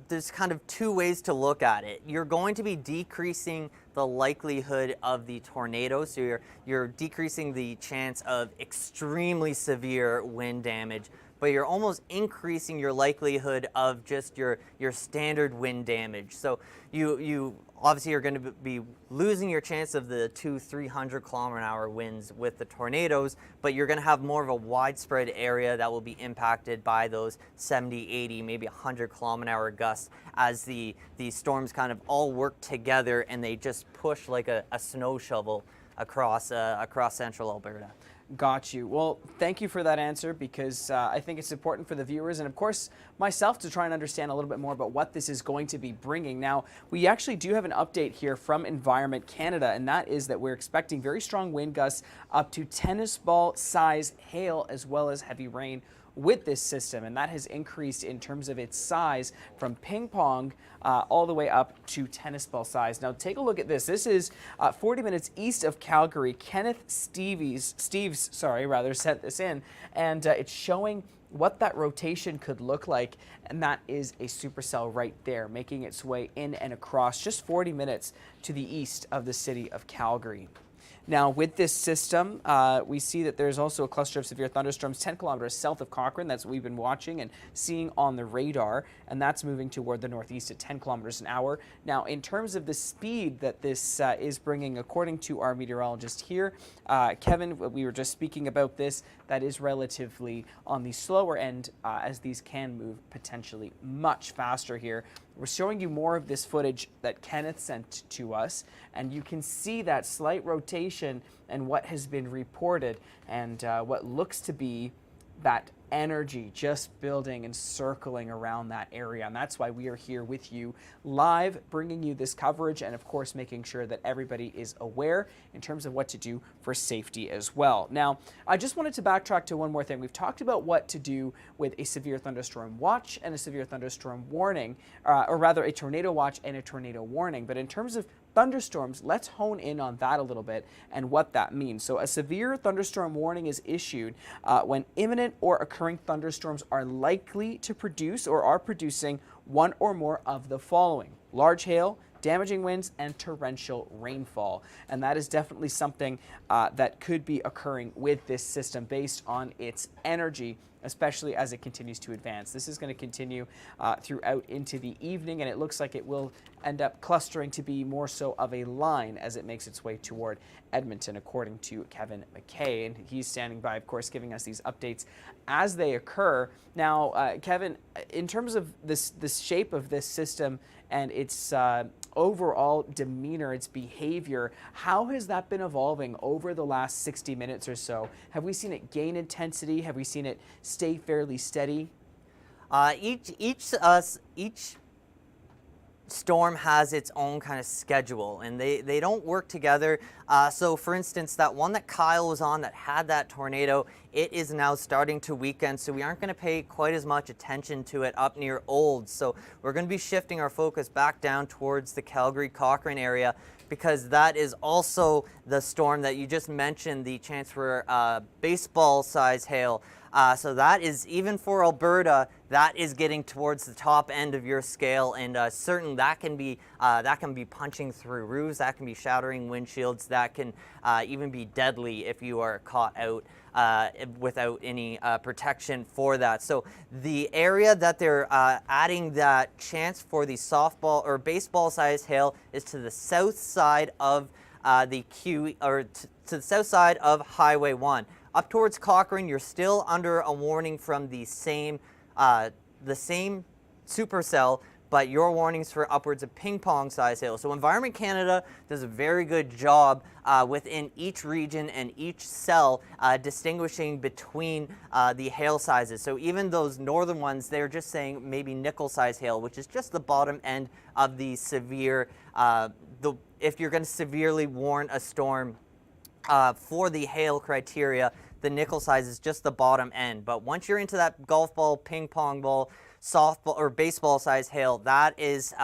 there's kind of two ways to look at it. You're going to be decreasing the likelihood of the tornado, so you're decreasing the chance of extremely severe wind damage, but you're almost increasing your likelihood of just your standard wind damage. So you obviously are going to be losing your chance of the 200-300 km/h winds with the tornadoes, but you're going to have more of a widespread area that will be impacted by those 70, 80, maybe 100 km/h gusts as the storms kind of all work together and they just push like a snow shovel across central Alberta. Got you. Well, thank you for that answer, because I think it's important for the viewers and, of course, myself to try and understand a little bit more about what this is going to be bringing. Now, we actually do have an update here from Environment Canada, and that is that we're expecting very strong wind gusts up to tennis ball size hail as well as heavy rain with this system, and that has increased in terms of its size from ping pong all the way up to tennis ball size. Now take a look at this. This is 40 minutes east of Calgary. Kenneth Steves sent this in, and it's showing what that rotation could look like, and that is a supercell right there, making its way in and across just 40 minutes to the east of the city of Calgary. Now, with this system, we see that there's also a cluster of severe thunderstorms 10 kilometers south of Cochrane. That's what we've been watching and seeing on the radar, and that's moving toward the northeast at 10 kilometers an hour. Now, in terms of the speed that this is bringing, according to our meteorologist here, Kevin, we were just speaking about this, that is relatively on the slower end, as these can move potentially much faster here. We're showing you more of this footage that Kenneth sent to us, and you can see that slight rotation and what has been reported, and what looks to be that energy just building and circling around that area. And that's why we are here with you live, bringing you this coverage, and of course making sure that everybody is aware in terms of what to do for safety as well. Now, I just wanted to backtrack to one more thing. We've talked about what to do with a severe thunderstorm watch and a severe thunderstorm warning, or rather a tornado watch and a tornado warning. But in terms of thunderstorms, let's hone in on that a little bit and what that means. So a severe thunderstorm warning is issued when imminent or occurring thunderstorms are likely to produce or are producing one or more of the following: large hail, damaging winds, and torrential rainfall. And that is definitely something that could be occurring with this system based on its energy, especially as it continues to advance. This is going to continue throughout into the evening, and it looks like it will end up clustering to be more so of a line as it makes its way toward Edmonton, according to Kevin McKay. And he's standing by, of course, giving us these updates as they occur. Now, Kevin, in terms of this shape of this system and its overall demeanor, its behavior, how has that been evolving over the last 60 minutes or so? Have we seen it gain intensity? Have we seen it stay fairly steady? Each storm has its own kind of schedule, and they don't work together. So for instance, that one that Kyle was on that had that tornado, it is now starting to weaken, so we aren't going to pay quite as much attention to it up near Olds. So we're going to be shifting our focus back down towards the Calgary-Cochrane area, because that is also the storm that you just mentioned, the chance for baseball size hail. So that is, even for Alberta, that is getting towards the top end of your scale, and certainly that can be punching through roofs, that can be shattering windshields, that can even be deadly if you are caught out without any protection for that. So the area that they're adding that chance for the softball or baseball size hail is to the south side of to the south side of Highway 1. Up towards Cochrane, you're still under a warning from the same supercell, but your warnings for upwards of ping pong size hail. So Environment Canada does a very good job within each region and each cell distinguishing between the hail sizes. So even those northern ones, they're just saying maybe nickel size hail, which is just the bottom end of the severe, if you're going to severely warn a storm for the hail criteria, the nickel size is just the bottom end. But once you're into that golf ball, ping pong ball, softball or baseball size hail, that is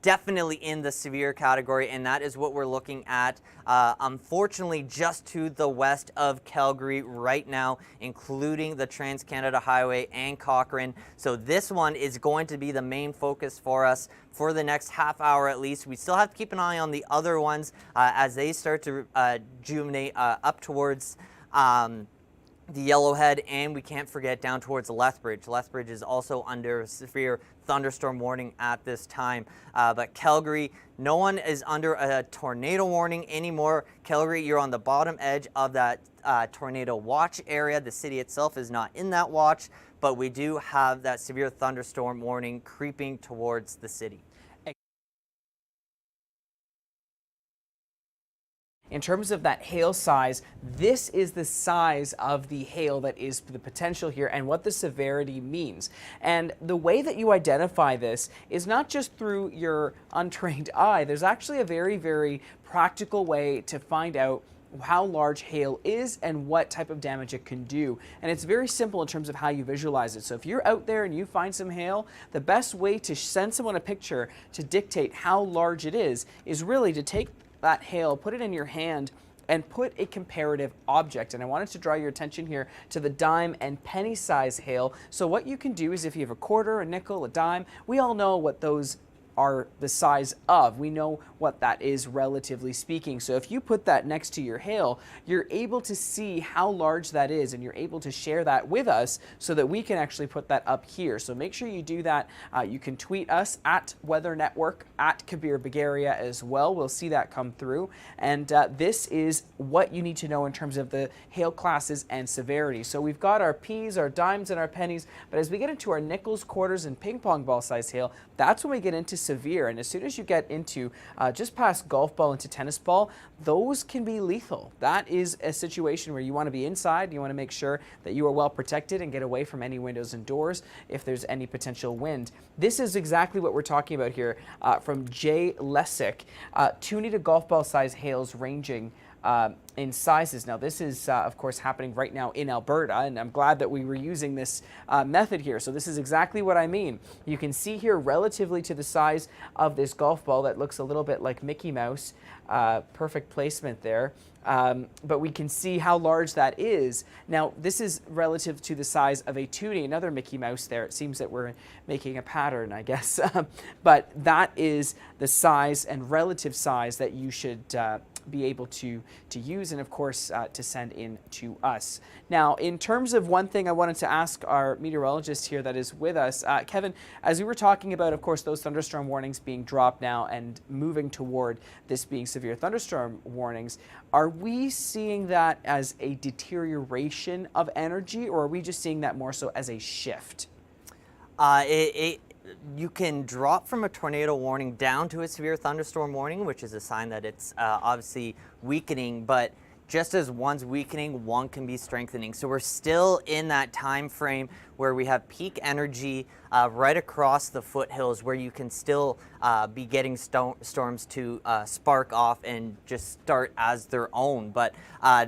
definitely in the severe category, and that is what we're looking at, unfortunately, just to the west of Calgary right now, including the Trans-Canada Highway and Cochrane. So this one is going to be the main focus for us for the next half hour at least. We still have to keep an eye on the other ones as they start to juvenate up towards the Yellowhead, and we can't forget down towards Lethbridge. Lethbridge is also under severe thunderstorm warning at this time. But Calgary, no one is under a tornado warning anymore. Calgary, you're on the bottom edge of that tornado watch area. The city itself is not in that watch, but we do have that severe thunderstorm warning creeping towards the city. In terms of that hail size, this is the size of the hail that is the potential here and what the severity means. And the way that you identify this is not just through your untrained eye. There's actually a very, very practical way to find out how large hail is and what type of damage it can do. And it's very simple in terms of how you visualize it. So if you're out there and you find some hail, the best way to send someone a picture to dictate how large it is really to take that hail, put it in your hand, and put a comparative object. And I wanted to draw your attention here to the dime and penny size hail. So what you can do is if you have a quarter, a nickel, a dime, we all know what those are the size of. We know what that is relatively speaking. So if you put that next to your hail, you're able to see how large that is, and you're able to share that with us so that we can actually put that up here. So make sure you do that. You can tweet us at Weather Network, at Kabir Bagaria as well. We'll see that come through. And this is what you need to know in terms of the hail classes and severity. So we've got our P's, our dimes, and our pennies, but as we get into our nickels, quarters, and ping pong ball size hail, that's when we get into severe. And as soon as you get into just past golf ball into tennis ball, those can be lethal. That is a situation where you want to be inside. You want to make sure that you are well protected and get away from any windows and doors if there's any potential wind. This is exactly what we're talking about here from Jay Lessick. 2 to golf ball size hails ranging in sizes. Now this is of course happening right now in Alberta, and I'm glad that we were using this method here. So this is exactly what I mean. You can see here relatively to the size of this golf ball that looks a little bit like Mickey Mouse. Perfect placement there. But we can see how large that is. Now this is relative to the size of a toonie, another Mickey Mouse there. It seems that we're making a pattern, I guess. But that is the size and relative size that you should be able to use, and of course to send in to us. Now in terms of one thing I wanted to ask our meteorologist here that is with us, Kevin, as we were talking about of course those thunderstorm warnings being dropped now and moving toward this being severe thunderstorm warnings, are we seeing that as a deterioration of energy, or are we just seeing that more so as a shift? You can drop from a tornado warning down to a severe thunderstorm warning, which is a sign that it's obviously weakening, but just as one's weakening, one can be strengthening. So we're still in that time frame where we have peak energy right across the foothills, where you can still be getting storms to spark off and just start as their own. But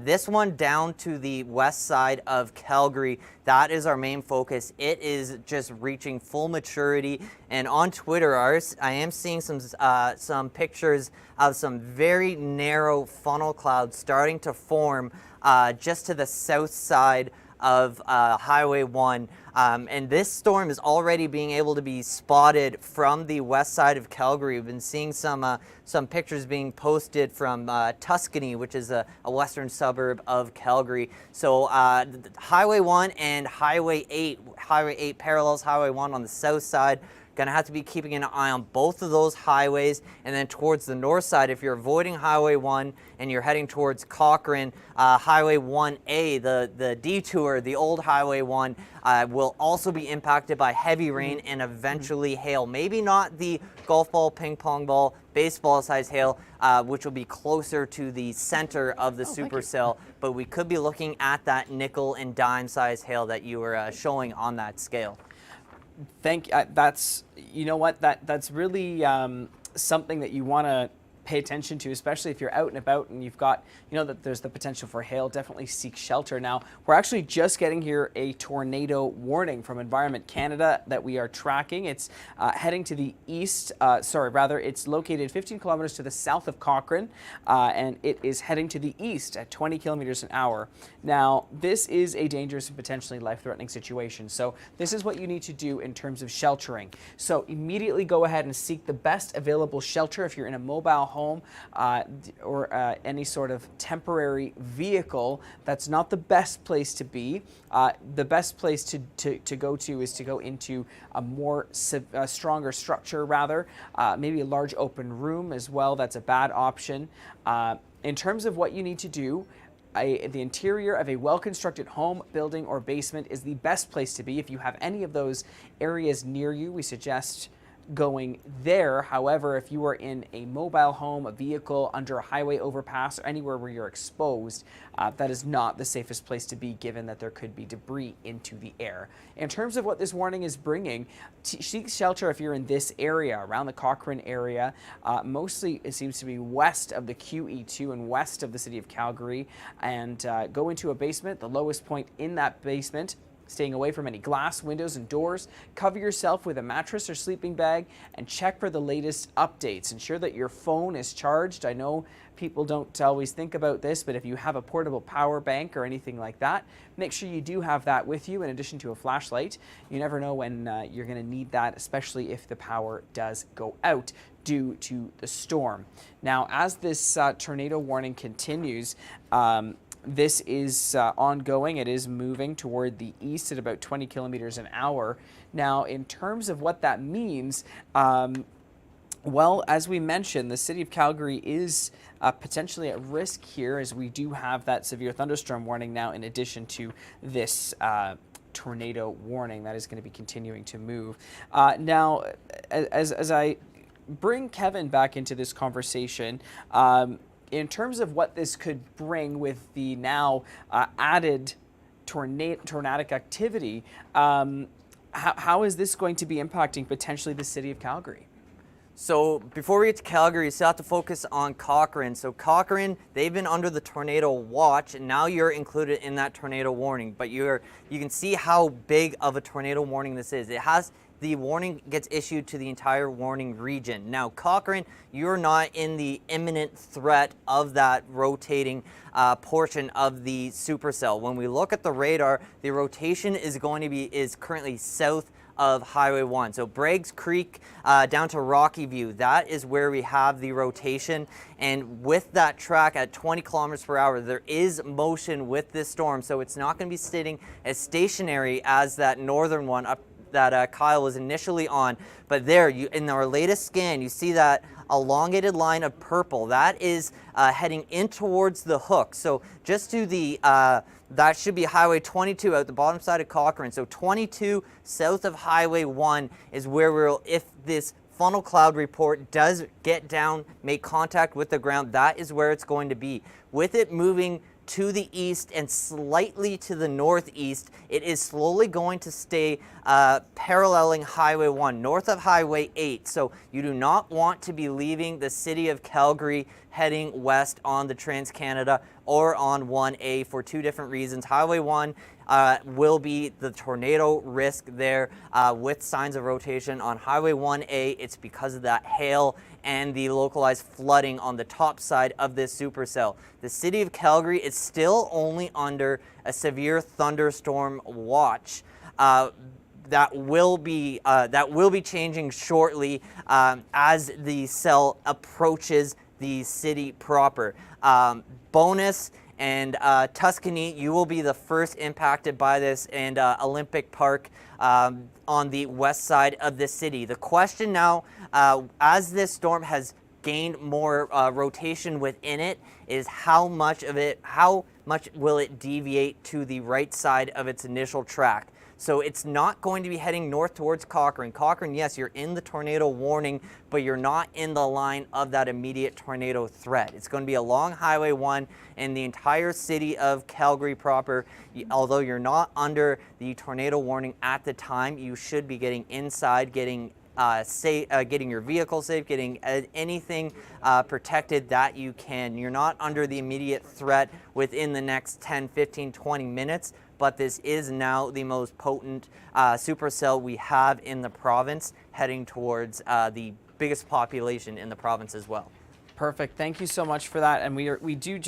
this one down to the west side of Calgary, that is our main focus. It is just reaching full maturity. And on Twitter, I am seeing some pictures of some very narrow funnel clouds starting to form just to the south side of Highway 1. And this storm is already being able to be spotted from the west side of Calgary. We've been seeing some pictures being posted from Tuscany, which is a western suburb of Calgary. So Highway 1 and Highway 8. Highway 8 parallels Highway 1 on the south side. Going to have to be keeping an eye on both of those highways. And then towards the north side, if you're avoiding Highway 1 and you're heading towards Cochrane, Highway 1A, the detour, the old Highway 1, will also be impacted by heavy rain and eventually hail. Maybe not the golf ball, ping pong ball, baseball size hail, which will be closer to the center of the supercell, but we could be looking at that nickel and dime size hail that you were showing on that scale. That's, you know what, that's really something that you want to pay attention to, especially if you're out and about and you've got, you know, that there's the potential for hail. Definitely seek shelter. Now, we're actually just getting here a tornado warning from Environment Canada that we are tracking. It's heading to the east, it's located 15 kilometers to the south of Cochrane, and it is heading to the east at 20 kilometers an hour. Now, this is a dangerous and potentially life-threatening situation. So this is what you need to do in terms of sheltering. So immediately go ahead and seek the best available shelter if you're in a mobile home or any sort of temporary vehicle. That's not the best place to be. The best place to go to is to go into a more stronger structure, rather. Maybe a large open room as well. That's a bad option. In terms of what you need to do, the interior of a well-constructed home, building, or basement is the best place to be. If you have any of those areas near you, we suggest going there. However, if you are in a mobile home, a vehicle, under a highway overpass, or anywhere where you're exposed, that is not the safest place to be, given that there could be debris into the air. In terms of what this warning is bringing, seek shelter if you're in this area, around the Cochrane area. Mostly it seems to be west of the QE2 and west of the city of Calgary, and go into a basement, the lowest point in that basement, staying away from any glass, windows, and doors. Cover yourself with a mattress or sleeping bag and check for the latest updates. Ensure that your phone is charged. I know people don't always think about this, but if you have a portable power bank or anything like that, make sure you do have that with you in addition to a flashlight. You never know when you're going to need that, especially if the power does go out due to the storm. Now, as this tornado warning continues, this is ongoing. It is moving toward the east at about 20 kilometers an hour. Now, in terms of what that means, well, as we mentioned, the city of Calgary is potentially at risk here, as we do have that severe thunderstorm warning now, in addition to this tornado warning that is going to be continuing to move. Now, as I bring Kevin back into this conversation, in terms of what this could bring with the now added tornadic activity, how is this going to be impacting potentially the city of Calgary? So before we get to Calgary, you still have to focus on Cochrane. So Cochrane, they've been under the tornado watch, and now you're included in that tornado warning. But you can see how big of a tornado warning this is. The warning gets issued to the entire warning region. Now, Cochrane, you're not in the imminent threat of that rotating portion of the supercell. When we look at the radar, the rotation is currently south of Highway 1. So Braggs Creek down to Rocky View, that is where we have the rotation. And with that track at 20 kilometers per hour, there is motion with this storm. So it's not going to be sitting as stationary as that northern one up that Kyle was initially on. But there, in our latest scan, you see that elongated line of purple. That is heading in towards the hook. So just to the, that should be Highway 22 out the bottom side of Cochrane. So 22 south of Highway 1 is where if this funnel cloud report does get down, make contact with the ground, that is where it's going to be. With it moving to the east and slightly to the northeast, it is slowly going to stay paralleling Highway 1, north of Highway 8. So you do not want to be leaving the city of Calgary heading west on the Trans-Canada or on 1A for two different reasons. Highway 1 will be the tornado risk there with signs of rotation. On Highway 1A, it's because of that hail and the localized flooding on the top side of this supercell. The city of Calgary is still only under a severe thunderstorm watch. That will be changing shortly as the cell approaches the city proper. Bonus, And Tuscany, you will be the first impacted by this, and Olympic Park on the west side of the city. The question now, as this storm has gained more rotation within it, is how much will it deviate to the right side of its initial track. So it's not going to be heading north towards Cochrane. Cochrane, yes, you're in the tornado warning, but you're not in the line of that immediate tornado threat. It's going to be along Highway 1 and the entire city of Calgary proper. Although you're not under the tornado warning at the time, you should be getting inside, getting getting your vehicle safe, getting anything protected that you can. You're not under the immediate threat within the next 10, 15, 20 minutes, but this is now the most potent supercell we have in the province, heading towards the biggest population in the province as well. Perfect. Thank you so much for that. And we do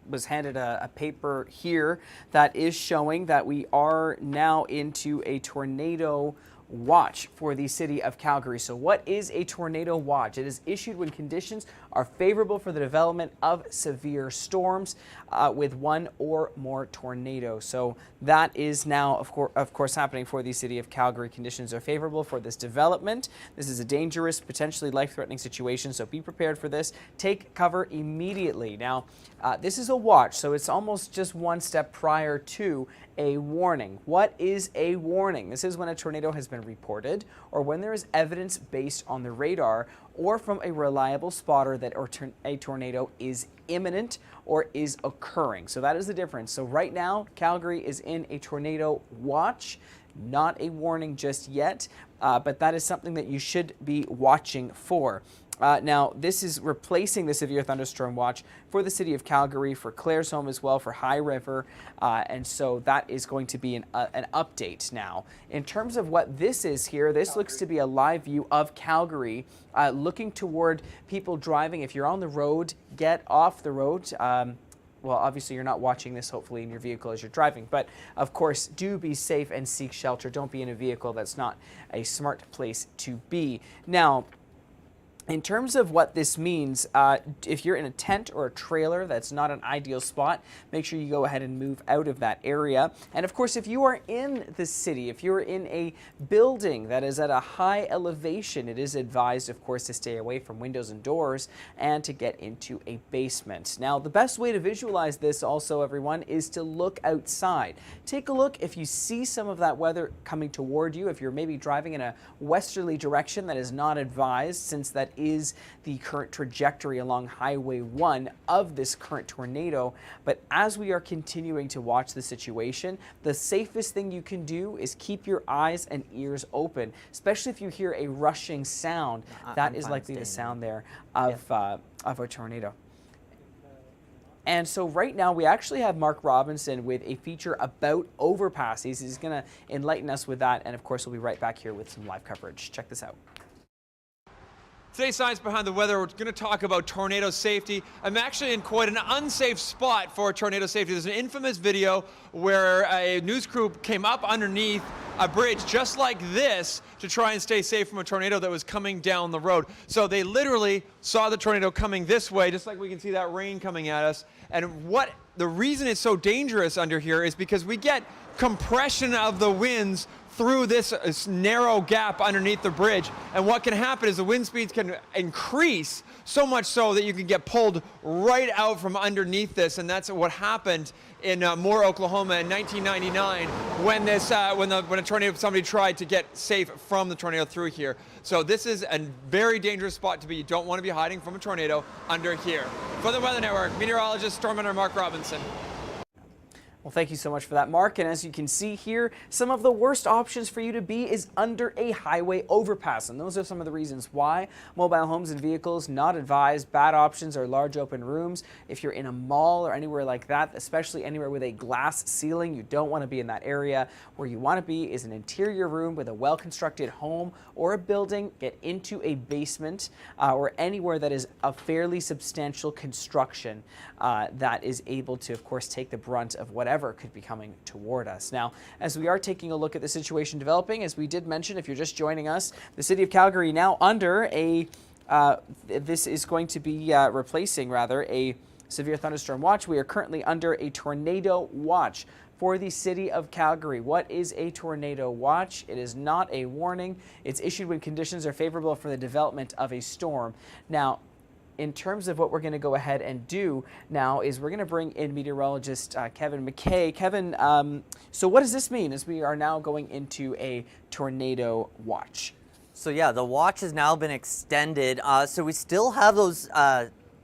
was handed a paper here that is showing that we are now into a tornado watch for the city of Calgary. So what is a tornado watch? It is issued when conditions are favorable for the development of severe storms with one or more tornadoes. So that is now, of course, happening for the city of Calgary. Conditions are favorable for this development. This is a dangerous, potentially life-threatening situation, so be prepared for this. Take cover immediately. Now, this is a watch, so it's almost just one step prior to a warning. What is a warning? This is when a tornado has been reported, or when there is evidence based on the radar or from a reliable spotter that a tornado is imminent or is occurring. So that is the difference. So right now, Calgary is in a tornado watch, not a warning just yet, but that is something that you should be watching for. Now, this is replacing the severe thunderstorm watch for the city of Calgary, for Claresholm as well, for High River, and so that is going to be an update now. In terms of what this is here, this looks to be a live view of Calgary, looking toward people driving. If you're on the road, get off the road. Well, obviously you're not watching this hopefully in your vehicle as you're driving, but of course do be safe and seek shelter. Don't be in a vehicle that's not a smart place to be. Now, in terms of what this means, if you're in a tent or a trailer, that's not an ideal spot. Make sure you go ahead and move out of that area. And of course, if you are in the city, if you're in a building that is at a high elevation, it is advised, of course, to stay away from windows and doors and to get into a basement. Now, the best way to visualize this also, everyone, is to look outside. Take a look if you see some of that weather coming toward you, if you're maybe driving in a westerly direction that is not advised, since that is the current trajectory along Highway 1 of this current tornado. But as we are continuing to watch the situation, the safest thing you can do is keep your eyes and ears open, especially if you hear a rushing sound. That is likely the sound there of a tornado. And so right now we actually have Mark Robinson with a feature about overpasses. He's going to enlighten us with that, and of course we'll be right back here with some live coverage. Check this out. Today's Science Behind the Weather, we're going to talk about tornado safety. I'm actually in quite an unsafe spot for tornado safety. There's an infamous video where a news crew came up underneath a bridge just like this to try and stay safe from a tornado that was coming down the road. So they literally saw the tornado coming this way, just like we can see that rain coming at us. And the reason it's so dangerous under here is because we get compression of the winds through this narrow gap underneath the bridge. And what can happen is the wind speeds can increase so much so that you can get pulled right out from underneath this. And that's what happened in Moore, Oklahoma in 1999 when a tornado, somebody tried to get safe from the tornado through here. So this is a very dangerous spot to be. You don't want to be hiding from a tornado under here. For the Weather Network, meteorologist Storm Hunter Mark Robinson. Well, thank you so much for that, Mark. And as you can see here, some of the worst options for you to be is under a highway overpass. And those are some of the reasons why. Mobile homes and vehicles, not advised. Bad options are large open rooms. If you're in a mall or anywhere like that, especially anywhere with a glass ceiling, you don't want to be in that area. Where you want to be is an interior room with a well-constructed home or a building. Get into a basement or anywhere that is a fairly substantial construction that is able to, of course, take the brunt of whatever could be coming toward us. Now, as we are taking a look at the situation developing, as we did mention, if you're just joining us, the city of Calgary now under a, this is going to be replacing rather a severe thunderstorm watch. We are currently under a tornado watch for the city of Calgary. What is a tornado watch? It is not a warning. It's issued when conditions are favorable for the development of a storm. Now, in terms of what we're going to go ahead and do now is we're going to bring in meteorologist Kevin McKay. Kevin, so what does this mean as we are now going into a tornado watch? So yeah, the watch has now been extended. So we still have those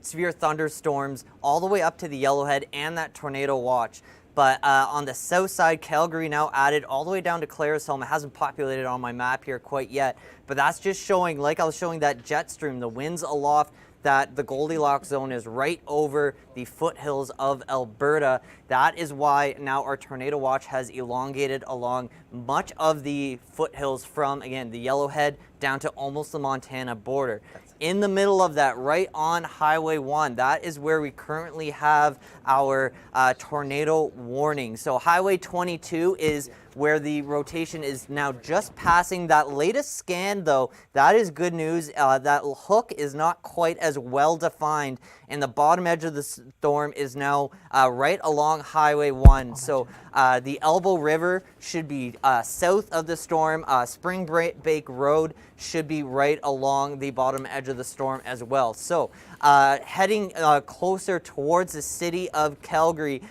severe thunderstorms all the way up to the Yellowhead and that tornado watch. But on the south side, Calgary now added all the way down to Claresholm. It hasn't populated on my map here quite yet, but that's just showing, like I was showing that jet stream, the winds aloft, that the Goldilocks zone is right over the foothills of Alberta. That is why now our tornado watch has elongated along much of the foothills from, again, the Yellowhead down to almost the Montana border. In the middle of that, right on Highway 1, that is where we currently have our tornado warning. So Highway 22 is where the rotation is now just passing. That latest scan, though, that is good news. That hook is not quite as well defined, and the bottom edge of the storm is now right along Highway 1. So the Elbow River should be south of the storm. Spring Bake Road should be right along the bottom edge of the storm as well. So heading closer towards the city of Calgary,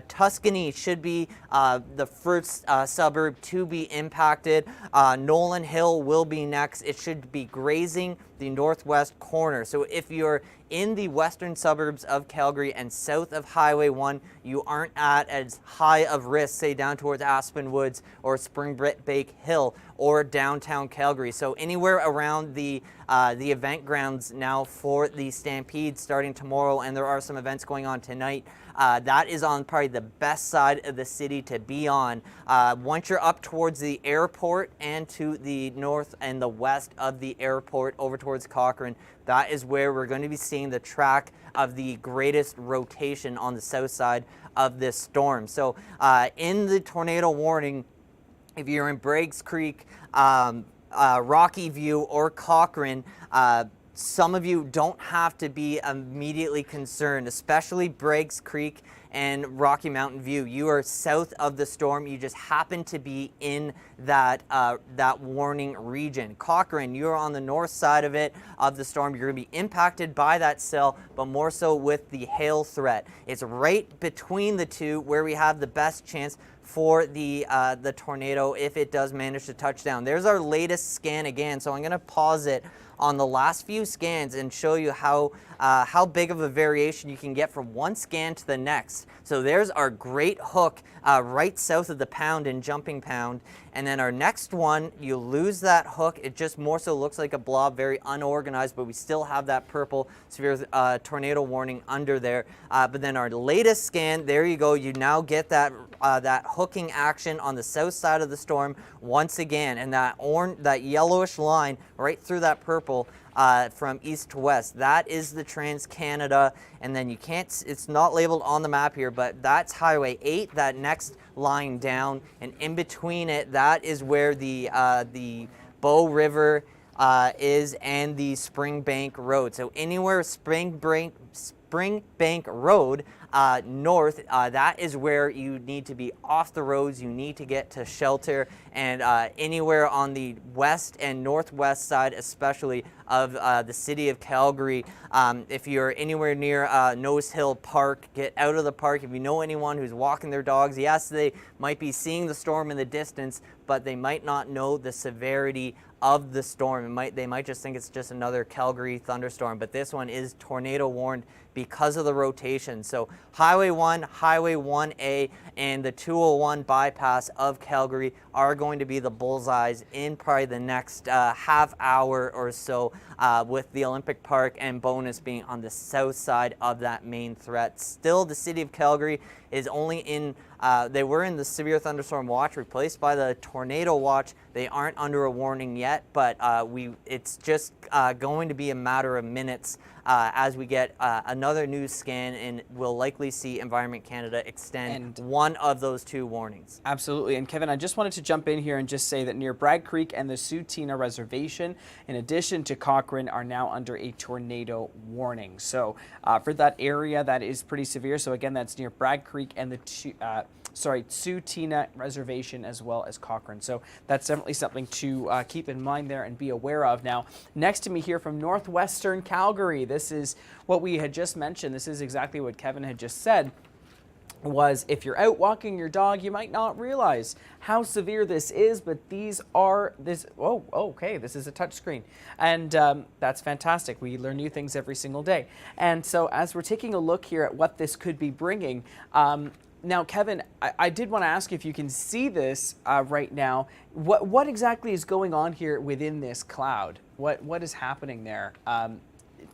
Tuscany should be the first suburb to be impacted. Nolan Hill will be next. It should be grazing the northwest corner. So if you're in the western suburbs of Calgary and south of Highway 1, you aren't at as high of risk, say down towards Aspen Woods or Spring Bake Hill or downtown Calgary. So anywhere around the event grounds now for the Stampede starting tomorrow, and there are some events going on tonight. That is on probably the best side of the city to be on. Once you're up towards the airport and to the north and the west of the airport over towards Cochrane, that is where we're going to be seeing the track of the greatest rotation on the south side of this storm. So in the tornado warning, if you're in Braggs Creek, Rocky View, or Cochrane, some of you don't have to be immediately concerned, especially Braggs Creek and Rocky Mountain View. You are south of the storm. You just happen to be in that warning region. Cochrane, you're on the north side of the storm. You're going to be impacted by that cell, but more so with the hail threat. It's right between the two where we have the best chance for the tornado if it does manage to touch down. There's our latest scan again, so I'm going to pause it on the last few scans and show you how big of a variation you can get from one scan to the next. So there's our great hook right south of the pound in Jumping Pound, and then our next one, you lose that hook. It just more so looks like a blob, very unorganized, but we still have that purple severe tornado warning under there. But then our latest scan, there you go, you now get that hooking action on the south side of the storm once again, and that yellowish line right through that purple from east to west. That is the Trans-Canada, and then it's not labeled on the map here, but that's Highway 8, that next line down, and in between it, that is where the Bow River is, and the Springbank Road. So anywhere Springbank Road north, that is where you need to be off the roads. You need to get to shelter, and anywhere on the west and northwest side, especially of the city of Calgary. If you're anywhere near Nose Hill Park, get out of the park. If you know anyone who's walking their dogs, yes, they might be seeing the storm in the distance, but they might not know the severity of the storm. They might just think it's just another Calgary thunderstorm, but this one is tornado warned because of the rotation. So Highway 1, Highway 1A, and the 201 bypass of Calgary are going to be the bullseyes in probably the next half hour or so, with the Olympic Park and Bonus being on the south side of that main threat. Still, the city of Calgary is only in, they were in the severe thunderstorm watch, replaced by the tornado watch. They aren't under a warning yet, but it's just going to be a matter of minutes as we get another news scan, and we'll likely see Environment Canada extend one of those two warnings. Absolutely. And Kevin, I just wanted to jump in here and just say that near Bragg Creek and the Sutina Reservation, in addition to Cochrane, are now under a tornado warning. So for that area, that is pretty severe. So again, that's near Bragg Creek and the Sutina Reservation as well as Cochrane. So that's definitely something to keep in mind there and be aware of. Now, next to me here from northwestern Calgary, this is what we had just mentioned. This is exactly what Kevin had just said. Was if you're out walking your dog, you might not realize how severe this is, but these are this. Oh, okay, this is a touch screen, and that's fantastic. We learn new things every single day. And so, as we're taking a look here at what this could be bringing, now, Kevin, I did want to ask if you can see this right now. What exactly is going on here within this cloud? What is happening there?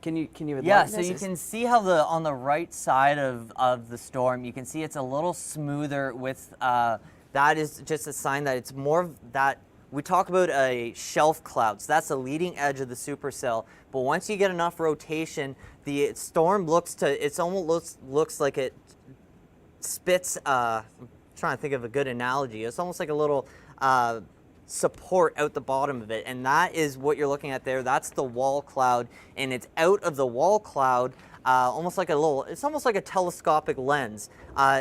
Can you Yeah, so you can see how on the right side of the storm, you can see it's a little smoother with, that is just a sign that it's more of that, we talk about a shelf cloud, so that's the leading edge of the supercell, but once you get enough rotation, the storm it almost looks like it spits, I'm trying to think of a good analogy, it's almost like a little, support out the bottom of it, and that is what you're looking at there. That's the wall cloud, and it's out of the wall cloud, it's almost like a telescopic lens.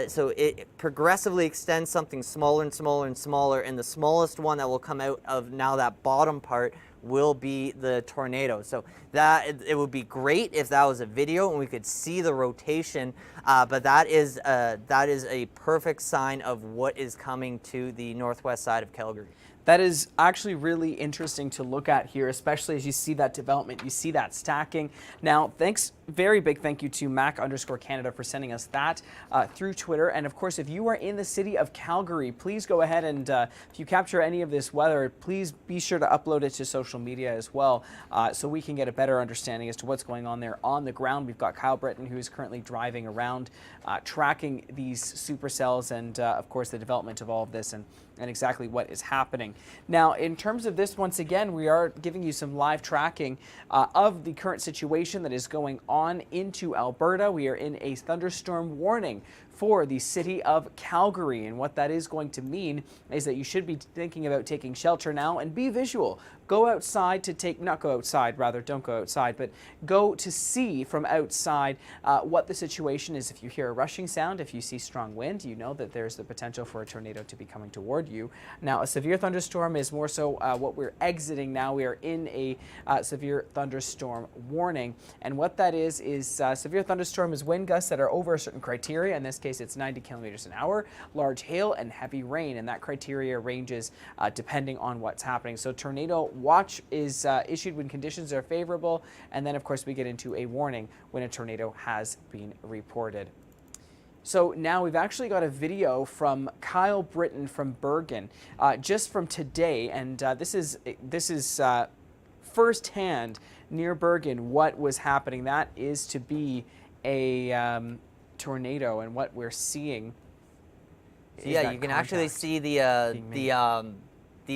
So it progressively extends something smaller and smaller and smaller, and the smallest one that will come out of now that bottom part will be the tornado. So it would be great if that was a video and we could see the rotation, but that is a perfect sign of what is coming to the northwest side of Calgary. That is actually really interesting to look at here, especially as you see that development, you see that stacking. Now, very big thank you to Mac_Canada for sending us that through Twitter. And of course, if you are in the city of Calgary, please go ahead and if you capture any of this weather, please be sure to upload it to social media as well, so we can get a better understanding as to what's going on there on the ground. We've got Kyle Britton, who is currently driving around, tracking these supercells and of course the development of all of this and exactly what is happening. Now, in terms of this, once again, we are giving you some live tracking of the current situation that is going on into Alberta. We are in a thunderstorm warning for the city of Calgary, and what that is going to mean is that you should be thinking about taking shelter now and be visual. Go outside to don't go outside, but go to see from outside what the situation is. If you hear a rushing sound, if you see strong wind, you know that there's the potential for a tornado to be coming toward you. Now, a severe thunderstorm is more so what we're exiting now. We are in a severe thunderstorm warning, and what that is severe thunderstorm is wind gusts that are over a certain criteria. In this case, it's 90 kilometers an hour, large hail, and heavy rain, and that criteria ranges depending on what's happening. So tornado watch is issued when conditions are favorable, and then of course we get into a warning when a tornado has been reported. So now we've actually got a video from Kyle Britton from Bergen, just from today, and this is firsthand near Bergen what was happening. That is to be a tornado, and what we're seeing. Yeah, you can actually see the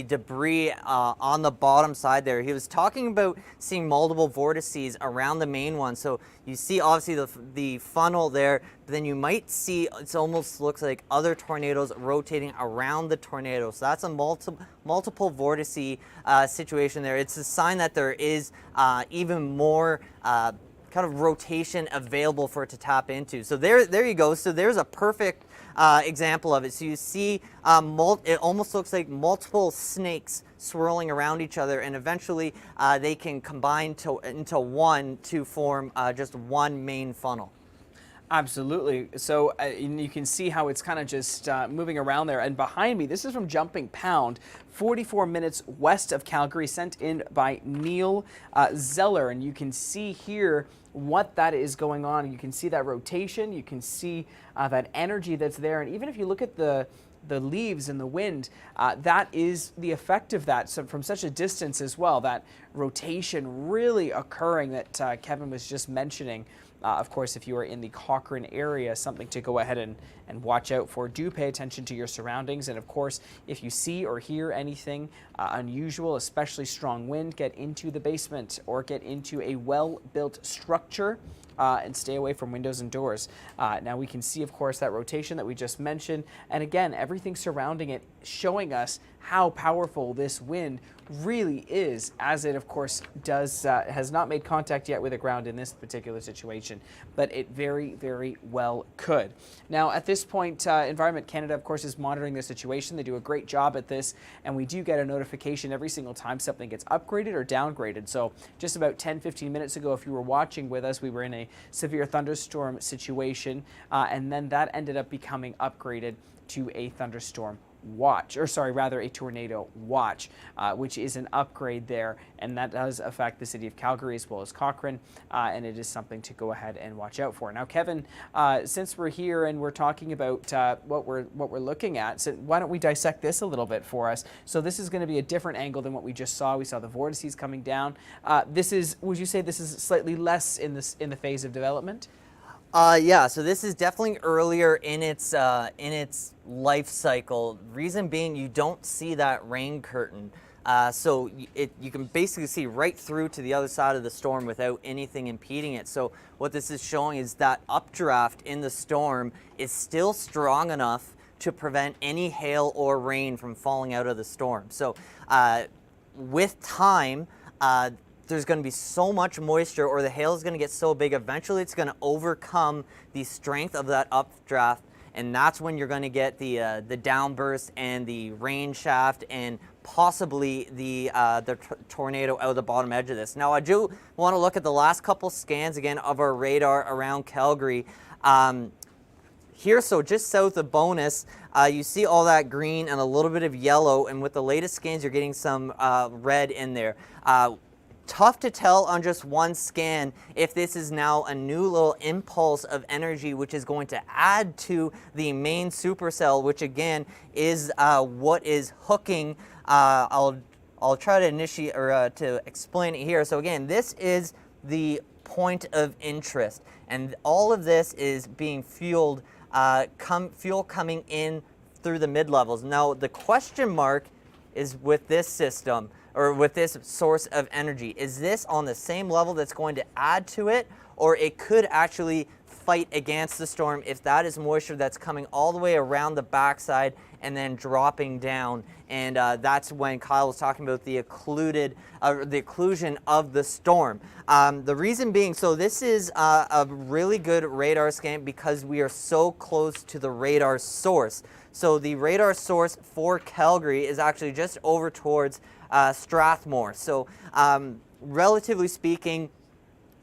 debris on the bottom side there. He was talking about seeing multiple vortices around the main one. So you see obviously the funnel there, but then you might see, it almost looks like other tornadoes rotating around the tornado. So that's a multiple vortice situation there. It's a sign that there is even more kind of rotation available for it to tap into. So there you go. So there's a perfect example of it. So you see it almost looks like multiple snakes swirling around each other, and eventually they can combine into one to form just one main funnel. Absolutely. So you can see how it's kind of just moving around there. And behind me, this is from Jumping Pound, 44 minutes west of Calgary, sent in by Neil Zeller. And you can see here what that is going on. You can see that rotation. You can see that energy that's there. And even if you look at the leaves and the wind, that is the effect of that. So from such a distance as well, that rotation really occurring that Kevin was just mentioning. Of course, if you are in the Cochrane area, something to go ahead and and watch out for. Do pay attention to your surroundings, and of course, if you see or hear anything unusual, especially strong wind, get into the basement or get into a well-built structure. And stay away from windows and doors. Now we can see, of course, that rotation that we just mentioned. And again, everything surrounding it showing us how powerful this wind really is, as it, of course, has not made contact yet with the ground in this particular situation, but it very, very well could. Now, at this point, Environment Canada, of course, is monitoring the situation. They do a great job at this, and we do get a notification every single time something gets upgraded or downgraded. So just about 10-15 minutes ago, if you were watching with us, we were in a severe thunderstorm situation, and then that ended up becoming upgraded to a thunderstorm watch, or sorry, rather a tornado watch, which is an upgrade there, and that does affect the city of Calgary as well as Cochrane, and it is something to go ahead and watch out for. Now, Kevin, since we're here and we're talking about what we're looking at, so why don't we dissect this a little bit for us? So this is going to be a different angle than what we just saw. We saw the vortices coming down. Would you say this is slightly less in the phase of development? Yeah, so this is definitely earlier in its life cycle. Reason being, you don't see that rain curtain. So you can basically see right through to the other side of the storm without anything impeding it. So what this is showing is that updraft in the storm is still strong enough to prevent any hail or rain from falling out of the storm. So with time, there's going to be so much moisture, or the hail is going to get so big, eventually it's going to overcome the strength of that updraft, and that's when you're going to get the downburst and the rain shaft and possibly the tornado out of the bottom edge of this. Now, I do want to look at the last couple scans again of our radar around Calgary. Here, so just south of Bonus, you see all that green and a little bit of yellow, and with the latest scans, you're getting some red in there. Tough to tell on just one scan if this is now a new little impulse of energy which is going to add to the main supercell, which again is what is hooking. I'll try to initiate or to explain it here. So again, this is the point of interest, and all of this is being fueled, fuel coming in through the mid-levels. Now the question mark is with this system, or with this source of energy. Is this on the same level that's going to add to it, or it could actually fight against the storm if that is moisture that's coming all the way around the backside and then dropping down? And that's when Kyle was talking about the occlusion of the storm. The reason being, so this is a really good radar scan because we are so close to the radar source. So the radar source for Calgary is actually just over towards Strathmore. So relatively speaking,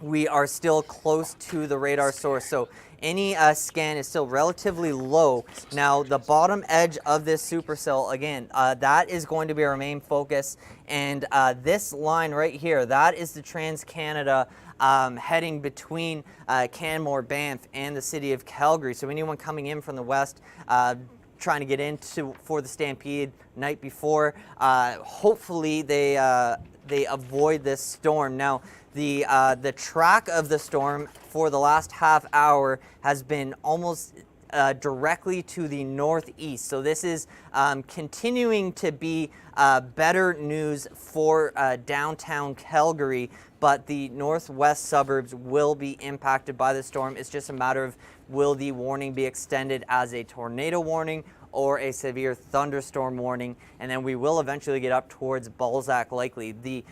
we are still close to the radar source. So any scan is still relatively low. Now the bottom edge of this supercell, again, that is going to be our main focus. And this line right here, that is the Trans-Canada heading between Canmore, Banff, and the city of Calgary. So anyone coming in from the west, trying to get into for the Stampede night before, hopefully they avoid this storm. Now the track of the storm for the last half hour has been almost directly to the northeast. So this is continuing to be better news for downtown Calgary, but the northwest suburbs will be impacted by the storm. It's just a matter of, will the warning be extended as a tornado warning or a severe thunderstorm warning, and then we will eventually get up towards Balzac likely. The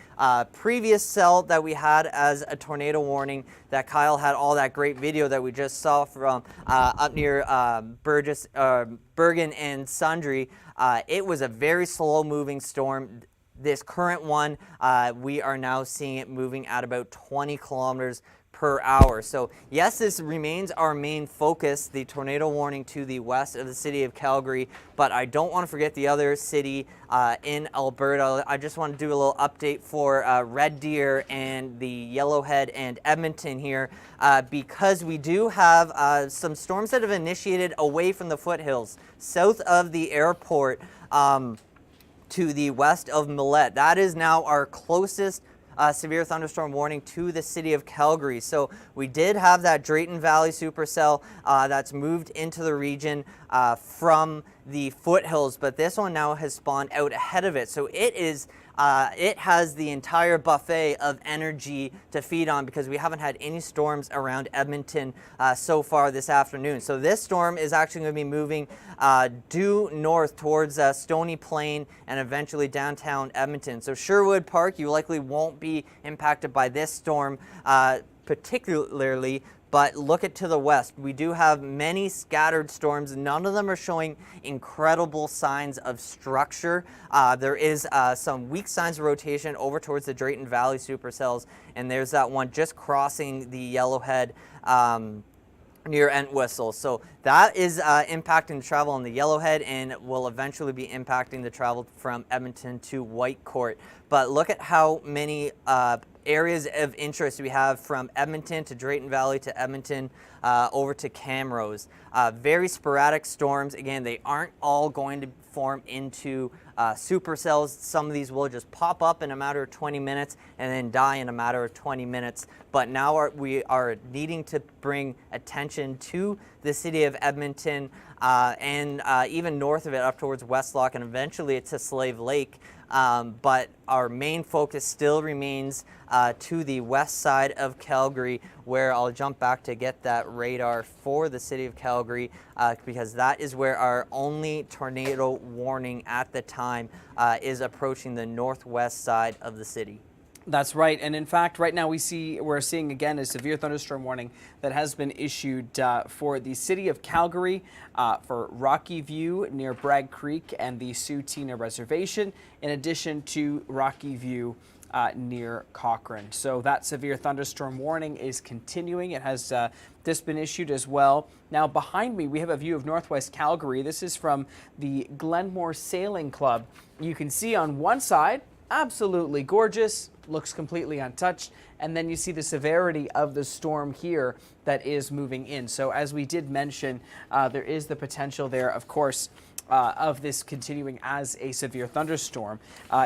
previous cell that we had as a tornado warning that Kyle had all that great video that we just saw from up near Bergen and Sundre, it was a very slow moving storm. This current one, we are now seeing it moving at about 20 kilometers per hour. So yes, this remains our main focus, the tornado warning to the west of the city of Calgary, but I don't want to forget the other city in Alberta. I just want to do a little update for Red Deer and the Yellowhead and Edmonton here, because we do have some storms that have initiated away from the foothills, south of the airport, to the west of Millette. That is now our closest severe thunderstorm warning to the city of Calgary. So we did have that Drayton Valley supercell that's moved into the region from the foothills, but this one now has spawned out ahead of it. So it has the entire buffet of energy to feed on because we haven't had any storms around Edmonton so far this afternoon. So this storm is actually going to be moving due north towards Stony Plain and eventually downtown Edmonton. So Sherwood Park, you likely won't be impacted by this storm particularly, but look to the west. We do have many scattered storms. None of them are showing incredible signs of structure. There is some weak signs of rotation over towards the Drayton Valley supercells, and there's that one just crossing the Yellowhead near Entwistle. So that is impacting the travel on the Yellowhead and will eventually be impacting the travel from Edmonton to Whitecourt. But look at how many areas of interest we have from Edmonton to Drayton Valley to Edmonton over to Camrose. Very sporadic storms. Again, they aren't all going to form into supercells. Some of these will just pop up in a matter of 20 minutes and then die in a matter of 20 minutes. But now we are needing to bring attention to the city of Edmonton and even north of it up towards Westlock and eventually to Slave Lake. But our main focus still remains to the west side of Calgary, where I'll jump back to get that radar for the city of Calgary because that is where our only tornado warning at the time is approaching the northwest side of the city. That's right, and in fact, right now we're seeing again a severe thunderstorm warning that has been issued for the city of Calgary, for Rocky View near Bragg Creek and the Sioux Tina Reservation, in addition to Rocky View near Cochrane. So that severe thunderstorm warning is continuing. It has this been issued as well. Now behind me we have a view of northwest Calgary. This is from the Glenmore Sailing Club. You can see on one side, absolutely gorgeous, looks completely untouched, and then you see the severity of the storm here that is moving in. So as we did mention, there is the potential there, of course, of this continuing as a severe thunderstorm,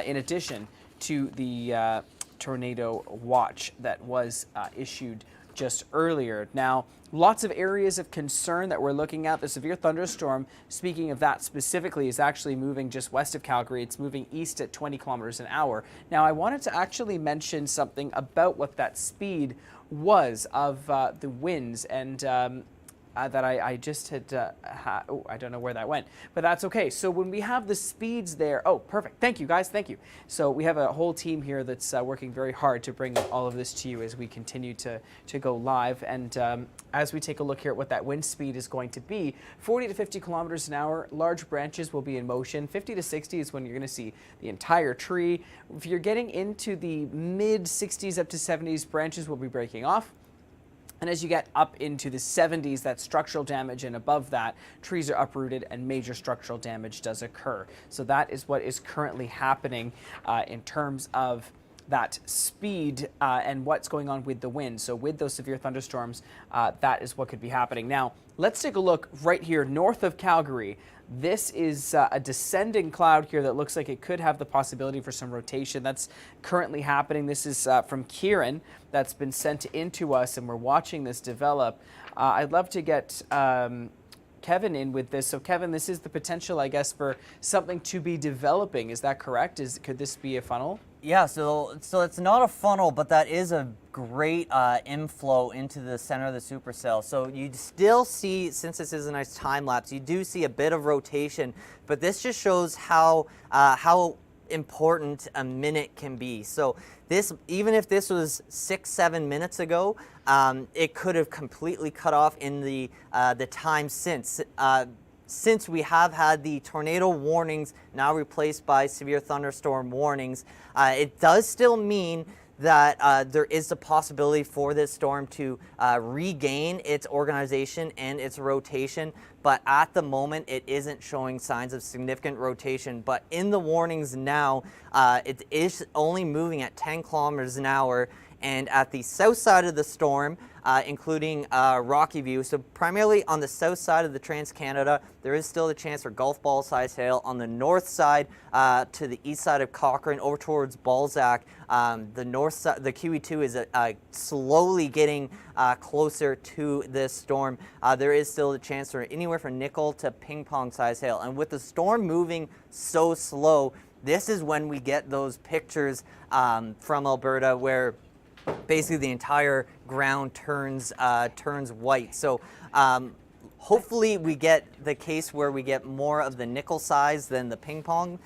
in addition to the tornado watch that was issued just earlier. Now, lots of areas of concern that we're looking at. The severe thunderstorm, speaking of that specifically, is actually moving just west of Calgary. It's moving east at 20 kilometers an hour. Now, I wanted to actually mention something about what that speed was of the winds, and that I just had, oh, I don't know where that went, but that's okay. So when we have the speeds there, oh, perfect. Thank you, guys. Thank you. So we have a whole team here that's working very hard to bring all of this to you as we continue to go live. And as we take a look here at what that wind speed is going to be, 40 to 50 kilometers an hour, large branches will be in motion. 50 to 60 is when you're going to see the entire tree. If you're getting into the mid 60s up to 70s, branches will be breaking off. And as you get up into the 70s, that's structural damage, and above that, trees are uprooted and major structural damage does occur. So that is what is currently happening in terms of that speed and what's going on with the wind. So with those severe thunderstorms, that is what could be happening. Now, let's take a look right here north of Calgary. This is a descending cloud here that looks like it could have the possibility for some rotation. That's currently happening. This is from Kieran that's been sent into us, and we're watching this develop. I'd love to get Kevin in with this. So Kevin, this is the potential, I guess, for something to be developing. Is that correct? Could this be a funnel? Yeah, so it's not a funnel, but that is a great inflow into the center of the supercell. So you still see, since this is a nice time lapse, you do see a bit of rotation, but this just shows how important a minute can be. So this, even if this was 6-7 minutes ago, it could have completely cut off in the time since we have had the tornado warnings now replaced by severe thunderstorm warnings. It does still mean that there is a possibility for this storm to regain its organization and its rotation, but at the moment it isn't showing signs of significant rotation. But in the warnings now, it is only moving at 10 kilometers an hour, and at the south side of the storm, including Rocky View, so primarily on the south side of the Trans-Canada, there is still a chance for golf ball size hail. On the north side, to the east side of Cochrane, over towards Balzac, the north side, the QE2 is slowly getting closer to this storm. There is still a chance for anywhere from nickel to ping pong size hail. And with the storm moving so slow, this is when we get those pictures from Alberta where basically the entire ground turns white. So hopefully we get the case where we get more of the nickel size than the ping pong,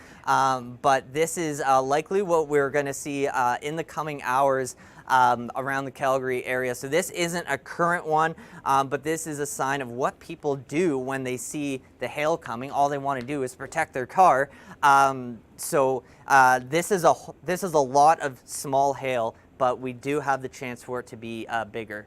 but this is likely what we're going to see in the coming hours around the Calgary area. So this isn't a current one, but this is a sign of what people do when they see the hail coming. All they want to do is protect their car. This is a lot of small hail, but we do have the chance for it to be bigger.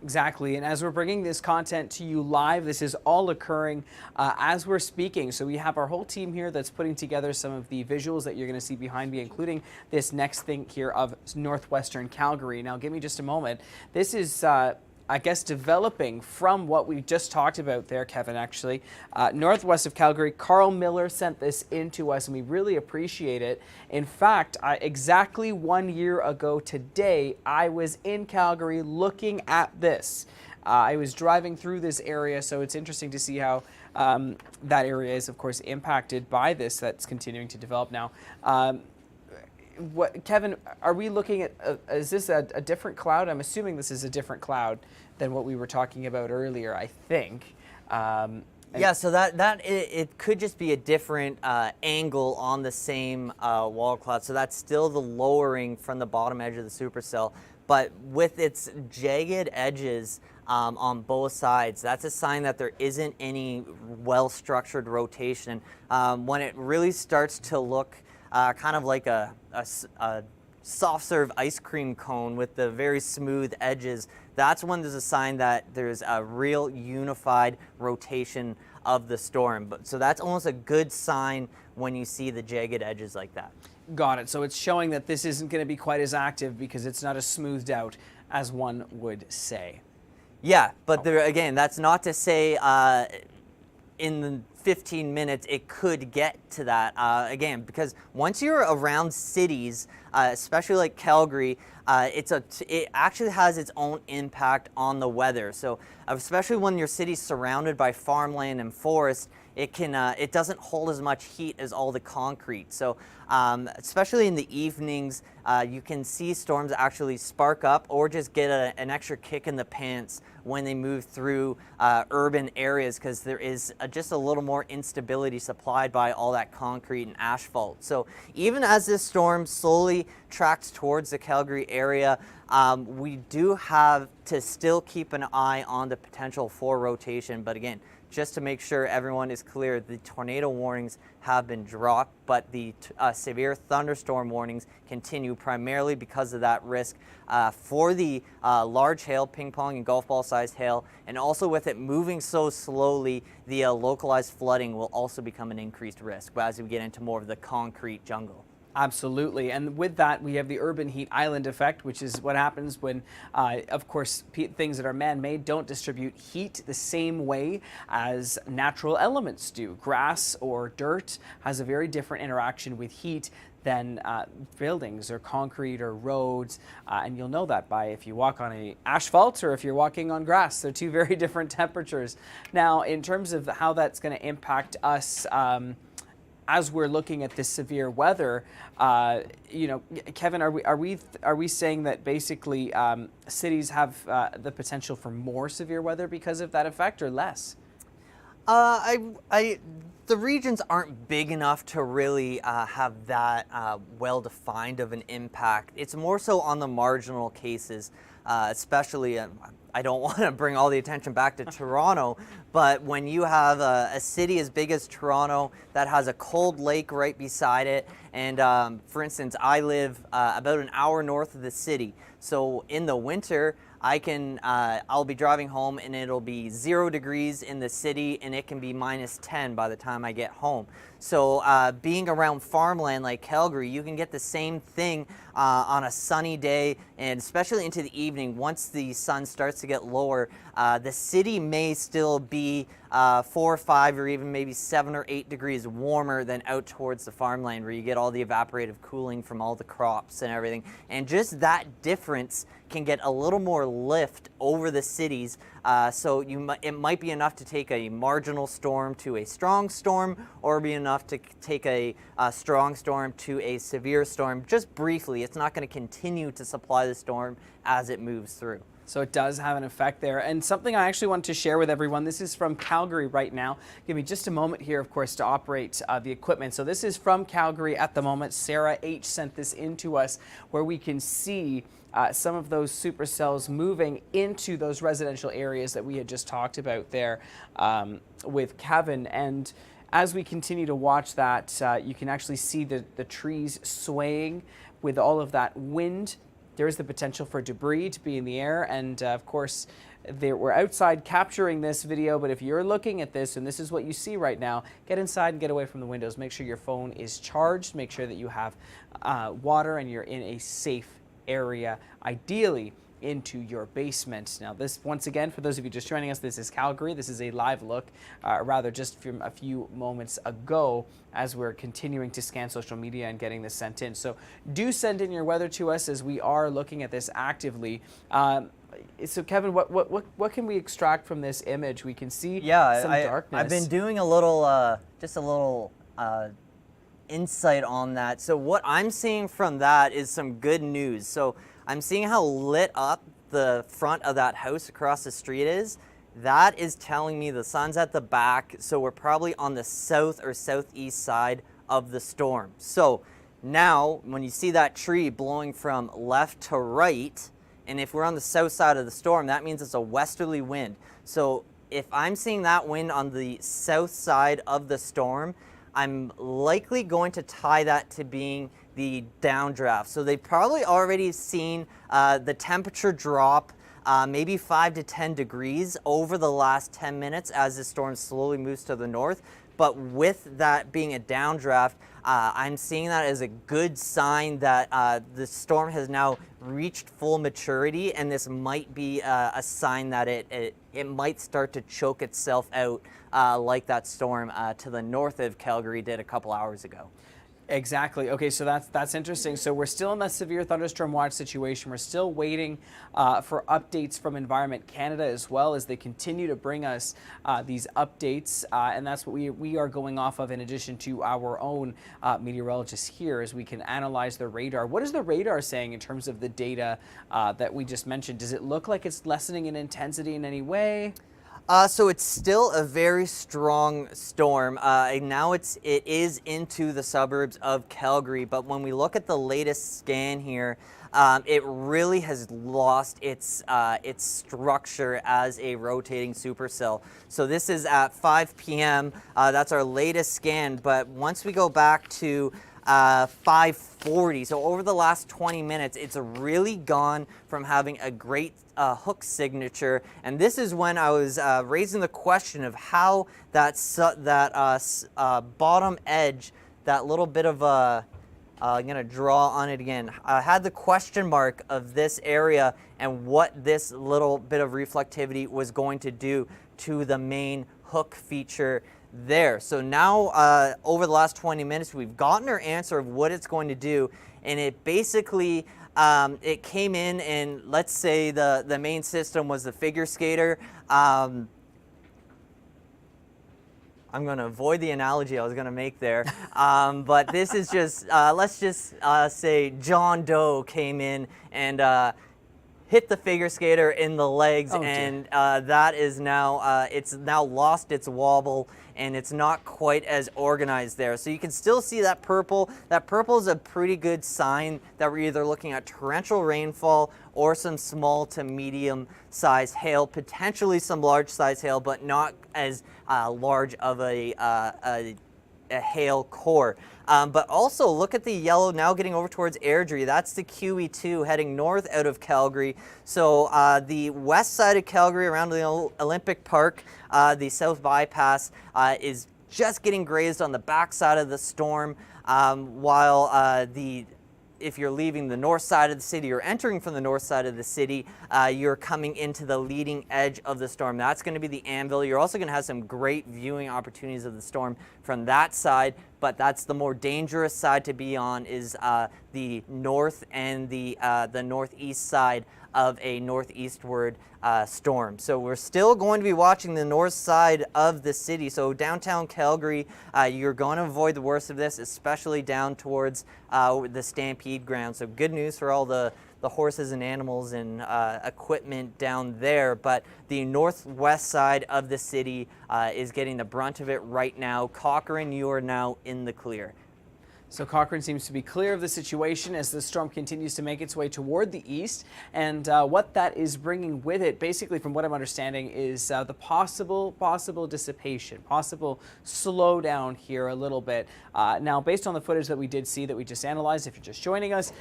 Exactly, and as we're bringing this content to you live, this is all occurring as we're speaking. So we have our whole team here that's putting together some of the visuals that you're going to see behind me, including this next thing here of northwestern Calgary. Now, give me just a moment. This is I guess developing from what we just talked about there, Kevin, actually. Northwest of Calgary, Carl Miller sent this in to us, and we really appreciate it. In fact, exactly 1 year ago today, I was in Calgary looking at this. I was driving through this area, so it's interesting to see how that area is, of course, impacted by this that's continuing to develop now. Kevin, are we looking at, is this a different cloud? I'm assuming this is a different cloud than what we were talking about earlier, I think. Yeah, so it could just be a different angle on the same wall cloud. So that's still the lowering from the bottom edge of the supercell. But with its jagged edges on both sides, that's a sign that there isn't any well-structured rotation. When it really starts to look kind of like a soft serve ice cream cone with the very smooth edges, that's when there's a sign that there's a real unified rotation of the storm. So that's almost a good sign when you see the jagged edges like that. Got it. So it's showing that this isn't going to be quite as active because it's not as smoothed out as one would say. Yeah, but there, again, that's not to say in the 15 minutes it could get to that again, because once you're around cities, especially like Calgary, it actually has its own impact on the weather. So especially when your city's surrounded by farmland and forest, it doesn't hold as much heat as all the concrete. So especially in the evenings, you can see storms actually spark up or just get an extra kick in the pants when they move through urban areas, because there is just a little more instability supplied by all that concrete and asphalt. So even as this storm slowly tracks towards the Calgary area, we do have to still keep an eye on the potential for rotation. But again, just to make sure everyone is clear, the tornado warnings have been dropped, but the severe thunderstorm warnings continue primarily because of that risk for the large hail, ping pong and golf ball sized hail, and also with it moving so slowly, the localized flooding will also become an increased risk as we get into more of the concrete jungle. Absolutely. And with that, we have the urban heat island effect, which is what happens when, of course, things that are man-made don't distribute heat the same way as natural elements do. Grass or dirt has a very different interaction with heat than buildings or concrete or roads, and you'll know that by if you walk on a asphalt or if you're walking on grass. They're two very different temperatures. Now, in terms of how that's going to impact us, as we're looking at this severe weather, you know, Kevin, are we saying that basically cities have the potential for more severe weather because of that effect, or less? The regions aren't big enough to really have that well defined of an impact. It's more so on the marginal cases. especially. I don't want to bring all the attention back to Toronto, but when you have a city as big as Toronto that has a cold lake right beside it, and for instance, I live about an hour north of the city, so in the winter, I'll be driving home and it'll be 0 degrees in the city and it can be -10 by the time I get home. So being around farmland like Calgary, you can get the same thing on a sunny day, and especially into the evening once the sun starts to get lower. The city may still be 4 or 5 or even maybe 7 or 8 degrees warmer than out towards the farmland where you get all the evaporative cooling from all the crops and everything. And just that difference can get a little more lift over the cities. So it might be enough to take a marginal storm to a strong storm, or be enough to take a strong storm to a severe storm just briefly. It's not going to continue to supply the storm as it moves through. So it does have an effect there. And something I actually want to share with everyone, this is from Calgary right now. Give me just a moment here, of course, to operate the equipment. So this is from Calgary at the moment. Sarah H. sent this in to us, where we can see some of those supercells moving into those residential areas that we had just talked about there with Kevin. And as we continue to watch that, you can actually see the trees swaying with all of that wind. There is the potential for debris to be in the air, and of course, we're outside capturing this video, but if you're looking at this and this is what you see right now, get inside and get away from the windows. Make sure your phone is charged, make sure that you have water and you're in a safe area, ideally into your basement. Now this, once again, for those of you just joining us, this is Calgary. This is a live look, rather just from a few moments ago, as we're continuing to scan social media and getting this sent in. So do send in your weather to us as we are looking at this actively. So Kevin, what can we extract from this image? We can see some darkness. I've been doing a little, just a little insight on that. So what I'm seeing from that is some good news. So I'm seeing how lit up the front of that house across the street is. That is telling me the sun's at the back, so we're probably on the south or southeast side of the storm. So now, when you see that tree blowing from left to right, and if we're on the south side of the storm, that means it's a westerly wind. So if I'm seeing that wind on the south side of the storm, I'm likely going to tie that to being the downdraft. So they've probably already seen the temperature drop maybe 5 to 10 degrees over the last 10 minutes as the storm slowly moves to the north. But with that being a downdraft, I'm seeing that as a good sign that the storm has now reached full maturity, and this might be a sign that it might start to choke itself out like that storm to the north of Calgary did a couple hours ago. Exactly. Okay, so that's interesting. So we're still in that severe thunderstorm watch situation. We're still waiting for updates from Environment Canada as well, as they continue to bring us these updates, and that's what we are going off of, in addition to our own meteorologists here, as we can analyze the radar. What is the radar saying in terms of the data that we just mentioned? Does it look like it's lessening in intensity in any way? So it's still a very strong storm. Now it is into the suburbs of Calgary, but when we look at the latest scan here, it really has lost its structure as a rotating supercell. So this is at 5 p.m. That's our latest scan, but once we go back to 5:40, so over the last 20 minutes, it's really gone from having a great hook signature, and this is when I was raising the question of how that bottom edge, that little bit of I'm gonna draw on it again. I had the question mark of this area and what this little bit of reflectivity was going to do to the main hook feature there. So now over the last 20 minutes, we've gotten our answer of what it's going to do, and it basically it came in, and let's say the main system was the figure skater. I'm going to avoid the analogy I was going to make there, but this is just, let's just say John Doe came in and hit the figure skater in the legs, Oh, and that is now it's now lost its wobble, and it's not quite as organized there. So you can still see that purple. That purple is a pretty good sign that we're either looking at torrential rainfall or some small to medium size hail, potentially some large size hail, but not as large of a hail core. But also look at the yellow now getting over towards Airdrie. That's the QE2 heading north out of Calgary. So the west side of Calgary around the Olympic Park, the South Bypass is just getting grazed on the backside of the storm, while if you're leaving the north side of the city or entering from the north side of the city, you're coming into the leading edge of the storm. That's going to be the anvil. You're also going to have some great viewing opportunities of the storm from that side, but that's the more dangerous side to be on, is the north and the northeast side of a northeastward storm. So we're still going to be watching the north side of the city. So downtown Calgary, you're going to avoid the worst of this, especially down towards the Stampede ground. So good news for all the horses and animals and equipment down there. But the northwest side of the city is getting the brunt of it right now. Cochrane, you are now in the clear. So Cochrane seems to be clear of the situation as the storm continues to make its way toward the east, and what that is bringing with it, basically from what I'm understanding, is the possible dissipation, possible slowdown here a little bit. Now, based on the footage that we did see that we just analyzed, if you're just joining us,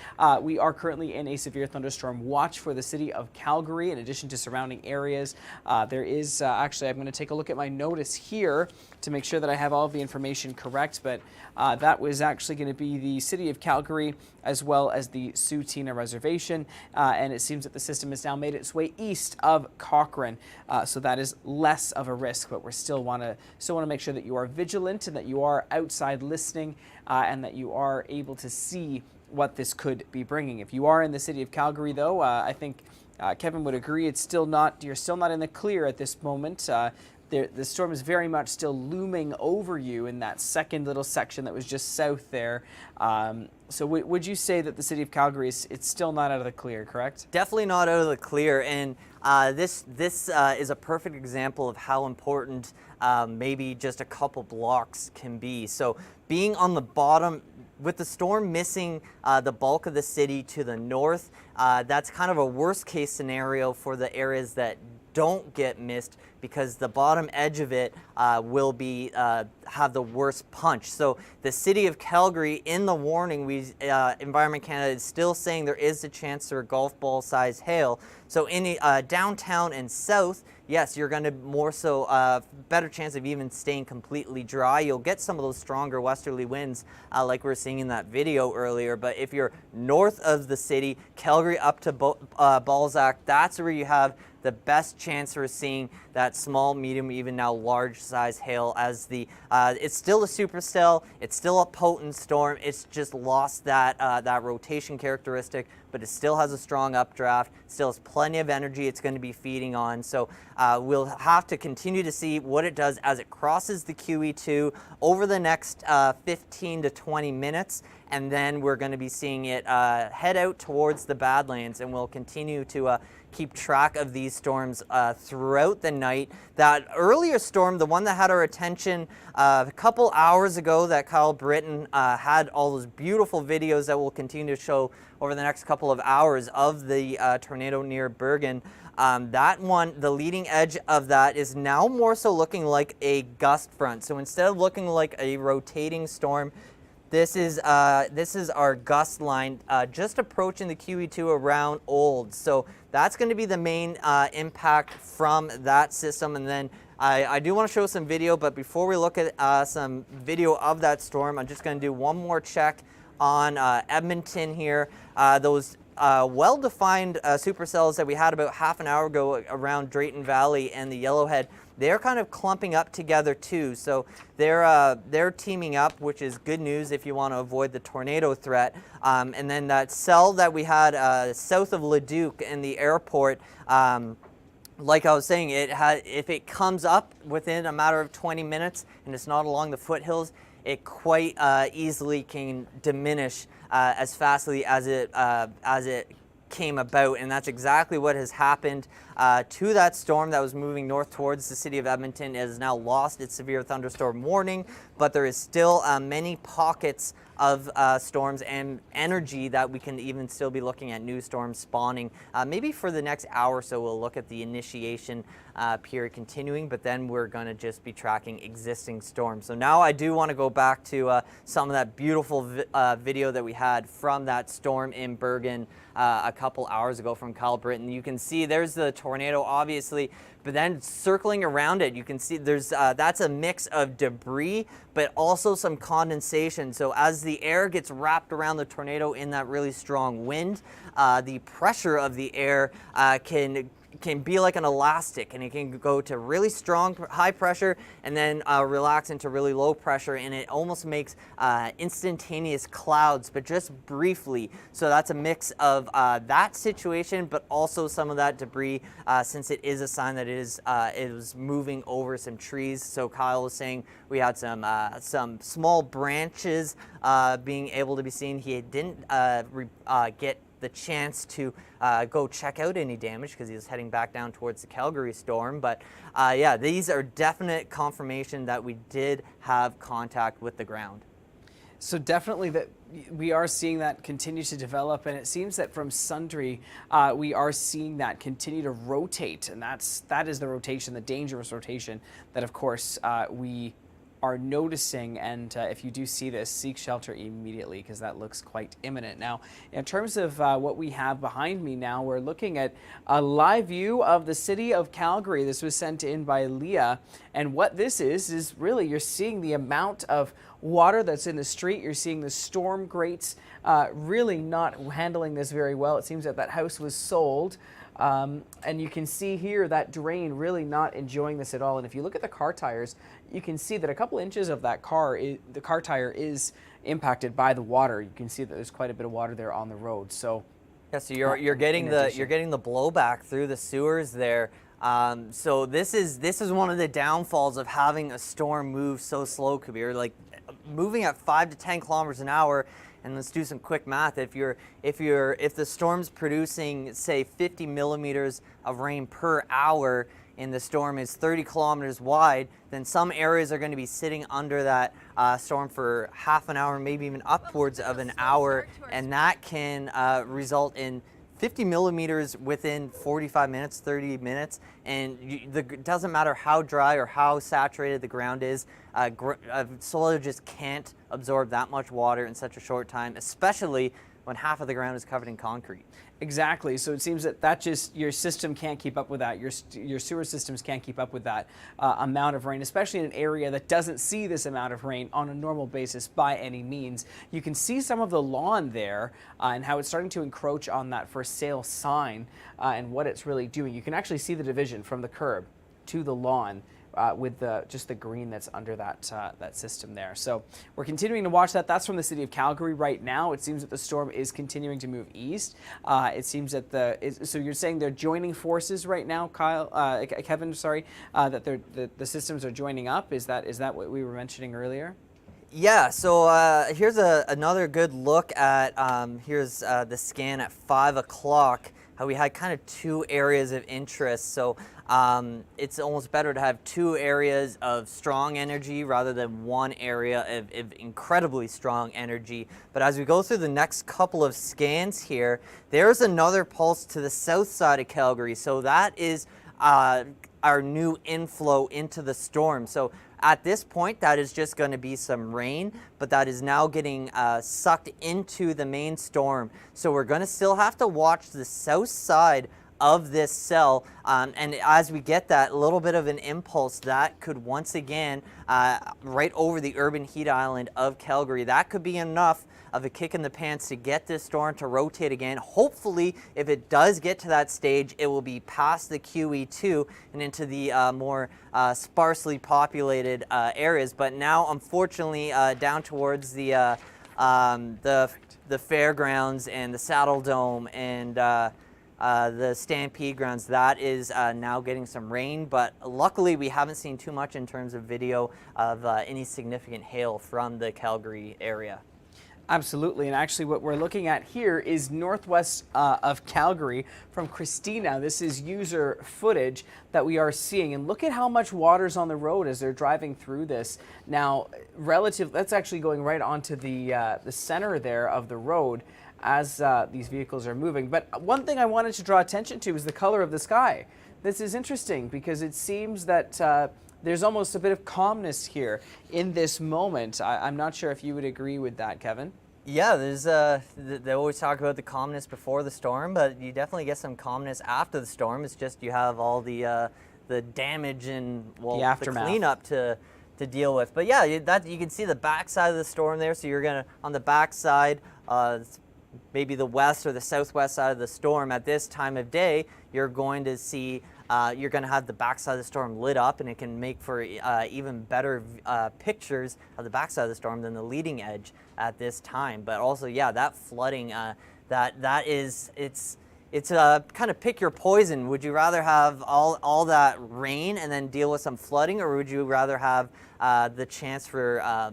we are currently in a severe thunderstorm watch for the city of Calgary, in addition to surrounding areas. There is actually, I'm going to take a look at my notice here to make sure that I have all of the information correct, but that was actually going to be the city of Calgary as well as the Sioux-Tina Reservation, and it seems that the system has now made its way east of Cochrane, so that is less of a risk, but we still want to make sure that you are vigilant and that you are outside listening and that you are able to see what this could be bringing. If you are in the city of Calgary, though, I think Kevin would agree you're still not in the clear at this moment. The storm is very much still looming over you in that second little section that was just south there. So would you say that the city of Calgary it's still not out of the clear, correct? Definitely not out of the clear, and this is a perfect example of how important maybe just a couple blocks can be. So being on the bottom, with the storm missing the bulk of the city to the north, that's kind of a worst case scenario for the areas that don't get missed, because the bottom edge of it will be have the worst punch. So the city of Calgary, in the warning, Environment Canada is still saying there is a chance for a golf ball size hail. So in downtown and south, yes, you're going to more so better chance of even staying completely dry. You'll get some of those stronger westerly winds like we were seeing in that video earlier. But if you're north of the city, Calgary up to Balzac, that's where you have the best chance for seeing that small, medium, even now large size hail, as it's still a supercell, it's still a potent storm, it's just lost that rotation characteristic, but it still has a strong updraft, still has plenty of energy it's going to be feeding on. So we'll have to continue to see what it does as it crosses the QE2 over the next 15 to 20 minutes. And then we're going to be seeing it head out towards the Badlands, and we'll continue to keep track of these storms throughout the night. That earlier storm, the one that had our attention a couple hours ago, that Kyle Britton had all those beautiful videos that we'll continue to show over the next couple of hours of the tornado near Bergen. That one, the leading edge of that is now more so looking like a gust front. So instead of looking like a rotating storm, this is our gust line just approaching the QE2 around Old. So that's going to be the main impact from that system. And then I do want to show some video, but before we look at some video of that storm, I'm just going to do one more check on Edmonton here. Those well-defined supercells that we had about half an hour ago around Drayton Valley and the Yellowhead, they're kind of clumping up together too. So they're teaming up, which is good news if you want to avoid the tornado threat. And then that cell that we had south of Leduc in the airport, like I was saying, if it comes up within a matter of 20 minutes and it's not along the foothills, it quite easily can diminish as fastly as it came about, and that's exactly what has happened to that storm that was moving north towards the city of Edmonton. It has now lost its severe thunderstorm warning, but there is still many pockets of storms and energy that we can even still be looking at new storms spawning. Maybe for the next hour or so we'll look at the initiation period continuing, but then we're going to just be tracking existing storms. So now I do want to go back to some of that beautiful video that we had from that storm in Bergen a couple hours ago from Kyle Britton. You can see there's the tornado, obviously, but then circling around it, you can see there's that's a mix of debris, but also some condensation. So as the air gets wrapped around the tornado in that really strong wind, the pressure of the air can be like an elastic, and it can go to really strong high pressure and then relax into really low pressure, and it almost makes instantaneous clouds, but just briefly. So that's a mix of that situation, but also some of that debris, since it is a sign that it was moving over some trees. So Kyle was saying we had some small branches being able to be seen. He didn't get the chance to go check out any damage because he was heading back down towards the Calgary storm. But yeah, these are definite confirmation that we did have contact with the ground. So definitely that we are seeing that continue to develop, and it seems that from Sundre, we are seeing that continue to rotate, and that is the rotation, the dangerous rotation that, of course, we are noticing. And if you do see this, seek shelter immediately because that looks quite imminent. Now, in terms of what we have behind me now, we're looking at a live view of the city of Calgary. This was sent in by Leah, and what this is really you're seeing the amount of water that's in the street. You're seeing the storm grates really not handling this very well. It seems that that house was sold. And you can see here that drain really not enjoying this at all. And if you look at the car tires, you can see that a couple inches of that the car tire is impacted by the water. You can see that there's quite a bit of water there on the road. So yeah, so you're getting the blowback through the sewers there. So this is one of the downfalls of having a storm move so slow, Kabir. Like moving at 5 to 10 kilometers an hour. And let's do some quick math. If the storm's producing, say, 50 millimeters of rain per hour, and the storm is 30 kilometers wide, then some areas are going to be sitting under that storm for half an hour, maybe even upwards of an hour, and that can result in 50 millimeters within 45 minutes, 30 minutes, and it doesn't matter how dry or how saturated the ground is, soil just can't absorb that much water in such a short time, especially when half of the ground is covered in concrete. Exactly. So it seems that just your system can't keep up with that. Your sewer systems can't keep up with that amount of rain, especially in an area that doesn't see this amount of rain on a normal basis by any means. You can see some of the lawn there and how it's starting to encroach on that for sale sign and what it's really doing. You can actually see the division from the curb to the lawn. With just the green that's under that system there. So we're continuing to watch that. That's from the city of Calgary right now. It seems that the storm is continuing to move east. It seems that so you're saying they're joining forces right now, Kevin, sorry, that the systems are joining up. Is that what we were mentioning earlier? Yeah, so here's another good look at, here's the scan at 5 o'clock, how we had kind of two areas of interest. So it's almost better to have two areas of strong energy rather than one area of incredibly strong energy. But as we go through the next couple of scans here, there's another pulse to the south side of Calgary. So that is our new inflow into the storm. So at this point, that is just going to be some rain, but that is now getting sucked into the main storm. So we're going to still have to watch the south side of this cell, and as we get that little bit of an impulse, that could once again, right over the urban heat island of Calgary, that could be enough of a kick in the pants to get this storm to rotate again. Hopefully, if it does get to that stage, it will be past the QE2 and into the more sparsely populated areas. But now, unfortunately, down towards the fairgrounds and the Saddle Dome and the Stampede grounds, that is now getting some rain, but luckily we haven't seen too much in terms of video of any significant hail from the Calgary area. Absolutely, and actually what we're looking at here is northwest of Calgary from Christina. This is user footage that we are seeing, and look at how much water's on the road as they're driving through this. Now, that's actually going right onto the center there of the road as these vehicles are moving. But one thing I wanted to draw attention to is the color of the sky. This is interesting because it seems that there's almost a bit of calmness here in this moment. I'm not sure if you would agree with that, Kevin. Yeah, they always talk about the calmness before the storm, but you definitely get some calmness after the storm. It's just you have all the damage and the cleanup to deal with. But yeah, you can see the backside of the storm there. So you're gonna on the backside, maybe the west or the southwest side of the storm at this time of day, you're going to see. You're going to have the backside of the storm lit up, and it can make for even better pictures of the backside of the storm than the leading edge at this time. But also, yeah, that flooding, it's kind of pick your poison. Would you rather have all that rain and then deal with some flooding, or would you rather have the chance for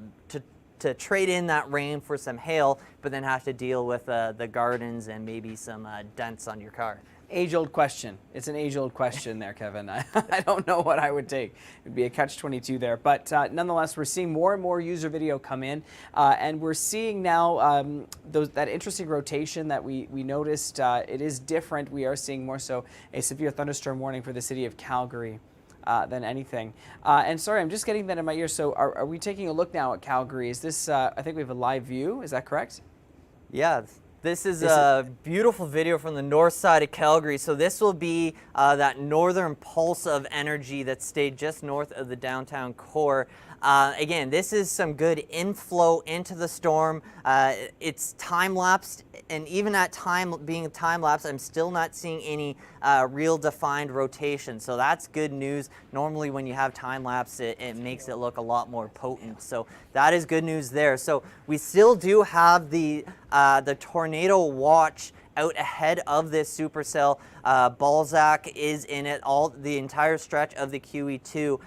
to trade in that rain for some hail, but then have to deal with the gardens and maybe some dents on your car? Age-old question. It's an age-old question there, Kevin. I don't know what I would take. It would be a catch-22 there. But nonetheless, we're seeing more and more user video come in. And we're seeing now that interesting rotation that we noticed. It is different. We are seeing more so a severe thunderstorm warning for the city of Calgary than anything. And sorry, I'm just getting that in my ear. So are we taking a look now at Calgary? Is this, I think we have a live view. Is that correct? Yeah. This is a beautiful video from the north side of Calgary. So this will be that northern pulse of energy that stayed just north of the downtown core. Again, this is some good inflow into the storm. It's time-lapsed, and even at being time-lapsed, I'm still not seeing any real defined rotation. So that's good news. Normally when you have time-lapse, it makes it look a lot more potent. So that is good news there. So we still do have the tornado watch out ahead of this supercell. Balzac is in it. The entire stretch of the QE2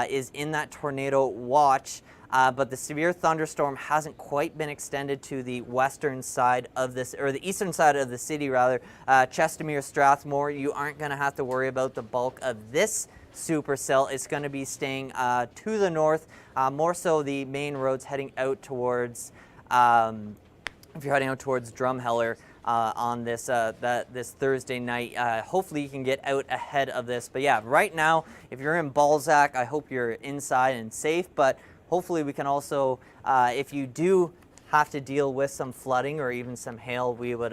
is in that tornado watch, but the severe thunderstorm hasn't quite been extended to the western side of this, or the eastern side of the city rather. Chestermere, Strathmore, you aren't going to have to worry about the bulk of this supercell. It's going to be staying to the north, more so the main roads heading out towards, if you're heading out towards Drumheller. On this this Thursday night. Hopefully you can get out ahead of this. But yeah, right now, if you're in Balzac, I hope you're inside and safe. But hopefully we can also, if you do have to deal with some flooding or even some hail, we would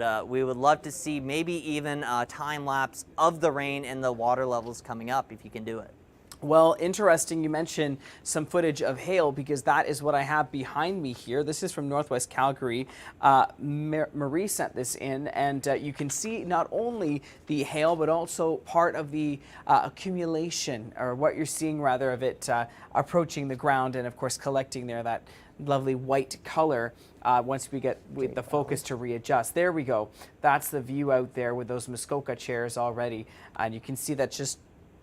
love to see maybe even a time lapse of the rain and the water levels coming up if you can do it. Well, interesting you mentioned some footage of hail, because that is what I have behind me here. This is from Northwest Calgary. Marie sent this in, and you can see not only the hail, but also part of the accumulation, or what you're seeing rather, of it approaching the ground and of course collecting there, that lovely white color once we get the focus to readjust. There we go. That's the view out there with those Muskoka chairs already. And you can see that just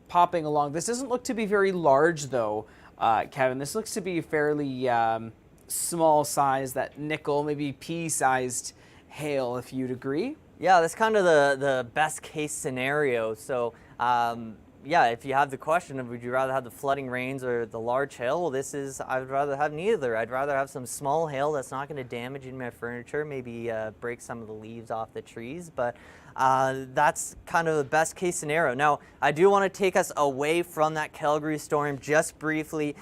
popping along. This doesn't look to be very large though, Kevin. This looks to be fairly small size, that nickel, maybe pea-sized hail, if you'd agree. Yeah, that's kind of the best case scenario. So yeah, if you have the question of would you rather have the flooding rains or the large hail, well, I'd rather have neither. I'd rather have some small hail that's not going to damage my furniture, maybe break some of the leaves off the trees, but that's kind of the best case scenario. Now, I do want to take us away from that Calgary storm just briefly,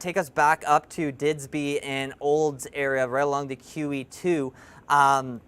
take us back up to Didsby and Olds area, right along the QE2.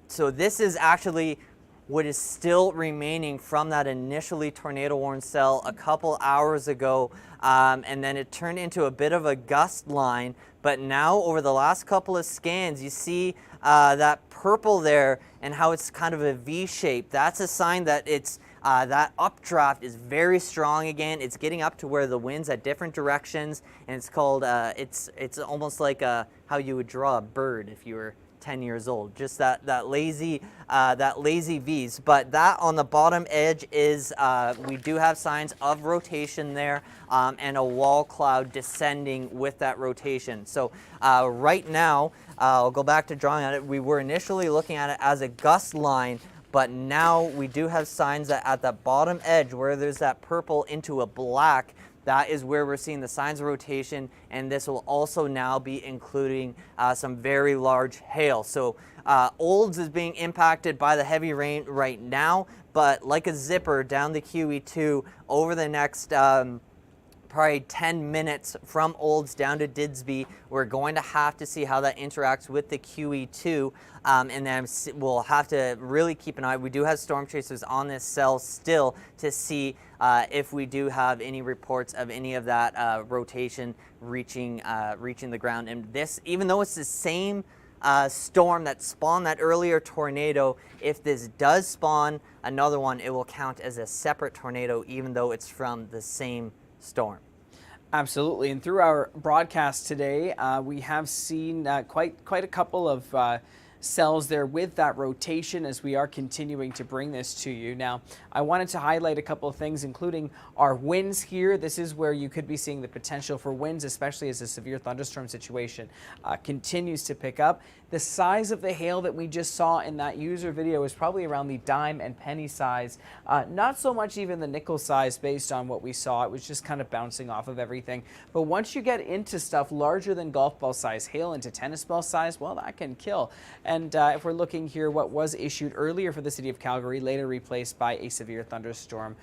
So this is actually what is still remaining from that initially tornado warned cell a couple hours ago, and then it turned into a bit of a gust line. But now over the last couple of scans, you see that purple there and how it's kind of a V shape. That's a sign that it's that updraft is very strong again. It's getting up to where the wind's at different directions, and it's called it's almost like how you would draw a bird if you were 10 years old. Just that lazy V's. But that on the bottom edge is, we do have signs of rotation there, and a wall cloud descending with that rotation. So right now, I'll go back to drawing at it. We were initially looking at it as a gust line, but now we do have signs that at the bottom edge where there's that purple into a black, that is where we're seeing the signs of rotation, and this will also now be including some very large hail. So Olds is being impacted by the heavy rain right now, but like a zipper down the QE2 over the next probably 10 minutes from Olds down to Didsby, we're going to have to see how that interacts with the QE2, and then we'll have to really keep an eye. We do have storm chasers on this cell still to see if we do have any reports of any of that rotation reaching the ground. And this, even though it's the same storm that spawned that earlier tornado, if this does spawn another one, it will count as a separate tornado, even though it's from the same storm. Absolutely, and through our broadcast today, we have seen quite a couple of cells there with that rotation as we are continuing to bring this to you. Now, I wanted to highlight a couple of things, including our winds here. This is where you could be seeing the potential for winds, especially as a severe thunderstorm situation continues to pick up. The size of the hail that we just saw in that user video is probably around the dime and penny size, not so much even the nickel size based on what we saw. It was just kind of bouncing off of everything. But once you get into stuff larger than golf ball size hail, into tennis ball size, well, that can kill. And if we're looking here, what was issued earlier for the city of Calgary, later replaced by a severe thunderstorm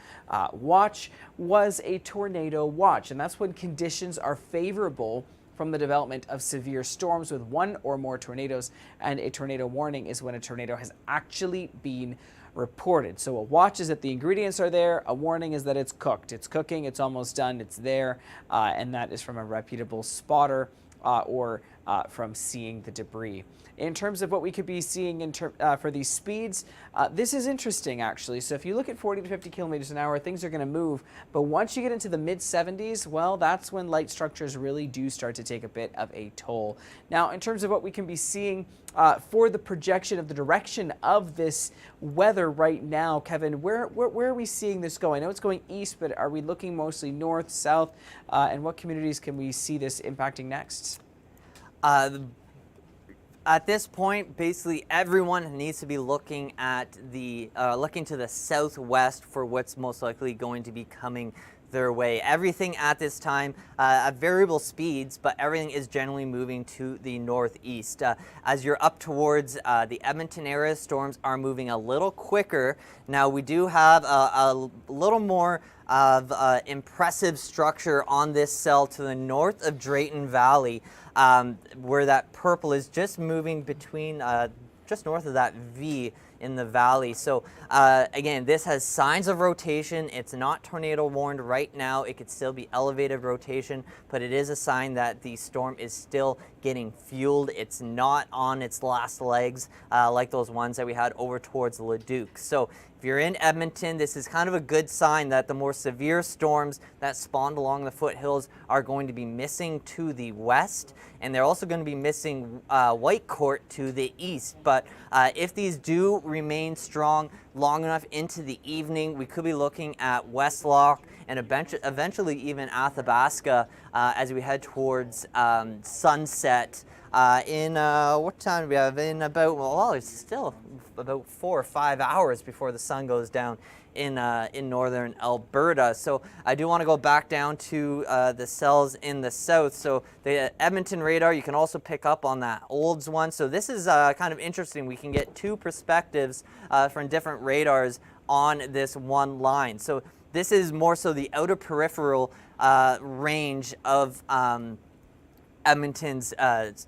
watch, was a tornado watch. And that's when conditions are favorable from the development of severe storms with one or more tornadoes, and a tornado warning is when a tornado has actually been reported. So a watch is that the ingredients are there, a warning is that it's cooked. It's cooking, it's almost done, it's there, and that is from a reputable spotter or from seeing the debris. In terms of what we could be seeing for these speeds, this is interesting actually. So if you look at 40 to 50 kilometers an hour, things are going to move. But once you get into the mid 70s, well, that's when light structures really do start to take a bit of a toll. Now, in terms of what we can be seeing for the projection of the direction of this weather right now, Kevin, where are we seeing this go? I know it's going east, but are we looking mostly north, south, and what communities can we see this impacting next? At this point, basically everyone needs to be looking at looking to the southwest for what's most likely going to be coming their way. Everything at this time at variable speeds, but everything is generally moving to the northeast. As you're up towards the Edmonton area, storms are moving a little quicker. Now we do have a little more of impressive structure on this cell to the north of Drayton Valley, where that purple is just moving between just north of that V in the valley. So again, this has signs of rotation. It's not tornado warned right now. It could still be elevated rotation, but it is a sign that the storm is still getting fueled. It's not on its last legs like those ones that we had over towards Leduc. So if you're in Edmonton, this is kind of a good sign that the more severe storms that spawned along the foothills are going to be missing to the west, and they're also going to be missing Whitecourt to the east. But if these do remain strong long enough into the evening, we could be looking at Westlock and eventually even Athabasca as we head towards sunset. In what time do we have? In about, well, it's still about 4 or 5 hours before the sun goes down in northern Alberta. So I do want to go back down to the cells in the south. So the Edmonton radar, you can also pick up on that Olds one. So this is kind of interesting. We can get two perspectives from different radars on this one line. So this is more so the outer peripheral range of Edmonton's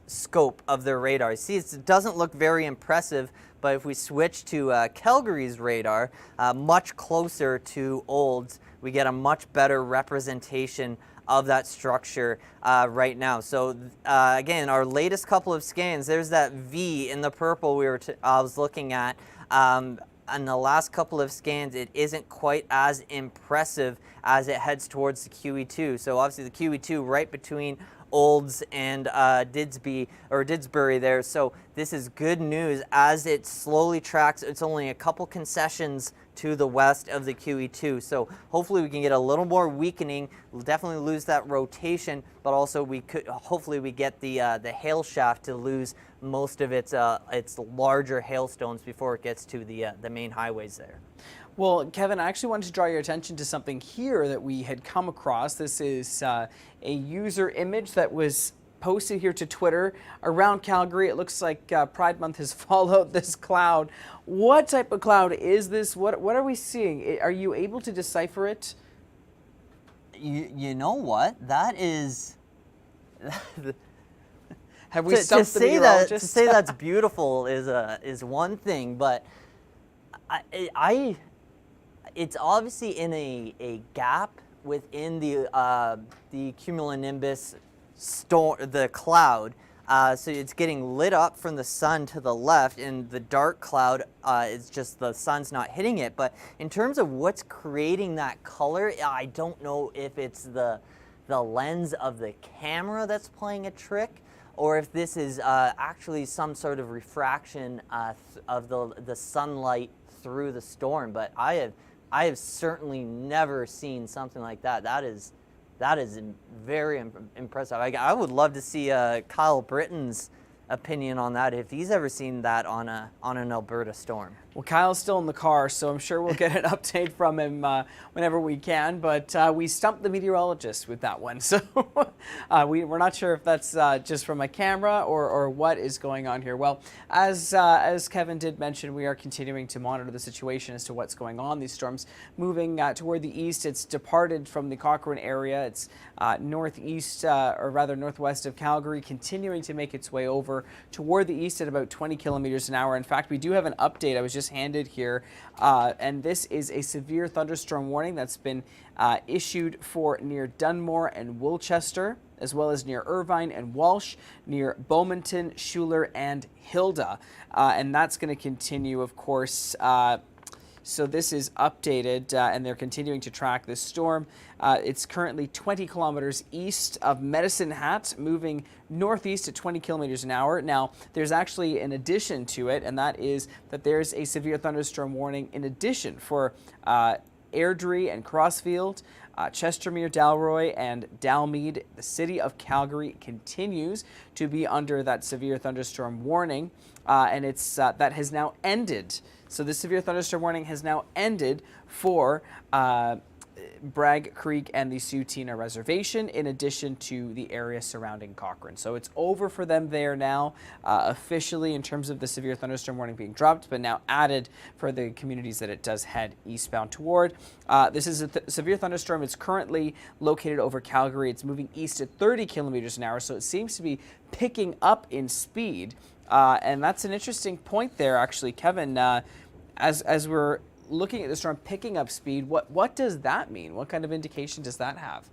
scope of their radar. See, it doesn't look very impressive, but if we switch to Calgary's radar, much closer to Olds, we get a much better representation of that structure right now. So again, our latest couple of scans, there's that V in the purple I was looking at. On the last couple of scans, it isn't quite as impressive as it heads towards the QE2. So obviously the QE2 right between Olds and Didsbury there. So this is good news as it slowly tracks. It's only a couple concessions to the west of the QE2. So hopefully we can get a little more weakening. We'll definitely lose that rotation, but also hopefully we get the hail shaft to lose most of its larger hailstones before it gets to the main highways there. Well, Kevin, I actually wanted to draw your attention to something here that we had come across. This is a user image that was posted here to Twitter around Calgary. It looks like Pride Month has followed this cloud. What type of cloud is this? What are we seeing? Are you able to decipher it? You know what? That is... Have we to stumped the say meteorologist? To say that's beautiful is one thing, but it's obviously in a gap within the cumulonimbus storm, the cloud. So it's getting lit up from the sun to the left, and the dark cloud is just the sun's not hitting it. But in terms of what's creating that color, I don't know if it's the lens of the camera that's playing a trick, or if this is actually some sort of refraction of the sunlight through the storm. But I have certainly never seen something like that. That is very impressive. I would love to see Kyle Britton's opinion on that, if he's ever seen that on an Alberta storm. Well, Kyle's still in the car, so I'm sure we'll get an update from him whenever we can. But we stumped the meteorologist with that one, so we're not sure if that's just from a camera or what is going on here. Well, as Kevin did mention, we are continuing to monitor the situation as to what's going on. These storms moving toward the east. It's departed from the Cochrane area. It's northeast, or rather northwest of Calgary, continuing to make its way over toward the east at about 20 kilometers an hour. In fact, we do have an update I was just handed here, and this is a severe thunderstorm warning that's been issued for near Dunmore and Woolchester, as well as near Irvine and Walsh, near Bowmanton, Schuler, and Hilda. And that's going to continue, of course. So this is updated, and they're continuing to track this storm. It's currently 20 kilometers east of Medicine Hat, moving northeast at 20 kilometers an hour. Now, there's actually an addition to it, and that is that there's a severe thunderstorm warning in addition for Airdrie and Crossfield, Chestermere, Dalroy, and Dalmead. The city of Calgary continues to be under that severe thunderstorm warning, and it's that has now ended. So the severe thunderstorm warning has now ended for Bragg Creek and the Sutina Reservation, in addition to the area surrounding Cochrane. So it's over for them there now, officially, in terms of the severe thunderstorm warning being dropped, but now added for the communities that it does head eastbound toward. This is a severe thunderstorm. It's currently located over Calgary. It's moving east at 30 kilometers an hour, so it seems to be picking up in speed. And that's an interesting point there, actually, Kevin. As we're looking at the storm picking up speed, what does that mean? What kind of indication does that have?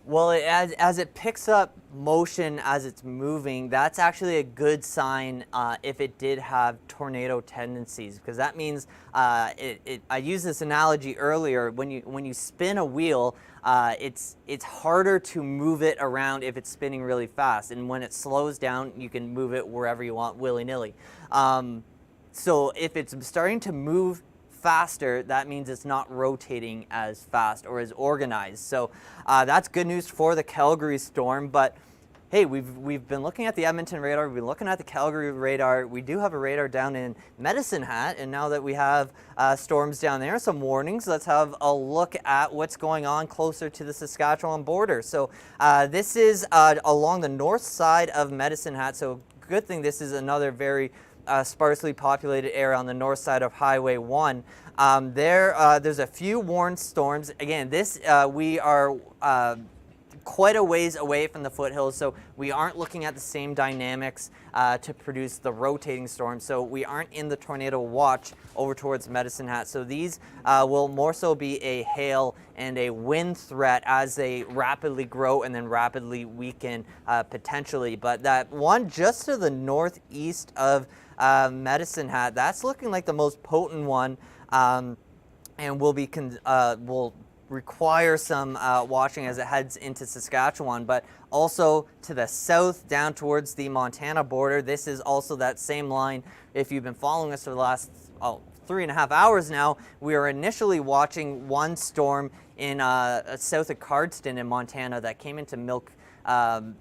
Well, as it picks up motion as it's moving, that's actually a good sign if it did have tornado tendencies, because that means I used this analogy earlier. When you spin a wheel, it's harder to move it around if it's spinning really fast, and when it slows down, you can move it wherever you want, willy-nilly. So if it's starting to move faster, that means it's not rotating as fast or as organized. So that's good news for the Calgary storm. But hey, we've been looking at the Edmonton radar, we've been looking at the Calgary radar. We do have a radar down in Medicine Hat, and now that we have storms down there, some warnings, let's have a look at what's going on closer to the Saskatchewan border. So this is along the north side of Medicine Hat. So good thing this is another very sparsely populated area on the north side of Highway 1. There's a few warned storms. Again, we are quite a ways away from the foothills, so we aren't looking at the same dynamics to produce the rotating storm. So we aren't in the tornado watch over towards Medicine Hat. So these will more so be a hail and a wind threat as they rapidly grow and then rapidly weaken potentially. But that one just to the northeast of Medicine Hat, that's looking like the most potent one, and will require some watching as it heads into Saskatchewan, but also to the south down towards the Montana border. This is also that same line. If you've been following us for the last 3.5 hours now, we were initially watching one storm in south of Cardston in Montana that came into Milk around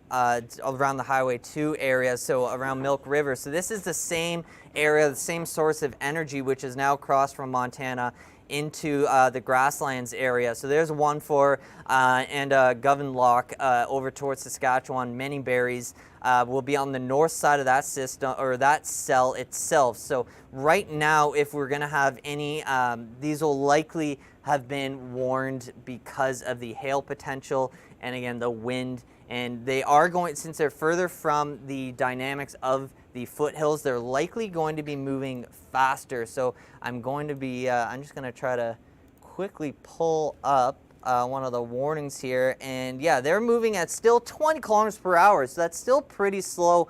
the Highway 2 area, so around Milk River. So this is the same area, the same source of energy, which is now crossed from Montana into the grasslands area. So there's one for and Govan-Lock over towards Saskatchewan. Many berries will be on the north side of that system, or that cell itself. So right now, if we're going to have any, these will likely have been warned because of the hail potential and again the wind. And they are going, since they're further from the dynamics of the foothills, they're likely going to be moving faster. So I'm going to be, I'm just going to try to quickly pull up one of the warnings here. And yeah, they're moving at still 20 kilometers per hour. So that's still pretty slow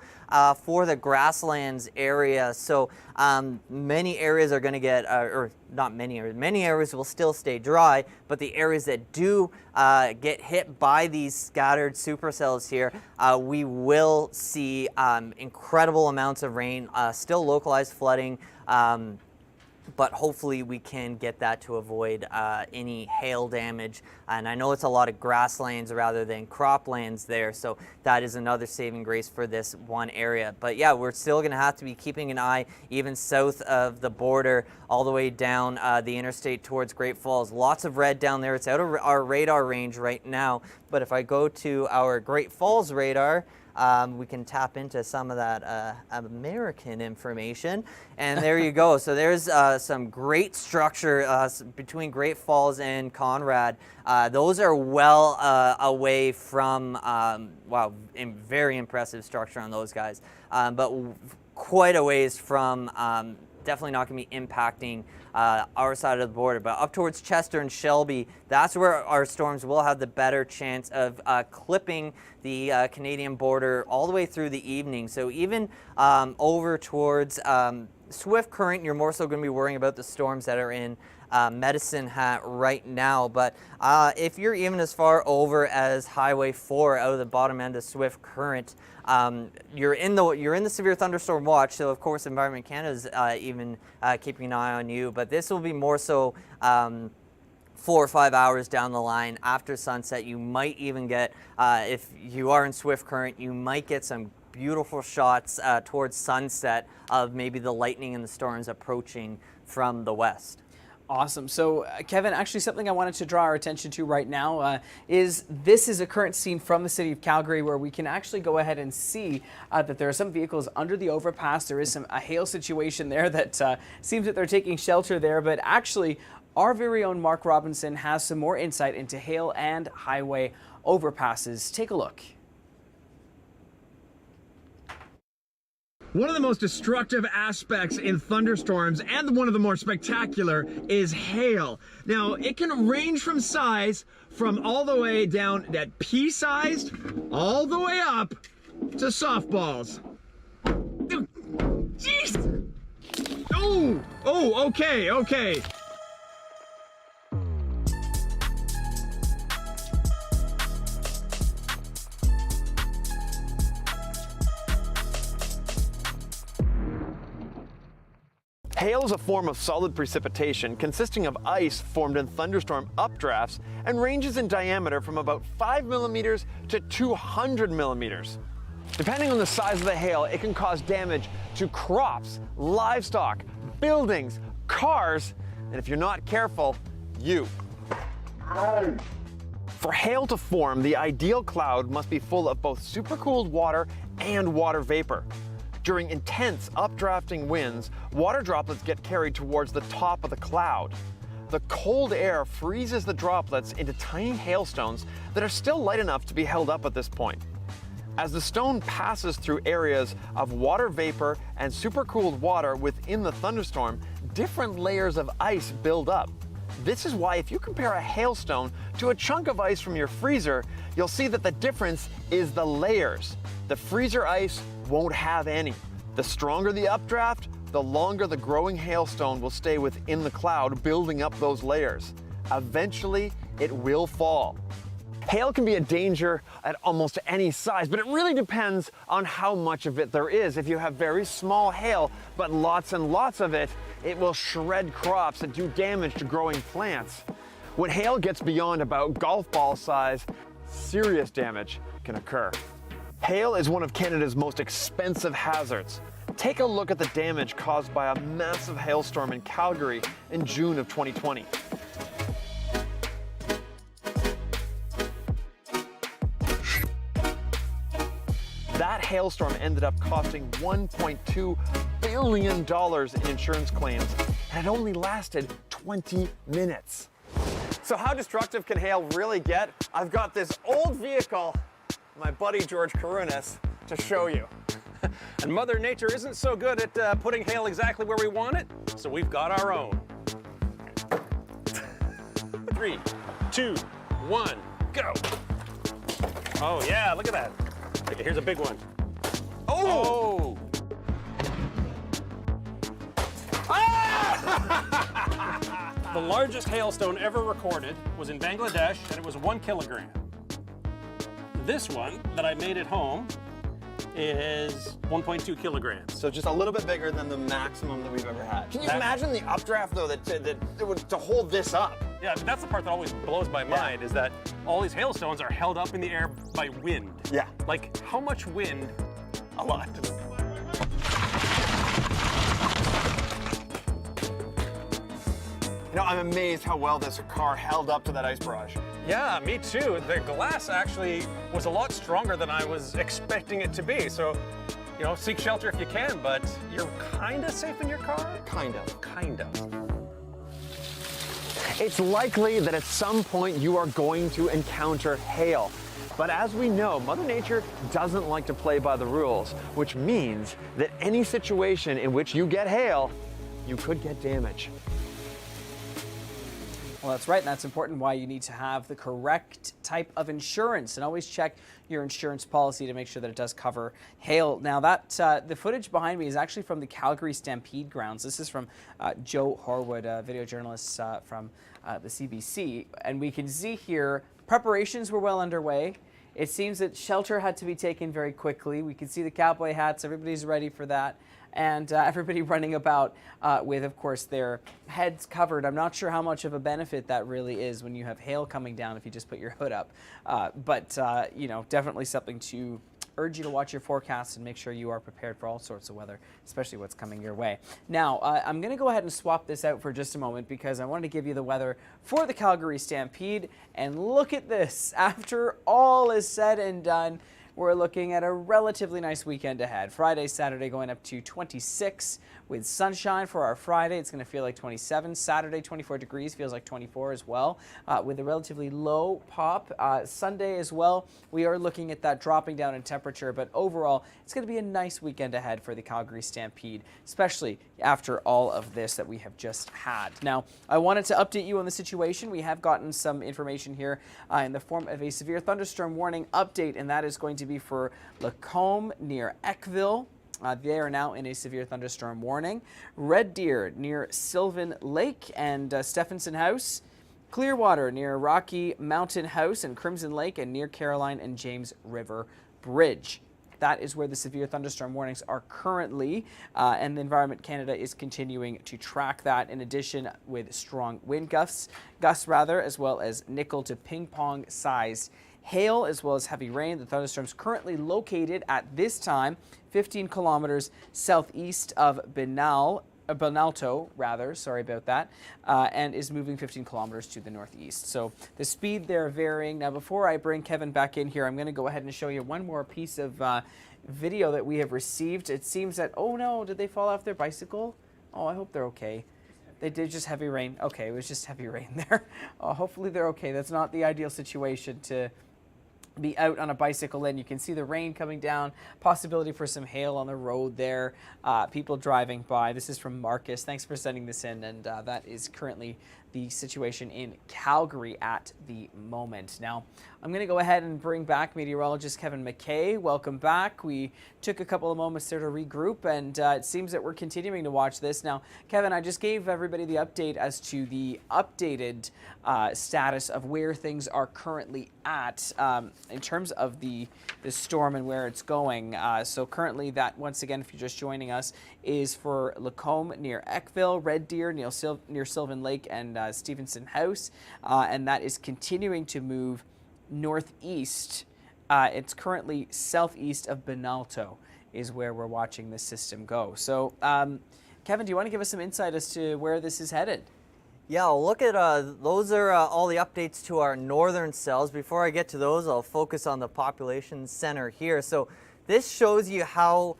for the grasslands area. So many areas are going to get, or not many areas will still stay dry, but the areas that do get hit by these scattered supercells here, we will see incredible amounts of rain, still localized flooding, but hopefully we can get that to avoid any hail damage. And I know it's a lot of grasslands rather than croplands there, so that is another saving grace for this one area. But yeah, we're still going to have to be keeping an eye even south of the border all the way down the interstate towards Great Falls. Lots of red down there. It's out of our radar range right now, but if I go to our Great Falls radar, we can tap into some of that American information, and there you go. So there's some great structure between Great Falls and Conrad. Those are well away from, wow, very impressive structure on those guys, but quite a ways from definitely not going to be impacting our side of the border. But up towards Chester and Shelby, that's where our storms will have the better chance of clipping the Canadian border all the way through the evening. So even over towards Swift Current, you're more so going to be worrying about the storms that are in Medicine Hat right now. But if you're even as far over as Highway 4 out of the bottom end of Swift Current, you're in the severe thunderstorm watch. So of course Environment Canada is even keeping an eye on you. But this will be more so 4 or 5 hours down the line after sunset. You might even get, if you are in Swift Current, you might get some beautiful shots towards sunset of maybe the lightning and the storms approaching from the west. Awesome. So, Kevin, actually something I wanted to draw our attention to right now is this is a current scene from the city of Calgary where we can actually go ahead and see that there are some vehicles under the overpass. There is a hail situation there that seems that they're taking shelter there, but actually our very own Mark Robinson has some more insight into hail and highway overpasses. Take a look. One of the most destructive aspects in thunderstorms, and one of the more spectacular, is hail. Now, it can range from size from all the way down at pea-sized, all the way up to softballs. Jeez! Oh, okay. Hail is a form of solid precipitation consisting of ice formed in thunderstorm updrafts and ranges in diameter from about 5 millimeters to 200 millimeters. Depending on the size of the hail, it can cause damage to crops, livestock, buildings, cars, and if you're not careful, you. For hail to form, the ideal cloud must be full of both supercooled water and water vapor. During intense updrafting winds, water droplets get carried towards the top of the cloud. The cold air freezes the droplets into tiny hailstones that are still light enough to be held up at this point. As the stone passes through areas of water vapor and supercooled water within the thunderstorm, different layers of ice build up. This is why if you compare a hailstone to a chunk of ice from your freezer, you'll see that the difference is the layers. The freezer ice won't have any. The stronger the updraft, the longer the growing hailstone will stay within the cloud, building up those layers. Eventually, it will fall. Hail can be a danger at almost any size, but it really depends on how much of it there is. If you have very small hail, but lots and lots of it, it will shred crops and do damage to growing plants. When hail gets beyond about golf ball size, serious damage can occur. Hail is one of Canada's most expensive hazards. Take a look at the damage caused by a massive hailstorm in Calgary in June of 2020. That hailstorm ended up costing $1.2 billion in insurance claims, and it only lasted 20 minutes. So how destructive can hail really get? I've got this old vehicle, my buddy George Karunas, to show you. And Mother Nature isn't so good at putting hail exactly where we want it, so we've got our own. 3, 2, 1, go. Oh yeah, look at that. Okay, here's a big one. Oh! The largest hailstone ever recorded was in Bangladesh, and it was 1 kilogram. This one that I made at home is 1.2 kilograms. So just a little bit bigger than the maximum that we've ever had. Can you imagine the updraft though to hold this up? Yeah, but that's the part that always blows my mind, is that all these hailstones are held up in the air by wind. Yeah. Like, how much wind? A lot. You know, I'm amazed how well this car held up to that ice barrage. Yeah, me too. The glass actually was a lot stronger than I was expecting it to be. So, you know, seek shelter if you can, but you're kind of safe in your car? Kind of. Kind of. It's likely that at some point you are going to encounter hail. But as we know, Mother Nature doesn't like to play by the rules, which means that any situation in which you get hail, you could get damage. Well, that's right, and that's important why you need to have the correct type of insurance, and always check your insurance policy to make sure that it does cover hail. Now, that the footage behind me is actually from the Calgary Stampede grounds. This is from Joe Horwood, a video journalist from the CBC, and we can see here preparations were well underway. It seems that shelter had to be taken very quickly. We can see the cowboy hats, everybody's ready for that. And everybody running about with, of course, their heads covered. I'm not sure how much of a benefit that really is when you have hail coming down if you just put your hood up. But you know, definitely something to urge you to watch your forecasts and make sure you are prepared for all sorts of weather, especially what's coming your way. Now, I'm going to go ahead and swap this out for just a moment because I wanted to give you the weather for the Calgary Stampede. And look at this. After all is said and done, we're looking at a relatively nice weekend ahead. Friday, Saturday going up to 26 with sunshine for our Friday. It's going to feel like 27. Saturday, 24 degrees, feels like 24 as well, with a relatively low pop. Sunday as well, we are looking at that dropping down in temperature, but overall, it's going to be a nice weekend ahead for the Calgary Stampede, especially after all of this that we have just had. Now, I wanted to update you on the situation. We have gotten some information here in the form of a severe thunderstorm warning update, and that is going to be for Lacombe near Eckville. They are now in a severe thunderstorm warning. Red Deer near Sylvan Lake and Stephenson House. Clearwater near Rocky Mountain House and Crimson Lake, and near Caroline and James River Bridge. That is where the severe thunderstorm warnings are currently, and the Environment Canada is continuing to track that, in addition with strong wind gusts as well as nickel to ping pong sized hail, as well as heavy rain. The thunderstorm is currently located at this time 15 kilometers southeast of Benalto, sorry about that, and is moving 15 kilometers to the northeast. So the speed there varying. Now, before I bring Kevin back in here, I'm going to go ahead and show you one more piece of video that we have received. It seems that, oh no, did they fall off their bicycle? Oh, I hope they're okay. They did just heavy rain. Okay, it was just heavy rain there. Hopefully they're okay. That's not the ideal situation to be out on a bicycle and you can see the rain coming down, possibility for some hail on the road there, people driving by. This is from Marcus. Thanks for sending this in, and that is currently the situation in Calgary at the moment. Now, I'm going to go ahead and bring back meteorologist Kevin McKay. Welcome back. We took a couple of moments there to regroup, and it seems that we're continuing to watch this. Now, Kevin, I just gave everybody the update as to the updated status of where things are currently at in terms of the storm and where it's going. So currently that, once again, if you're just joining us, is for Lacombe near Eckville, Red Deer near Sylvan Lake and Stevenson House, and that is continuing to move northeast. It's currently southeast of Benalto is where we're watching this system go. So, Kevin, do you want to give us some insight as to where this is headed? Yeah, I'll look at those are all the updates to our northern cells. Before I get to those, I'll focus on the population center here. So this shows you how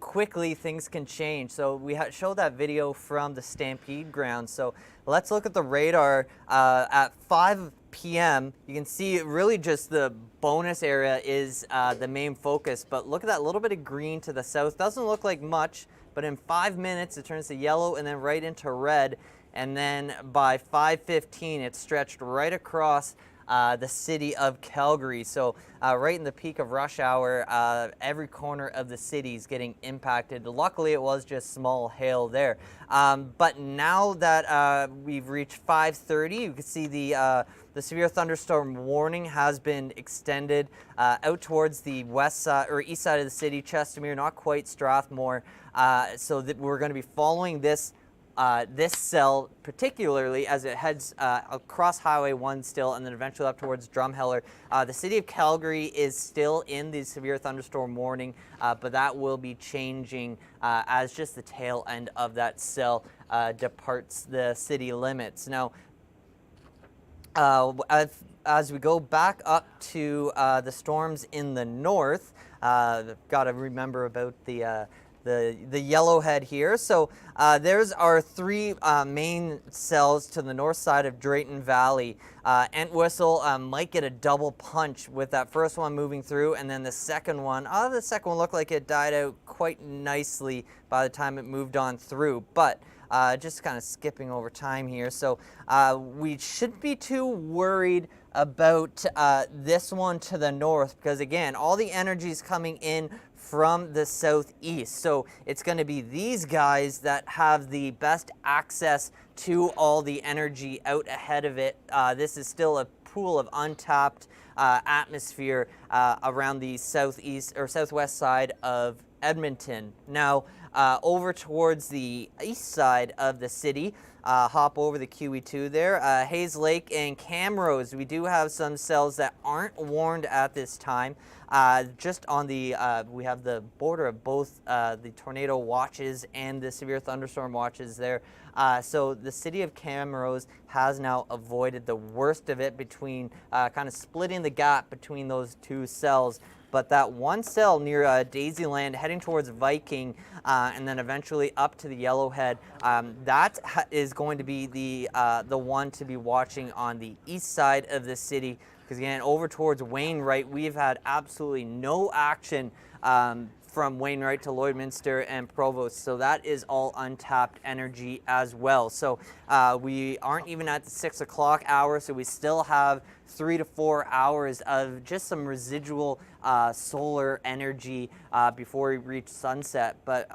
quickly things can change. So we showed that video from the Stampede ground. So let's look at the radar at 5 p.m. You can see really just the bonus area is the main focus, but look at that little bit of green to the south. Doesn't look like much, but in 5 minutes it turns to yellow and then right into red. And then by 5:15, it's stretched right across the city of Calgary. So right in the peak of rush hour, every corner of the city is getting impacted. Luckily, it was just small hail there. But now that we've reached 5:30, you can see the severe thunderstorm warning has been extended out towards the west side or east side of the city, Chestermere, not quite Strathmore. So that we're going to be following this cell, particularly as it heads across Highway 1 still, and then eventually up towards Drumheller. The city of Calgary is still in the severe thunderstorm warning, but that will be changing as just the tail end of that cell departs the city limits. Now, as we go back up to the storms in the north, got to remember about the yellowhead here. So there's our three main cells to the north side of Drayton Valley. Entwistle might get a double punch with that first one moving through, and then the second one looked like it died out quite nicely by the time it moved on through. But just kind of skipping over time here. So we shouldn't be too worried about this one to the north, because again, all the energy is coming in from the southeast. So it's going to be these guys that have the best access to all the energy out ahead of it. This is still a pool of untapped atmosphere around the southeast or southwest side of Edmonton. Now, over towards the east side of the city, hop over the QE2 there, Hayes Lake and Camrose, we do have some cells that aren't warned at this time. Just on the, we have the border of both the tornado watches and the severe thunderstorm watches there. So the city of Camrose has now avoided the worst of it between kind of splitting the gap between those two cells. But that one cell near Daisyland heading towards Viking and then eventually up to the Yellowhead, that is going to be the one to be watching on the east side of the city. Because again, over towards Wainwright, we've had absolutely no action from Wainwright to Lloydminster and Provost. So that is all untapped energy as well. So we aren't even at the 6 o'clock hour, so we still have 3 to 4 hours of just some residual solar energy before we reach sunset. But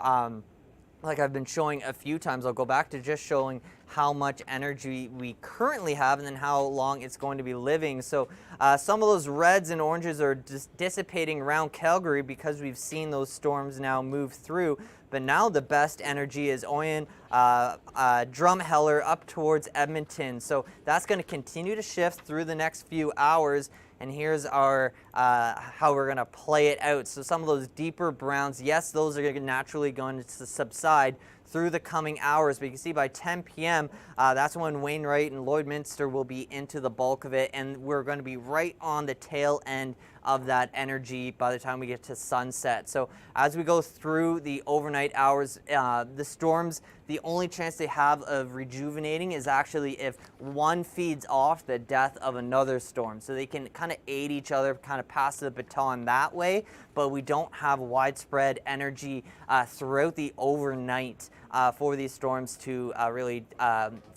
like I've been showing a few times, I'll go back to just showing how much energy we currently have and then how long it's going to be living. So some of those reds and oranges are just dissipating around Calgary because we've seen those storms now move through. But now the best energy is Oyen, Drumheller up towards Edmonton. So that's going to continue to shift through the next few hours. And here's our how we're going to play it out. So some of those deeper browns, yes, those are naturally going to subside through the coming hours. But you can see by 10 p.m., that's when Wainwright and Lloydminster will be into the bulk of it. And we're going to be right on the tail end of that energy by the time we get to sunset. So as we go through the overnight hours, the storms, the only chance they have of rejuvenating is actually if one feeds off the death of another storm. So they can kind of aid each other, kind of pass the baton that way, but we don't have widespread energy throughout the overnight for these storms to really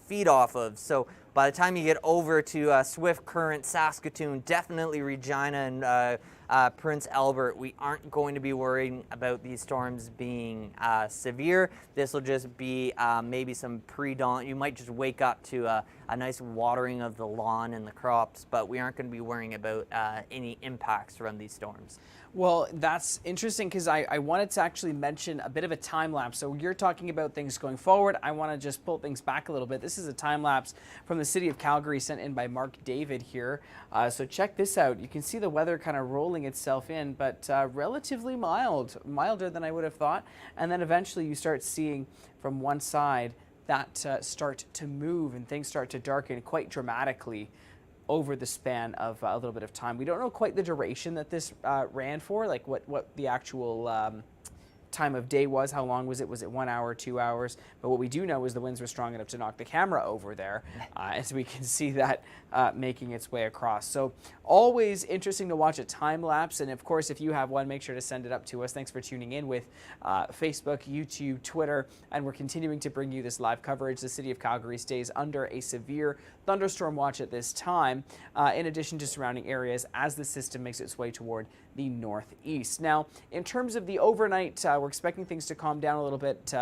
feed off of. So by the time you get over to Swift Current, Saskatoon, definitely Regina and Prince Albert, we aren't going to be worrying about these storms being severe. This will just be maybe some pre-dawn. You might just wake up to a nice watering of the lawn and the crops, but we aren't going to be worrying about any impacts from these storms. Well, that's interesting because I wanted to actually mention a bit of a time lapse. So you're talking about things going forward. I want to just pull things back a little bit. This is a time lapse from the city of Calgary sent in by Mark David here. So check this out. You can see the weather kind of rolling itself in, but relatively mild, milder than I would have thought. And then eventually you start seeing from one side that start to move and things start to darken quite dramatically over the span of a little bit of time. We don't know quite the duration that this ran for, like what the actual time of day was. How long was it? Was it 1 hour, 2 hours? But what we do know is the winds were strong enough to knock the camera over there, as we can see that making its way across. So always interesting to watch a time lapse. And of course, if you have one, make sure to send it up to us. Thanks for tuning in with Facebook, YouTube, Twitter, and we're continuing to bring you this live coverage. The city of Calgary stays under a severe thunderstorm watch at this time, in addition to surrounding areas as the system makes its way toward the northeast. Now, in terms of the overnight, we're expecting things to calm down a little bit,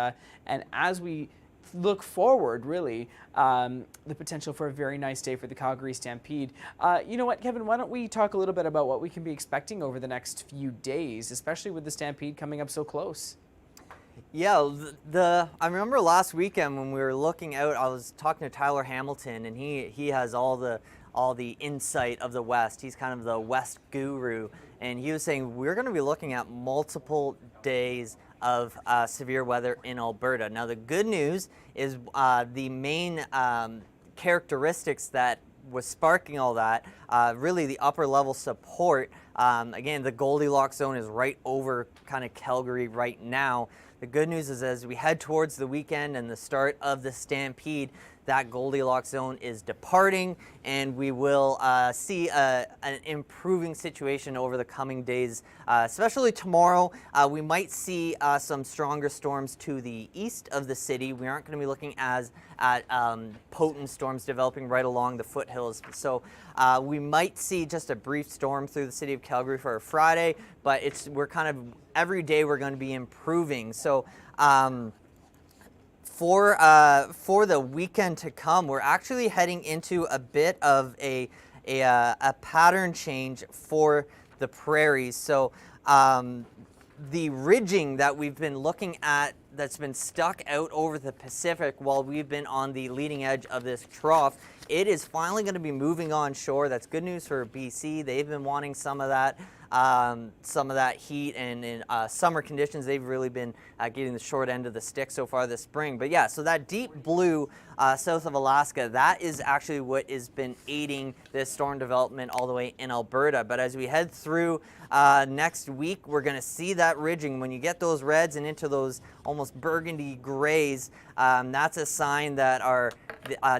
and as we look forward, really, the potential for a very nice day for the Calgary Stampede. You know what, Kevin, why don't we talk a little bit about what we can be expecting over the next few days, especially with the Stampede coming up so close? Yeah, I remember last weekend when we were looking out, I was talking to Tyler Hamilton, and he has all the insight of the West. He's kind of the West guru, and he was saying we're going to be looking at multiple days of severe weather in Alberta. Now, the good news is the main characteristics that was sparking all that, really the upper level support. Again, the Goldilocks zone is right over kind of Calgary right now. The good news is as we head towards the weekend and the start of the Stampede, that Goldilocks zone is departing, and we will see an improving situation over the coming days, especially tomorrow. We might see some stronger storms to the east of the city. We aren't going to be looking at potent storms developing right along the foothills. So we might see just a brief storm through the city of Calgary for a Friday, but we're kind of every day we're going to be improving. So for the weekend to come, we're actually heading into a bit of a pattern change for the prairies. So the ridging that we've been looking at that's been stuck out over the Pacific while we've been on the leading edge of this trough, it is finally going to be moving on shore. That's good news for BC. They've been wanting some of that heat, and in summer conditions, they've really been getting the short end of the stick so far this spring. But yeah, so that deep blue south of Alaska, that is actually what has been aiding this storm development all the way in Alberta. But as we head through next week, we're going to see that ridging. When you get those reds and into those almost burgundy grays, that's a sign that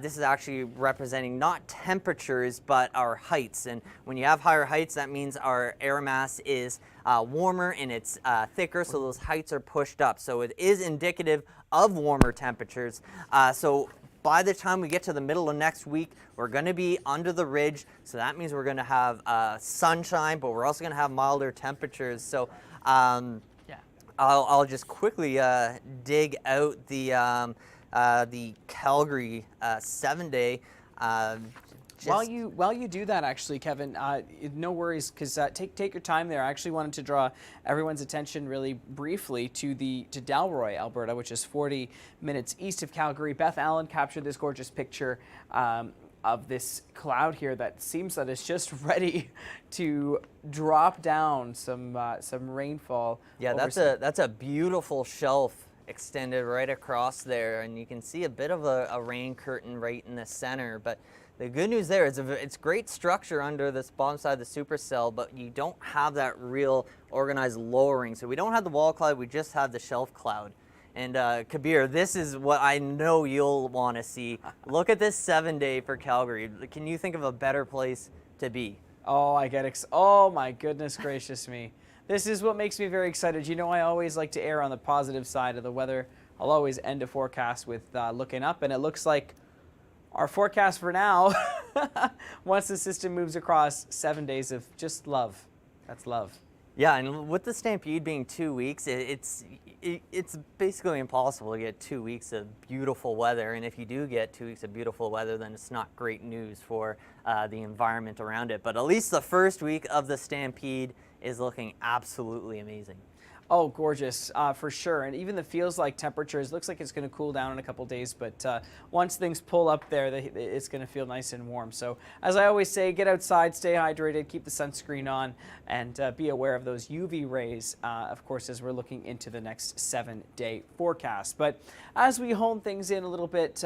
this is actually representing not temperatures, but our heights. And when you have higher heights, that means our air mass is warmer and it's thicker, so those heights are pushed up. So it is indicative of warmer temperatures. So by the time we get to the middle of next week, we're going to be under the ridge. So that means we're going to have sunshine, but we're also going to have milder temperatures. So I'll just quickly dig out the Calgary 7-day. While you do that, actually, Kevin, no worries, because take your time there. I actually wanted to draw everyone's attention really briefly to Dalroy, Alberta, which is 40 minutes east of Calgary. Beth Allen captured this gorgeous picture of this cloud here that seems that it's just ready to drop down some rainfall. Yeah, that's a beautiful shelf extended right across there, and you can see a bit of a rain curtain right in the center. But the good news there is it's great structure under this bottom side of the supercell, but you don't have that real organized lowering. So we don't have the wall cloud, we just have the shelf cloud. And Kabir, this is what I know you'll want to see. Look at this 7-day for Calgary. Can you think of a better place to be? Oh, oh my goodness gracious me. This is what makes me very excited. You know, I always like to err on the positive side of the weather. I'll always end a forecast with looking up, and it looks like our forecast for now, once the system moves across, 7 days of just love. That's love. Yeah, and with the Stampede being 2 weeks, it's basically impossible to get 2 weeks of beautiful weather. And if you do get 2 weeks of beautiful weather, then it's not great news for the environment around it. But at least the first week of the Stampede is looking absolutely amazing. Oh, gorgeous, for sure. And even the feels like temperatures, looks like it's going to cool down in a couple days, but once things pull up there, it's going to feel nice and warm. So as I always say, get outside, stay hydrated, keep the sunscreen on, and be aware of those UV rays, of course, as we're looking into the next 7-day forecast. But as we hone things in a little bit,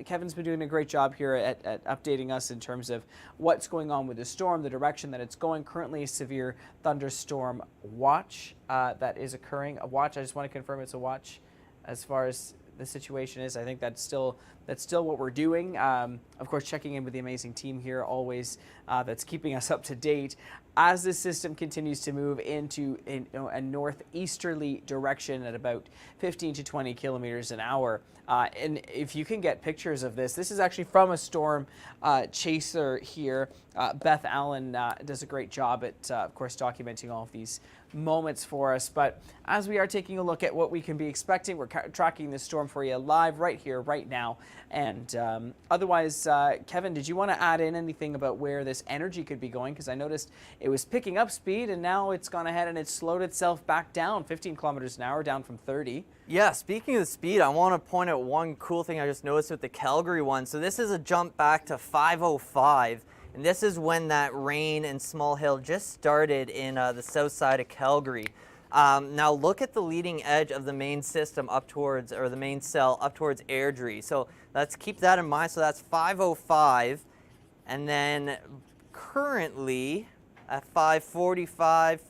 Kevin's been doing a great job here at updating us in terms of what's going on with the storm, the direction that it's going. Currently a severe thunderstorm watch that is occurring. A watch, I just want to confirm it's a watch as far as the situation is. I think that's still what we're doing. Of course, checking in with the amazing team here always that's keeping us up to date as this system continues to move into a northeasterly direction at about 15 to 20 kilometers an hour. And if you can get pictures of this is actually from a storm chaser here. Beth Allen does a great job at, of course, documenting all of these moments for us. But as we are taking a look at what we can be expecting, we're tracking this storm for you live right here, right now. And otherwise, Kevin, did you want to add in anything about where this energy could be going? Because I noticed it was picking up speed, and now it's gone ahead and it's slowed itself back down 15 kilometers an hour, down from 30. Yeah, speaking of the speed, I want to point out one cool thing I just noticed with the Calgary one. So this is a jump back to 505. And this is when that rain and small hail just started in the south side of Calgary. Now look at the leading edge of the main system up towards, or the main cell up towards Airdrie. So let's keep that in mind. So that's 505. And then currently at 545,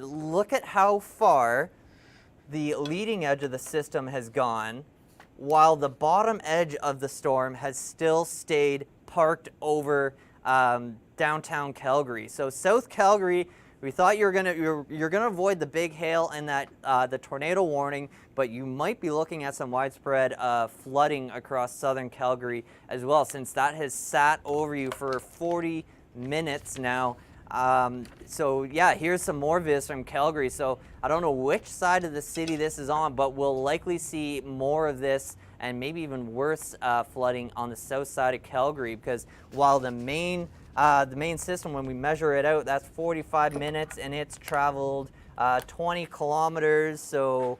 look at how far the leading edge of the system has gone, while the bottom edge of the storm has still stayed parked over downtown Calgary. So South Calgary, we thought you're gonna avoid the big hail and that the tornado warning, but you might be looking at some widespread flooding across southern Calgary as well, since that has sat over you for 40 minutes now. So yeah, here's some more vis from Calgary. So I don't know which side of the city this is on, but we'll likely see more of this and maybe even worse flooding on the south side of Calgary, because while the main system, when we measure it out, that's 45 minutes and it's traveled 20 kilometers. So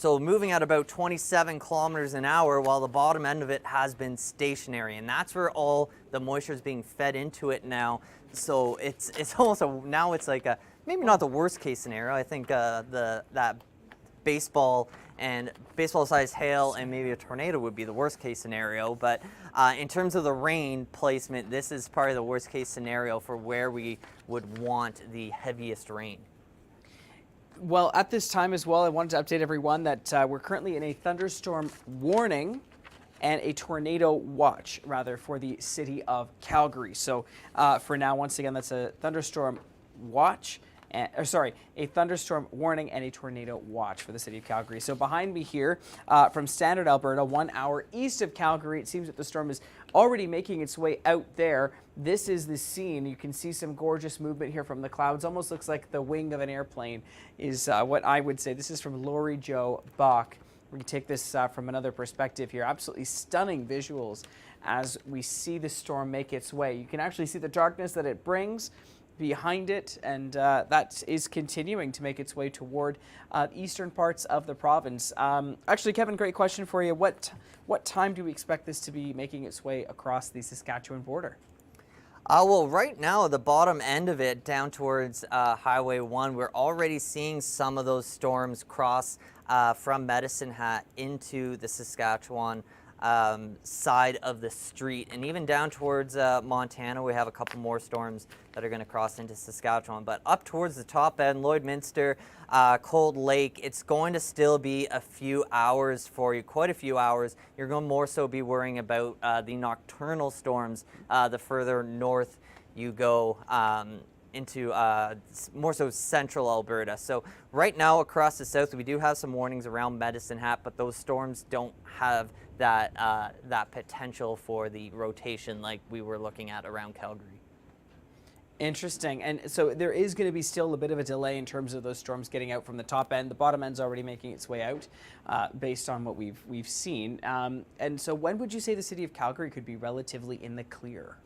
moving at about 27 kilometers an hour, while the bottom end of it has been stationary, and that's where all the moisture is being fed into it now. So it's almost now it's like maybe not the worst case scenario. I think that baseball-sized hail and maybe a tornado would be the worst case scenario. But in terms of the rain placement, this is probably the worst case scenario for where we would want the heaviest rain. Well, at this time as well, I wanted to update everyone that we're currently in a thunderstorm warning and a tornado watch, rather, for the city of Calgary. So for now, once again, that's a thunderstorm watch. A thunderstorm warning and a tornado watch for the city of Calgary. So behind me here, from Standard, Alberta, 1 hour east of Calgary, it seems that the storm is already making its way out there. This is the scene. You can see some gorgeous movement here from the clouds. Almost looks like the wing of an airplane is what I would say. This is from Lori Jo Bach. We can take this from another perspective here. Absolutely stunning visuals as we see the storm make its way. You can actually see the darkness that it brings behind it, and that is continuing to make its way toward eastern parts of the province. Actually, Kevin, great question for you. What time do we expect this to be making its way across the Saskatchewan border? Well, right now, the bottom end of it down towards Highway 1, we're already seeing some of those storms cross from Medicine Hat into the Saskatchewan side of the street. And even down towards Montana, we have a couple more storms that are going to cross into Saskatchewan. But up towards the top end, Lloydminster, Cold Lake, it's going to still be a few hours for you, quite a few hours. You're going to more so be worrying about the nocturnal storms the further north you go into more so central Alberta. So right now across the south, we do have some warnings around Medicine Hat, but those storms don't have that that potential for the rotation like we were looking at around Calgary. Interesting. And so there is going to be still a bit of a delay in terms of those storms getting out from the top end. The bottom end's already making its way out based on what we've seen. And so when would you say the city of Calgary could be relatively in the clear?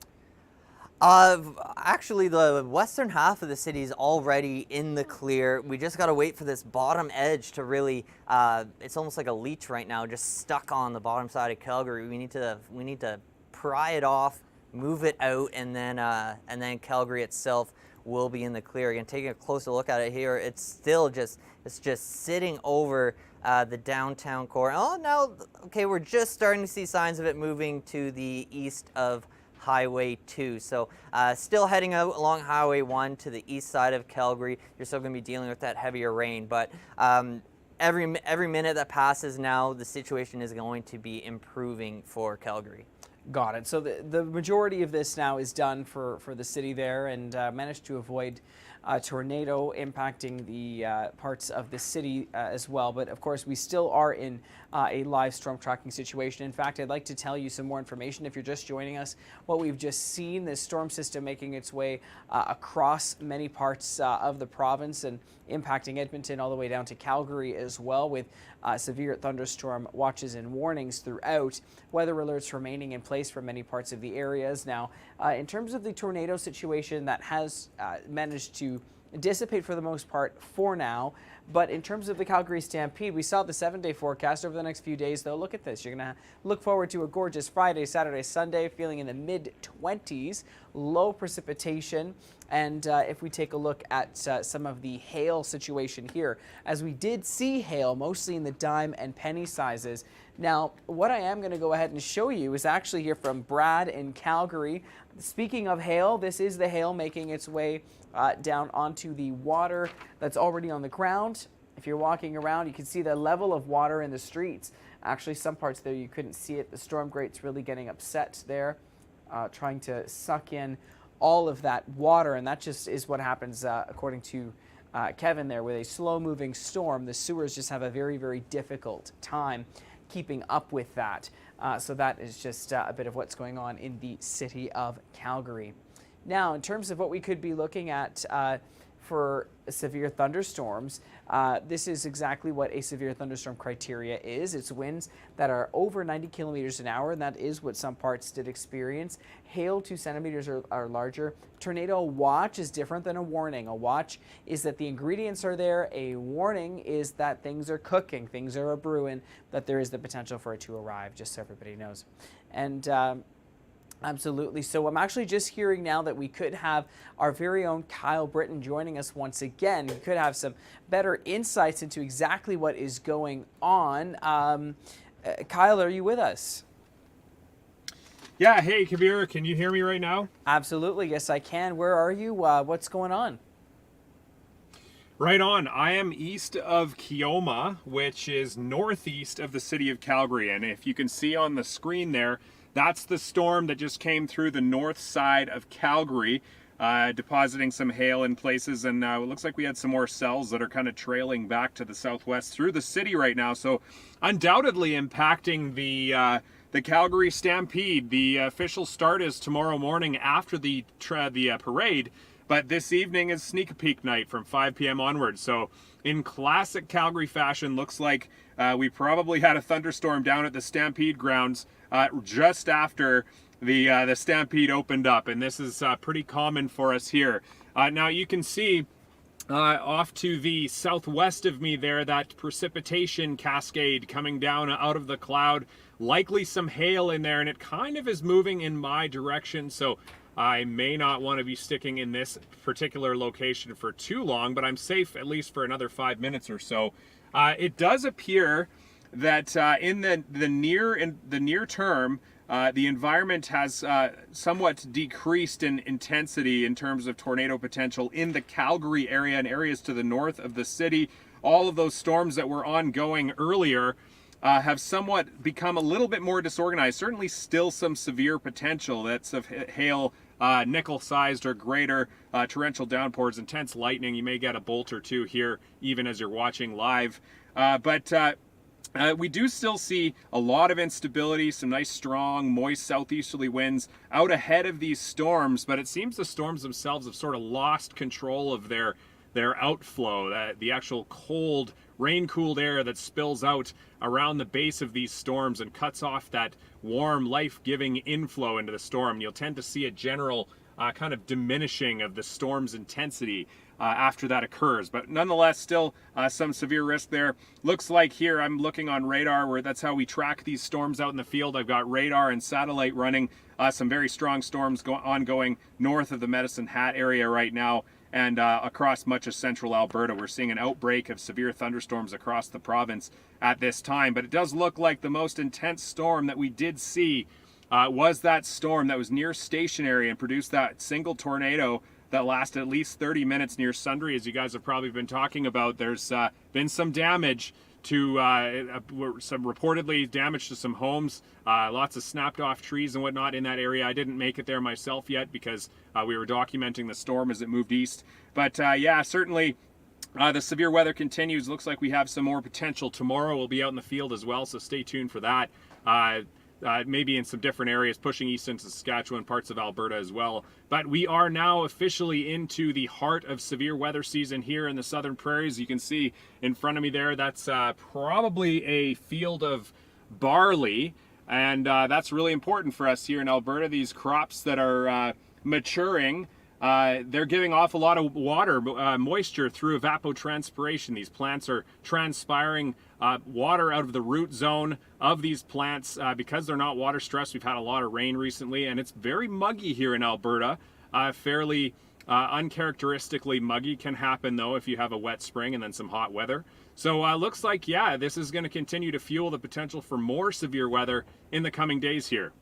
Actually, the western half of the city is already in the clear. We just got to wait for this bottom edge to really, it's almost like a leech right now, just stuck on the bottom side of Calgary. We need to pry it off, move it out, and then Calgary itself will be in the clear. Again, taking a closer look at it here, it's just sitting over the downtown core. Oh, now, okay, we're just starting to see signs of it moving to the east of Highway 2. So still heading out along Highway 1 to the east side of Calgary. You're still going to be dealing with that heavier rain, but every minute that passes now, the situation is going to be improving for Calgary. Got it. So the majority of this now is done for the city there, and managed to avoid a tornado impacting the parts of the city as well. But of course, we still are in a live storm tracking situation. In fact, I'd like to tell you some more information if you're just joining us. What we've just seen, this storm system making its way across many parts of the province and impacting Edmonton all the way down to Calgary as well, with severe thunderstorm watches and warnings throughout. Weather alerts remaining in place for many parts of the areas. Now, in terms of the tornado situation, that has managed to dissipate for the most part for now. But in terms of the Calgary Stampede, we saw the 7-day forecast over the next few days, though. Look at this. You're going to look forward to a gorgeous Friday, Saturday, Sunday, feeling in the mid-20s, low precipitation. And if we take a look at some of the hail situation here, as we did see hail, mostly in the dime and penny sizes. Now, what I am going to go ahead and show you is actually here from Brad in Calgary. Speaking of hail, this is the hail making its way down onto the water that's already on the ground. If you're walking around, you can see the level of water in the streets. Actually, some parts there you couldn't see it. The storm grate's really getting upset there, trying to suck in all of that water, and that just is what happens according to Kevin there. With a slow-moving storm, the sewers just have a very, very difficult time keeping up with that. So that is just a bit of what's going on in the city of Calgary. Now, in terms of what we could be looking at for severe thunderstorms, this is exactly what a severe thunderstorm criteria is. It's winds that are over 90 kilometers an hour, and that is what some parts did experience. Hail 2 centimeters or larger. Tornado watch is different than a warning. A watch is that the ingredients are there. A warning is that things are cooking, things are a-brewing, that there is the potential for it to arrive, just so everybody knows. And absolutely. So I'm actually just hearing now that we could have our very own Kyle Britton joining us once again. We could have some better insights into exactly what is going on. Kyle, are you with us? Yeah, hey Kabir, can you hear me right now? Absolutely, yes I can. Where are you? What's going on? Right on. I am east of Keoma, which is northeast of the city of Calgary. And if you can see on the screen there, that's the storm that just came through the north side of Calgary, depositing some hail in places. And it looks like we had some more cells that are kind of trailing back to the southwest through the city right now. So undoubtedly impacting the Calgary Stampede. The official start is tomorrow morning after the parade. But this evening is sneak peek night from 5 p.m. onwards. So in classic Calgary fashion, looks like we probably had a thunderstorm down at the Stampede grounds just after the Stampede opened up. And this is pretty common for us here. Now you can see off to the southwest of me there, that precipitation cascade coming down out of the cloud likely some hail in there, and it kind of is moving in my direction, so I may not want to be sticking in this particular location for too long, but I'm safe at least for another 5 minutes or so. It does appear that in the near term, the environment has somewhat decreased in intensity in terms of tornado potential in the Calgary area and areas to the north of the city. All of those storms that were ongoing earlier have somewhat become a little bit more disorganized. Certainly still some severe potential that's of hail, nickel-sized or greater, torrential downpours, intense lightning. You may get a bolt or two here even as you're watching live. But we do still see a lot of instability, some nice strong moist southeasterly winds out ahead of these storms, but it seems the storms themselves have sort of lost control of their outflow, the actual cold, rain-cooled air that spills out around the base of these storms and cuts off that warm, life-giving inflow into the storm. You'll tend to see a general kind of diminishing of the storm's intensity after that occurs, but nonetheless still some severe risk there. Looks like here I'm looking on radar, where that's how we track these storms out in the field. I've got radar and satellite running. Some very strong storms ongoing north of the Medicine Hat area right now, and across much of central Alberta. We're seeing an outbreak of severe thunderstorms across the province at this time, but it does look like the most intense storm that we did see was that storm that was near stationary and produced that single tornado that lasted at least 30 minutes near Sundre, as you guys have probably been talking about. There's been some damage to some reportedly damage to some homes, lots of snapped off trees and whatnot in that area. I didn't make it there myself yet because we were documenting the storm as it moved east. But yeah, certainly the severe weather continues. Looks like we have some more potential tomorrow. We'll be out in the field as well, so stay tuned for that. Maybe in some different areas, pushing east into Saskatchewan, parts of Alberta as well. But we are now officially into the heart of severe weather season here in the southern prairies. You can see in front of me there, that's probably a field of barley, and that's really important for us here in Alberta. These crops that are maturing, they're giving off a lot of water, moisture through evapotranspiration. These plants are transpiring water out of the root zone of these plants because they're not water stressed. We've had a lot of rain recently, and it's very muggy here in Alberta. Fairly uncharacteristically muggy can happen though if you have a wet spring and then some hot weather. So looks like, yeah, this is going to continue to fuel the potential for more severe weather in the coming days here.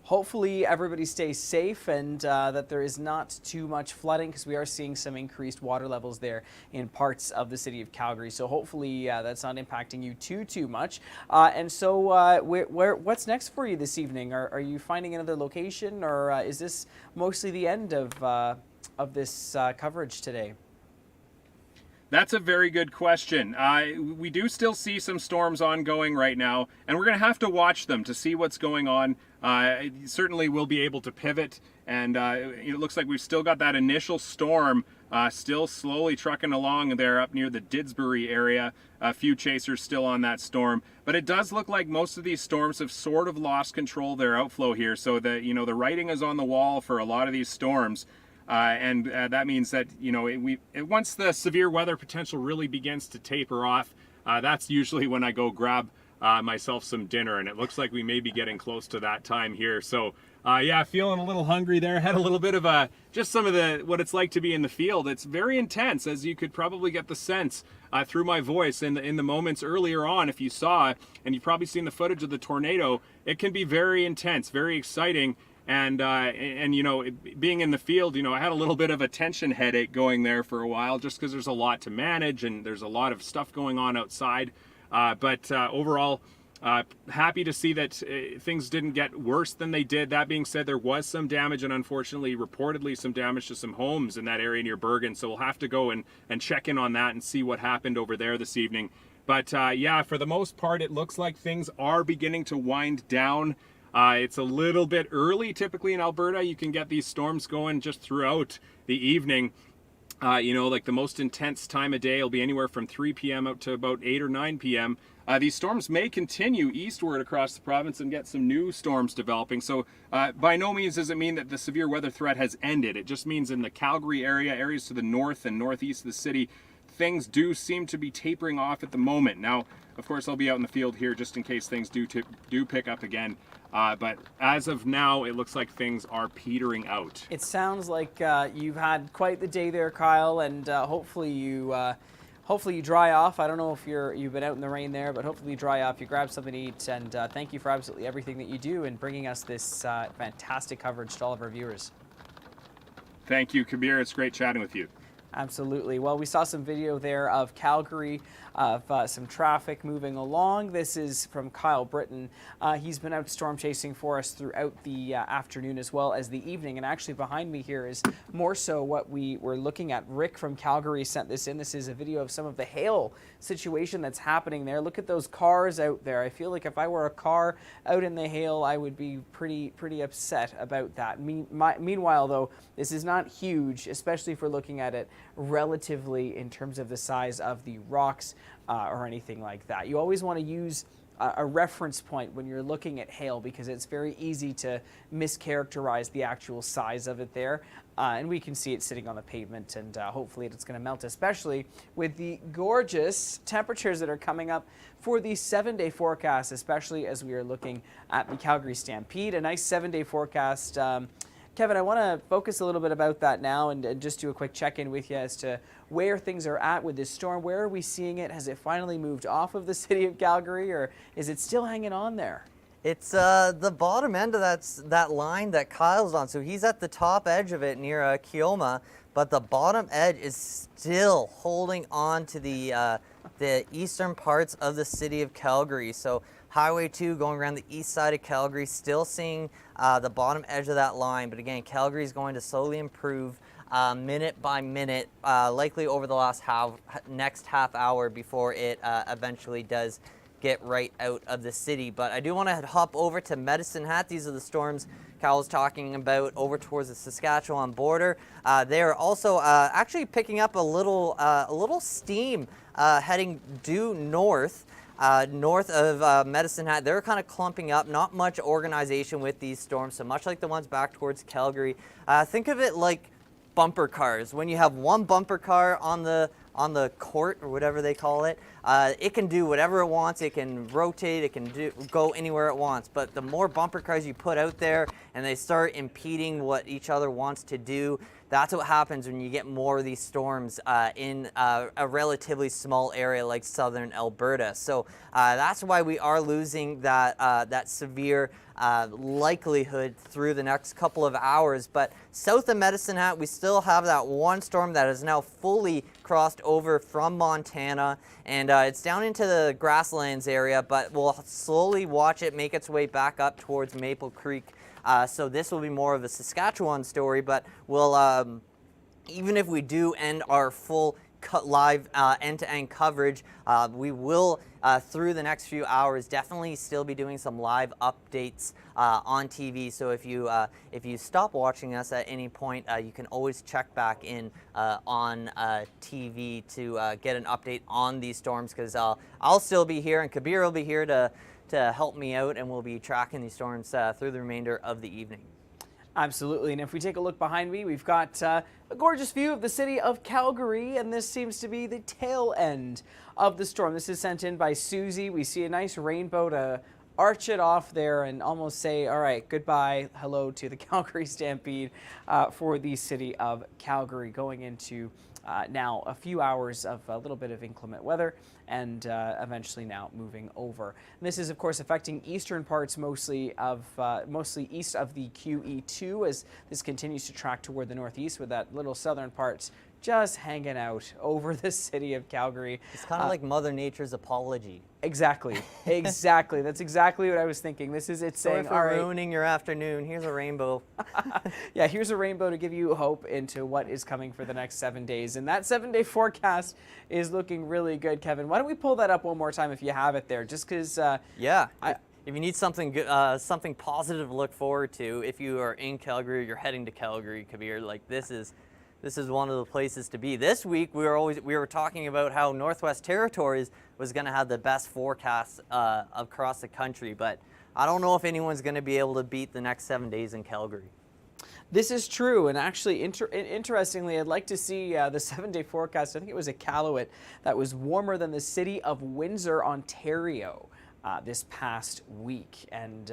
Hopefully everybody stays safe and that there is not too much flooding, because we are seeing some increased water levels there in parts of the city of Calgary. So hopefully that's not impacting you too much. And so what's next for you this evening? Are you finding another location, or is this mostly the end of this coverage today? That's a very good question. We do still see some storms ongoing right now, and we're going to have to watch them to see what's going on. Certainly we'll be able to pivot, and it looks like we've still got that initial storm still slowly trucking along there up near the Didsbury area. A few chasers still on that storm, but it does look like most of these storms have sort of lost control of their outflow here, so that, you know, the writing is on the wall for a lot of these storms. And that means that, you know, once the severe weather potential really begins to taper off, that's usually when I go grab myself some dinner, and it looks like we may be getting close to that time here. So yeah, feeling a little hungry there. Had a little bit of just some of what it's like to be in the field. It's very intense, as you could probably get the sense through my voice in the moments earlier on. If you saw, and you've probably seen the footage of the tornado, it can be very intense, very exciting. And you know, being in the field, you know, I had a little bit of a tension headache going there for a while, just because there's a lot to manage and there's a lot of stuff going on outside. But overall, happy to see that things didn't get worse than they did. That being said, there was some damage, and unfortunately, reportedly some damage to some homes in that area near Bergen. So we'll have to go and check in on that and see what happened over there this evening. But yeah, for the most part, it looks like things are beginning to wind down. It's a little bit early. Typically in Alberta, you can get these storms going just throughout the evening. You know, like the most intense time of day will be anywhere from 3 p.m. out to about 8 or 9 p.m. These storms may continue eastward across the province and get some new storms developing. So by no means does it mean that the severe weather threat has ended. It just means in the Calgary area, areas to the north and northeast of the city, things do seem to be tapering off at the moment. Now, of course, I'll be out in the field here just in case things do pick up again. But as of now, it looks like things are petering out. It sounds like you've had quite the day there, Kyle, and hopefully you dry off. I don't know if you've been out in the rain there, but hopefully you dry off, you grab something to eat, and thank you for absolutely everything that you do and bringing us this fantastic coverage to all of our viewers. Thank you, Kabir. It's great chatting with you. Absolutely. Well, we saw some video there of Calgary, of some traffic moving along. This is from Kyle Britton. He's been out storm chasing for us throughout the afternoon as well as the evening. And actually behind me here is more so what we were looking at. Rick from Calgary sent this in. This is a video of some of the hail situation that's happening there. Look at those cars out there. I feel like if I were a car out in the hail, I would be pretty upset about that. Meanwhile, though, this is not huge, especially if we're looking at it relatively in terms of the size of the rocks or anything like that. You always want to use a reference point when you're looking at hail because it's very easy to mischaracterize the actual size of it there. And we can see it sitting on the pavement, and hopefully it's going to melt, especially with the gorgeous temperatures that are coming up for the 7-day forecast, especially as we are looking at the Calgary Stampede. A nice 7-day forecast. Kevin, I want to focus a little bit about that now and just do a quick check-in with you as to where things are at with this storm. Where are we seeing it? Has it finally moved off of the city of Calgary, or is it still hanging on there? It's the bottom end of that line that Kyle's on. So he's at the top edge of it near Keoma, but the bottom edge is still holding on to the eastern parts of the city of Calgary. So Highway 2 going around the east side of Calgary, still seeing the bottom edge of that line. But again, Calgary is going to slowly improve minute by minute, likely over the next half hour before it eventually does get right out of the city. But I do want to hop over to Medicine Hat. These are the storms Cal was talking about over towards the Saskatchewan border. They are also actually picking up a little steam heading due north. North of Medicine Hat. They're kind of clumping up, not much organization with these storms, so much like the ones back towards Calgary. Think of it like bumper cars. When you have one bumper car on the court, or whatever they call it, it can do whatever it wants. It can rotate, it can go anywhere it wants. But the more bumper cars you put out there and they start impeding what each other wants to do, that's what happens when you get more of these storms in a relatively small area like southern Alberta. So that's why we are losing that severe likelihood through the next couple of hours. But south of Medicine Hat, we still have that one storm that is now fully crossed over from Montana, and it's down into the grasslands area, but we'll slowly watch it make its way back up towards Maple Creek. So this will be more of a Saskatchewan story, but we'll, even if we do end our full live end-to-end coverage, we will, through the next few hours, definitely still be doing some live updates on TV. So if you stop watching us at any point, you can always check back in on TV to get an update on these storms, because I'll still be here and Kabir will be here to help me out, and we'll be tracking these storms through the remainder of the evening. Absolutely, and if we take a look behind me, we've got a gorgeous view of the city of Calgary, and this seems to be the tail end of the storm. This is sent in by Susie. We see a nice rainbow to arch it off there and almost say, all right, goodbye, hello to the Calgary Stampede for the city of Calgary, going into now a few hours of a little bit of inclement weather, and eventually now moving over. And this is, of course, affecting eastern parts mostly east of the QE2 as this continues to track toward the northeast, with that little southern parts just hanging out over the city of Calgary. It's kind of like Mother Nature's apology. Exactly. Exactly. That's exactly what I was thinking. It's saying, all right, ruining your afternoon. Here's a rainbow. Yeah, here's a rainbow to give you hope into what is coming for the next 7 days. And that 7-day forecast is looking really good, Kevin. Why don't we pull that up one more time if you have it there, just because... yeah. If you need something good, something positive to look forward to, if you are in Calgary or you're heading to Calgary, Kabir, like this is one of the places to be. This week we were talking about how Northwest Territories was going to have the best forecast across the country, but I don't know if anyone's going to be able to beat the next 7 days in Calgary. This is true, and actually, interestingly, I'd like to see the 7-day forecast. I think it was a Iqaluit that was warmer than the city of Windsor, Ontario, this past week, and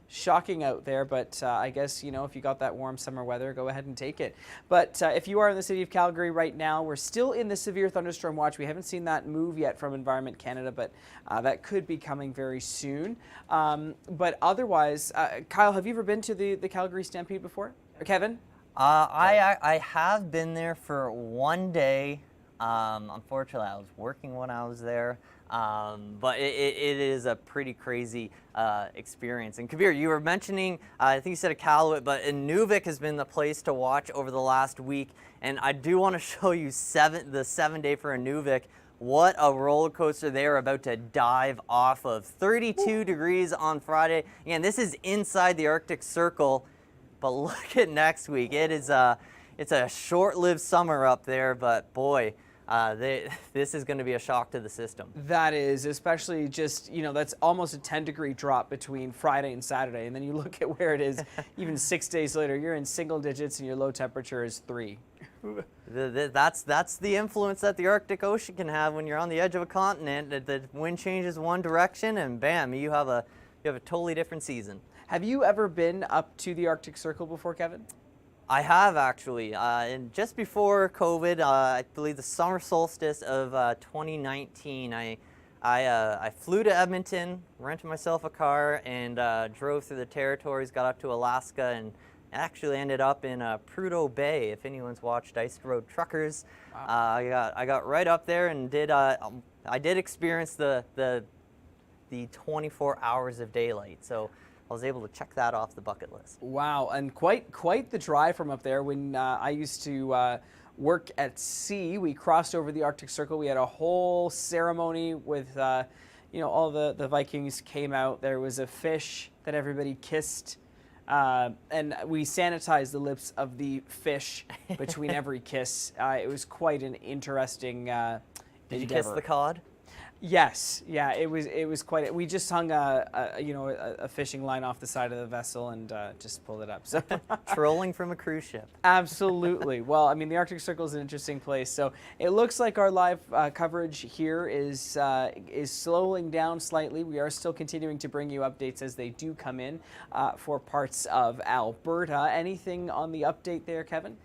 shocking out there. But I guess, you know, if you got that warm summer weather, go ahead and take it. But if you are in the city of Calgary right now, we're still in the severe thunderstorm watch. We haven't seen that move yet from Environment Canada, but that could be coming very soon. But otherwise, Kyle, have you ever been to the Calgary Stampede before? Or Kevin? I have been there for one day. Unfortunately, I was working when I was there. But it is a pretty crazy experience. And Kabir, you were mentioning, I think you said Iqaluit, but Inuvik has been the place to watch over the last week. And I do want to show you the 7-day for Inuvik. What a roller coaster they are about to dive off of. 32 degrees on Friday. Again, this is inside the Arctic Circle. But look at next week. It's a short-lived summer up there, but boy, this is going to be a shock to the system. That is, especially just, you know, that's almost a 10-degree drop between Friday and Saturday. And then you look at where it is even 6 days later, you're in single digits and your low temperature is 3. That's the influence that the Arctic Ocean can have when you're on the edge of a continent. The wind changes one direction and bam, you have a totally different season. Have you ever been up to the Arctic Circle before, Kevin? I have actually, and just before COVID, I believe the summer solstice of 2019, I flew to Edmonton, rented myself a car, and drove through the territories, got up to Alaska, and actually ended up in Prudhoe Bay. If anyone's watched Ice Road Truckers, wow. I got right up there and I did experience the 24 hours of daylight. So I was able to check that off the bucket list. Wow, and quite the drive from up there. When I used to work at sea, we crossed over the Arctic Circle. We had a whole ceremony with, you know, all the Vikings came out. There was a fish that everybody kissed, and we sanitized the lips of the fish between every kiss. It was quite an interesting endeavor. Did you kiss the cod? Yes, yeah, it was quite. We just hung a fishing line off the side of the vessel and just pulled it up. So trolling from a cruise ship. Absolutely. Well, I mean, the Arctic Circle is an interesting place. So it looks like our live coverage here is slowing down slightly. We are still continuing to bring you updates as they do come in for parts of Alberta. Anything on the update there, Kevin?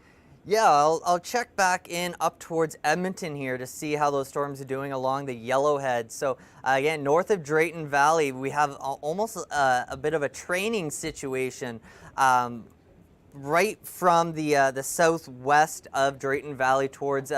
Yeah, I'll check back in up towards Edmonton here to see how those storms are doing along the Yellowhead. So again, north of Drayton Valley, we have almost a bit of a training situation right from the southwest of Drayton Valley towards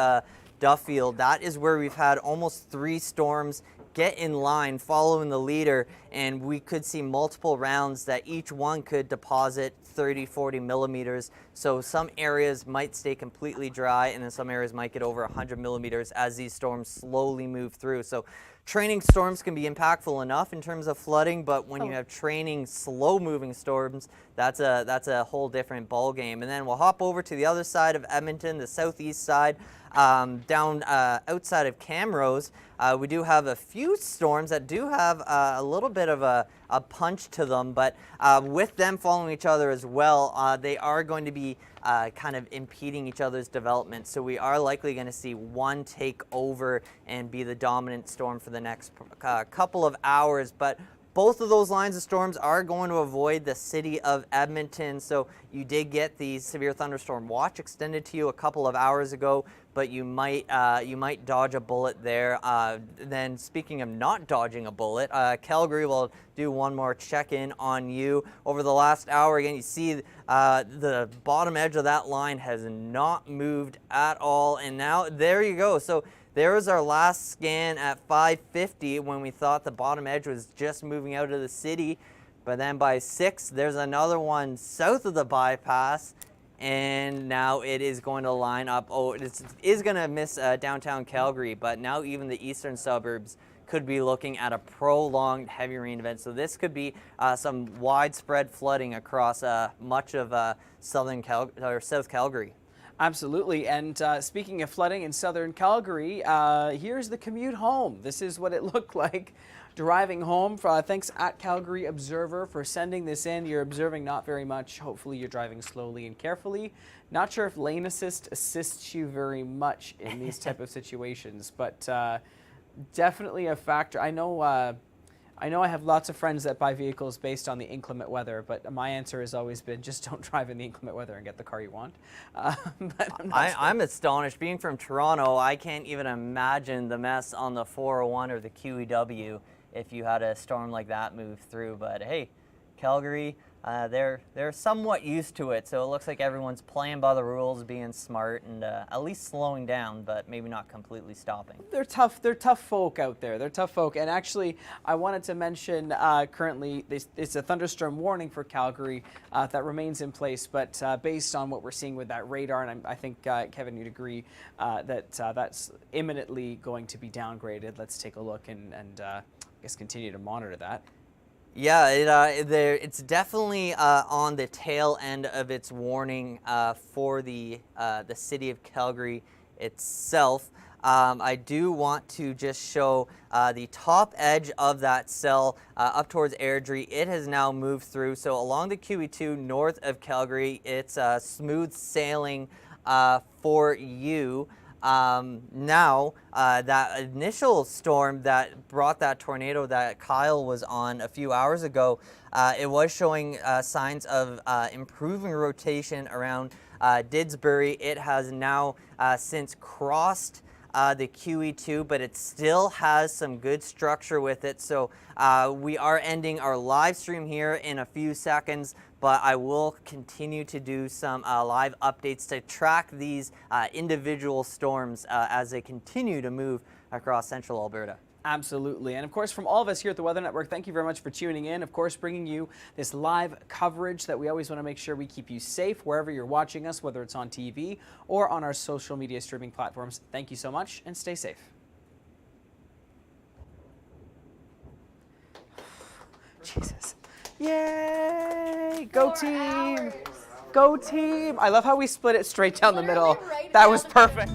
Duffield. That is where we've had almost 3 storms get in line following the leader, and we could see multiple rounds that each one could deposit 30-40 millimeters. So some areas might stay completely dry, and then some areas might get over 100 millimeters as these storms slowly move through. So training storms can be impactful enough in terms of flooding, but when you have training slow-moving storms, that's a whole different ball game. And then we'll hop over to the other side of Edmonton, the southeast side. Down outside of Camrose, we do have a few storms that do have a little bit of a punch to them, but with them following each other as well, they are going to be kind of impeding each other's development. So we are likely going to see one take over and be the dominant storm for the next couple of hours. But both of those lines of storms are going to avoid the city of Edmonton. So you did get the severe thunderstorm watch extended to you a couple of hours ago, but you might dodge a bullet there. Then speaking of not dodging a bullet, Calgary will do one more check-in on you. Over the last hour, again, you see the bottom edge of that line has not moved at all. And now there you go. So there was our last scan at 5:50 when we thought the bottom edge was just moving out of the city. But then by 6, there's another one south of the bypass. And now it is going to line up. Oh, it is going to miss downtown Calgary, but now even the eastern suburbs could be looking at a prolonged heavy rain event. So this could be some widespread flooding across much of South Calgary. Absolutely. And speaking of flooding in southern Calgary, here's the commute home. This is what it looked like driving home. Thanks at Calgary Observer for sending this in. You're observing not very much. Hopefully you're driving slowly and carefully. Not sure if lane assist assists you very much in these type of situations, but definitely a factor. I know I have lots of friends that buy vehicles based on the inclement weather, but my answer has always been just don't drive in the inclement weather and get the car you want. I'm astonished. Being from Toronto, I can't even imagine the mess on the 401 or the QEW if you had a storm like that move through. But hey, Calgary, they're somewhat used to it, so it looks like everyone's playing by the rules, being smart, and at least slowing down, but maybe not completely stopping. They're tough folk out there. They're tough folk. And actually, I wanted to mention currently it's a thunderstorm warning for Calgary that remains in place, but based on what we're seeing with that radar, and I think, Kevin, you'd agree that that's imminently going to be downgraded. Let's take a look and I guess continue to monitor that. Yeah, it's definitely on the tail end of its warning for the city of Calgary itself. I do want to just show the top edge of that cell up towards Airdrie. It has now moved through. So along the QE2 north of Calgary, it's smooth sailing for you. Now, that initial storm that brought that tornado that Kyle was on a few hours ago, it was showing signs of improving rotation around Didsbury. It has now since crossed the QE2, but it still has some good structure with it. So we are ending our live stream here in a few seconds, but I will continue to do some live updates to track these individual storms as they continue to move across central Alberta. Absolutely. And of course, from all of us here at the Weather Network, thank you very much for tuning in. Of course, bringing you this live coverage that we always want to make sure we keep you safe wherever you're watching us, whether it's on TV or on our social media streaming platforms. Thank you so much and stay safe. Jesus. Yay! Go team! Go team! I love how we split it straight down the middle. That was perfect.